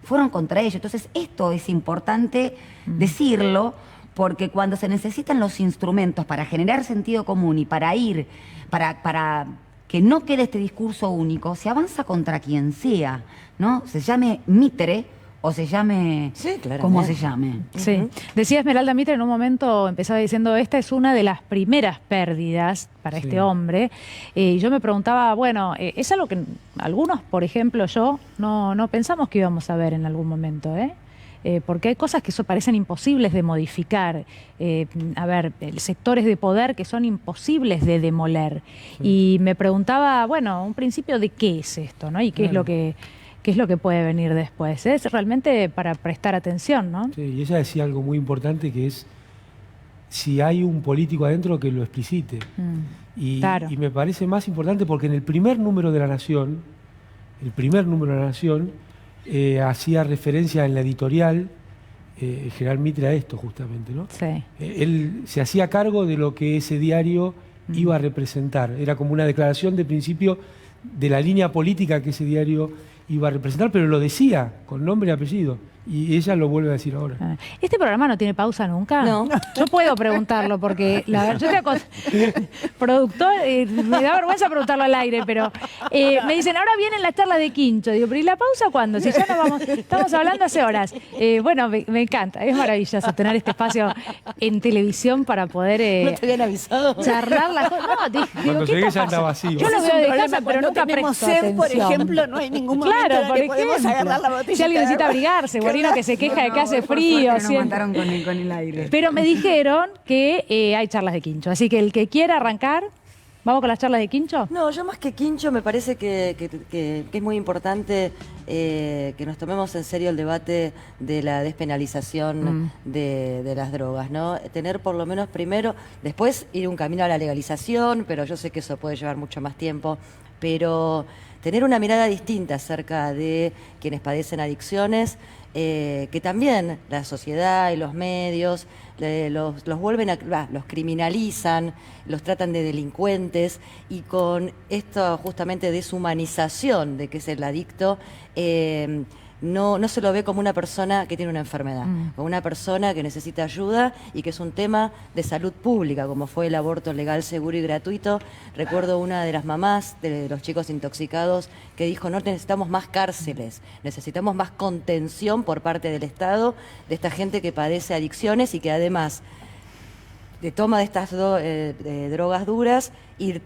fueron contra ellos. Entonces, esto es importante decirlo, porque cuando se necesitan los instrumentos para generar sentido común y para ir, para que no quede este discurso único, se avanza contra quien sea, ¿no? Se llame Mitre o se llame como se llame. Sí. Decía Esmeralda Mitre en un momento, empezaba diciendo, esta es una de las primeras pérdidas para este hombre. Y yo me preguntaba, bueno, es algo que algunos, por ejemplo, yo, no pensamos que íbamos a ver en algún momento, porque hay cosas que parecen imposibles de modificar. A ver, sectores de poder que son imposibles de demoler. Y me preguntaba, bueno, un principio de qué es esto, ¿no? Y qué es lo que puede venir después. Es realmente para prestar atención, ¿no? Sí, y ella decía algo muy importante, que es si hay un político adentro que lo explicite. Y me parece más importante porque en el primer número de La Nación, hacía referencia en la editorial el general Mitre a esto justamente, ¿no? Sí. Él se hacía cargo de lo que ese diario iba a representar. Era como una declaración de principio de la línea política que ese diario iba a representar, pero lo decía con nombre y apellido. Y ella lo vuelve a decir ahora. ¿Este programa no tiene pausa nunca? No. Yo puedo preguntarlo porque yo productor, me da vergüenza preguntarlo al aire, pero me dicen, ahora vienen las charlas de Quincho. Digo, pero ¿y la pausa cuándo? Si ya no vamos, estamos hablando hace horas. Bueno, me encanta, es maravilloso tener este espacio en televisión para poder ¿No te habían avisado? Charlar las cosas. No, digo, cuando llegué ya anda vacío. Yo lo veo de casa, pero nunca tenemos presto sed, por atención. ejemplo, no hay ningún momento Claro, en el que podemos agarrar la botella. Si alguien necesita abrigarse, Guarino que se queja de que hace frío. Nos mataron con el aire. Pero me dijeron que hay charlas de Quincho, así que el que quiera arrancar, ¿vamos con las charlas de Quincho? No, yo más que Quincho me parece que es muy importante que nos tomemos en serio el debate de la despenalización de las drogas, ¿no? Tener por lo menos primero, después ir un camino a la legalización, pero yo sé que eso puede llevar mucho más tiempo, pero tener una mirada distinta acerca de quienes padecen adicciones, que también la sociedad y los medios los vuelven los criminalizan, los tratan de delincuentes, y con esto justamente deshumanización de que es el adicto, no se lo ve como una persona que tiene una enfermedad, como una persona que necesita ayuda y que es un tema de salud pública, como fue el aborto legal, seguro y gratuito. Recuerdo una de las mamás de los chicos intoxicados que dijo, no necesitamos más cárceles, necesitamos más contención por parte del Estado de esta gente que padece adicciones y que además de toma de estas drogas duras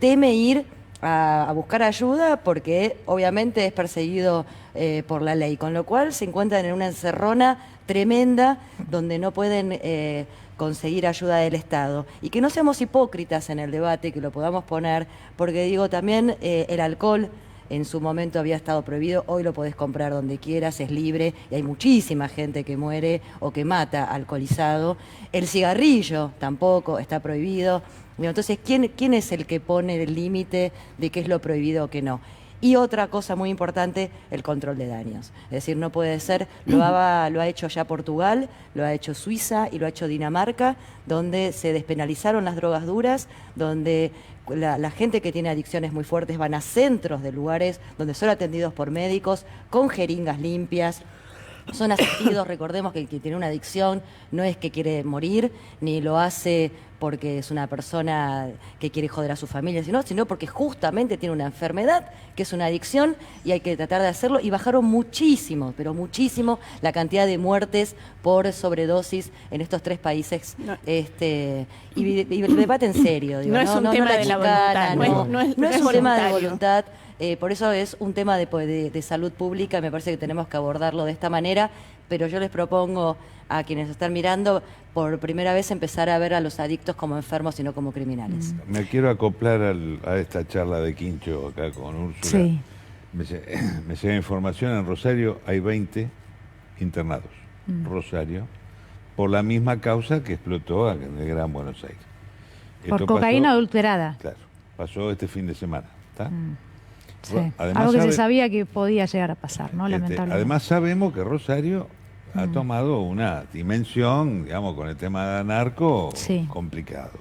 teme ir a buscar ayuda porque obviamente es perseguido por la ley, con lo cual se encuentran en una encerrona tremenda donde no pueden conseguir ayuda del Estado. Y que no seamos hipócritas en el debate, que lo podamos poner, porque digo, también el alcohol en su momento había estado prohibido, hoy lo podés comprar donde quieras, es libre, y hay muchísima gente que muere o que mata alcoholizado. El cigarrillo tampoco está prohibido. Entonces, ¿quién es el que pone el límite de qué es lo prohibido o qué no? Y otra cosa muy importante, el control de daños. Es decir, no puede ser, lo ha hecho ya Portugal, lo ha hecho Suiza y lo ha hecho Dinamarca, donde se despenalizaron las drogas duras, donde la gente que tiene adicciones muy fuertes van a centros de lugares donde son atendidos por médicos con jeringas limpias. Son asistidos, recordemos que el que tiene una adicción no es que quiere morir, ni lo hace porque es una persona que quiere joder a su familia, sino porque justamente tiene una enfermedad que es una adicción y hay que tratar de hacerlo. Y bajaron muchísimo, pero muchísimo, la cantidad de muertes por sobredosis en estos 3 países. No. Y el debate en serio. Digo, no es un tema de la voluntad. No es un tema de voluntad. Por eso es un tema de salud pública, me parece que tenemos que abordarlo de esta manera, pero yo les propongo a quienes están mirando, por primera vez empezar a ver a los adictos como enfermos y no como criminales. Me quiero acoplar a esta charla de Quincho acá con Úrsula. Sí. Me llega información, en Rosario hay 20 internados, Rosario, por la misma causa que explotó en el Gran Buenos Aires. Por cocaína adulterada. Claro, pasó este fin de semana, ¿está? Sí. Algo que se sabía que podía llegar a pasar, ¿no? Lamentablemente. Además sabemos que Rosario ha tomado una dimensión, digamos, con el tema de narco complicado.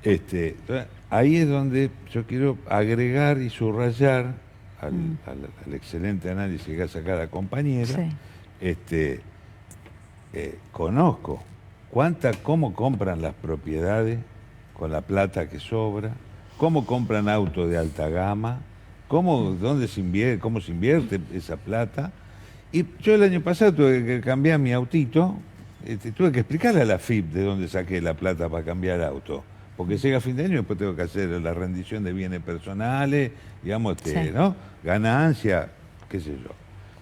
Entonces, ahí es donde yo quiero agregar y subrayar al excelente análisis que hace acá la compañera. Conozco cómo compran las propiedades con la plata que sobra, cómo compran autos de alta gama, cómo se invierte esa plata, Y yo el año pasado tuve que cambiar mi autito, tuve que explicarle a la FIP de dónde saqué la plata para cambiar el auto. Porque llega fin de año y después tengo que hacer la rendición de bienes personales, digamos, ¿no? Ganancia, qué sé yo.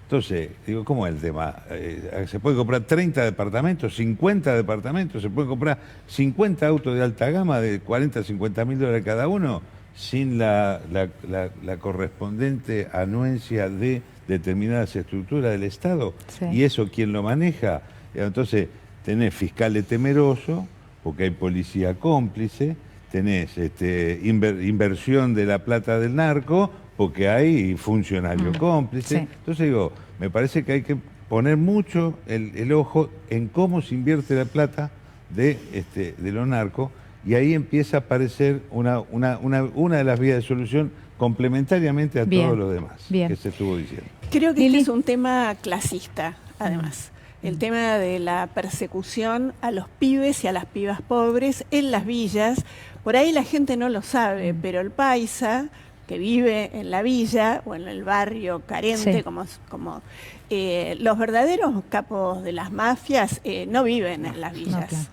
Entonces, digo, ¿cómo es el tema? ¿Se puede comprar 30 departamentos, 50 departamentos? ¿Se puede comprar 50 autos de alta gama de 40 a 50 mil dólares cada uno sin la correspondiente anuencia de determinadas estructuras del Estado? Sí. ¿Y eso quién lo maneja? Entonces, tenés fiscales temerosos, porque hay policía cómplice, tenés inversión de la plata del narco, porque hay funcionario cómplice. Sí. Entonces digo, me parece que hay que poner mucho el ojo en cómo se invierte la plata de los narcos, y ahí empieza a aparecer una de las vías de solución complementariamente a todos los demás que se estuvo diciendo. Creo que este es un tema clasista, además. El tema de la persecución a los pibes y a las pibas pobres en las villas. Por ahí la gente no lo sabe, pero el paisa que vive en la villa o en el barrio carente, como los verdaderos capos de las mafias no viven en las villas.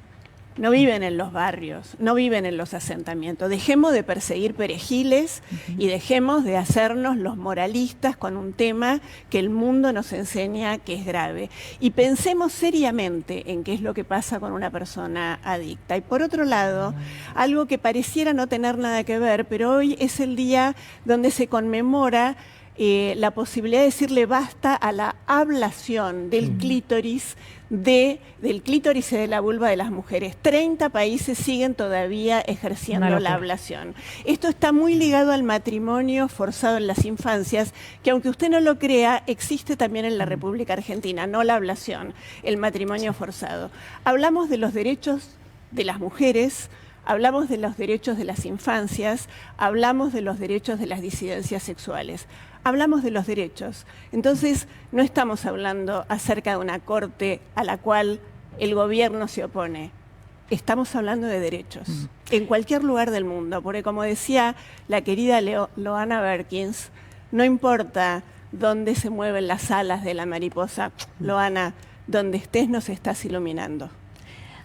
No viven en los barrios, no viven en los asentamientos. Dejemos de perseguir perejiles y dejemos de hacernos los moralistas con un tema que el mundo nos enseña que es grave. Y pensemos seriamente en qué es lo que pasa con una persona adicta. Y por otro lado, algo que pareciera no tener nada que ver, pero hoy es el día donde se conmemora la posibilidad de decirle basta a la ablación del clítoris, del clítoris y de la vulva de las mujeres. 30 países siguen todavía ejerciendo la ablación. Esto está muy ligado al matrimonio forzado en las infancias, que aunque usted no lo crea, existe también en la República Argentina, no la ablación, el matrimonio forzado. Hablamos de los derechos de las mujeres, hablamos de los derechos de las infancias, hablamos de los derechos de las disidencias sexuales. Hablamos de los derechos. Entonces, no estamos hablando acerca de una corte a la cual el gobierno se opone. Estamos hablando de derechos. En cualquier lugar del mundo. Porque como decía la querida Loana Berkins, no importa dónde se mueven las alas de la mariposa, Loana, donde estés nos estás iluminando.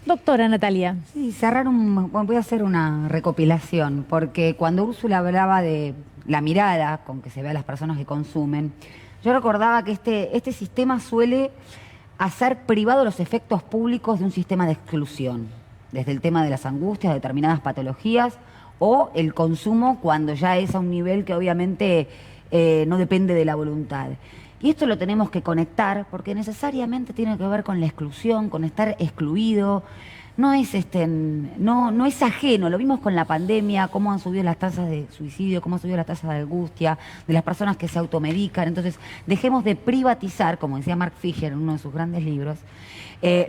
Doctora Natalia. Sí, voy a hacer una recopilación, porque cuando Úrsula hablaba de la mirada con que se ve a las personas que consumen, yo recordaba que este sistema suele hacer privado los efectos públicos de un sistema de exclusión, desde el tema de las angustias, de determinadas patologías, o el consumo cuando ya es a un nivel que obviamente no depende de la voluntad. Y esto lo tenemos que conectar porque necesariamente tiene que ver con la exclusión, con estar excluido. No es ajeno, lo vimos con la pandemia, cómo han subido las tasas de suicidio, cómo han subido las tasas de angustia, de las personas que se automedican. Entonces, dejemos de privatizar, como decía Mark Fisher en uno de sus grandes libros,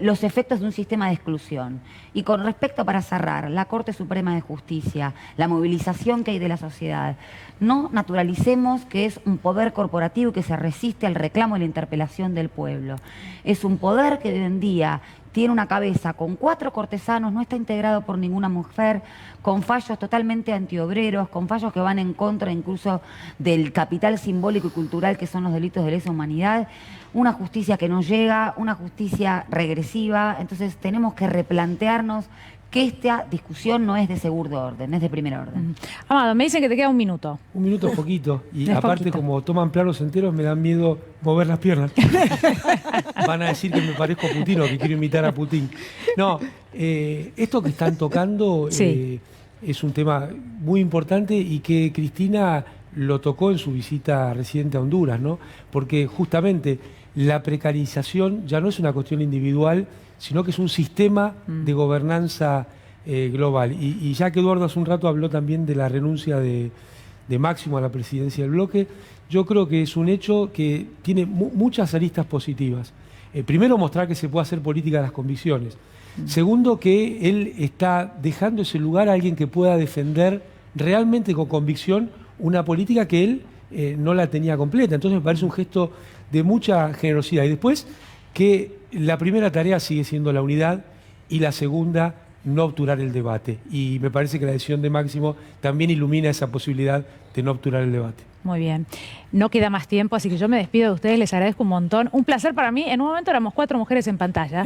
los efectos de un sistema de exclusión. Y con respecto, para cerrar, la Corte Suprema de Justicia, la movilización que hay de la sociedad, no naturalicemos que es un poder corporativo que se resiste al reclamo y la interpelación del pueblo. Es un poder que hoy en día tiene una cabeza con 4 cortesanos, no está integrado por ninguna mujer, con fallos totalmente antiobreros, con fallos que van en contra incluso del capital simbólico y cultural que son los delitos de lesa humanidad, una justicia que no llega, una justicia regresiva. Entonces tenemos que replantearnos que esta discusión no es de segundo orden, es de primer orden. Amado, me dicen que te queda un minuto. Un minuto es poquito. Y aparte, como toman planos enteros, me dan miedo mover las piernas. Van a decir que me parezco a Putin o que quiero imitar a Putin. No, esto que están tocando es un tema muy importante y que Cristina lo tocó en su visita reciente a Honduras, ¿no? Porque justamente la precarización ya no es una cuestión individual, sino que es un sistema de gobernanza global. Y ya que Eduardo hace un rato habló también de la renuncia de Máximo a la presidencia del bloque, yo creo que es un hecho que tiene muchas aristas positivas. Primero, mostrar que se puede hacer política de las convicciones. Segundo, que él está dejando ese lugar a alguien que pueda defender realmente con convicción una política que él no la tenía completa. Entonces me parece un gesto de mucha generosidad. Y después, que la primera tarea sigue siendo la unidad y la segunda, no obturar el debate. Y me parece que la decisión de Máximo también ilumina esa posibilidad de no obturar el debate. Muy bien. No queda más tiempo, así que yo me despido de ustedes, les agradezco un montón. Un placer para mí. En un momento éramos 4 mujeres en pantalla.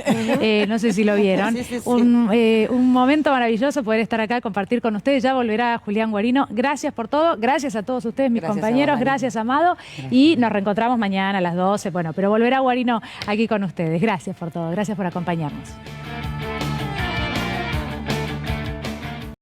No sé si lo vieron. Sí. Un momento maravilloso poder estar acá, compartir con ustedes. Ya volverá Julián Guarino. Gracias por todo. Gracias a todos ustedes, mis compañeros. Gracias, Amado. Y nos reencontramos mañana a las 12. Bueno, pero volverá Guarino aquí con ustedes. Gracias por todo. Gracias por acompañarnos.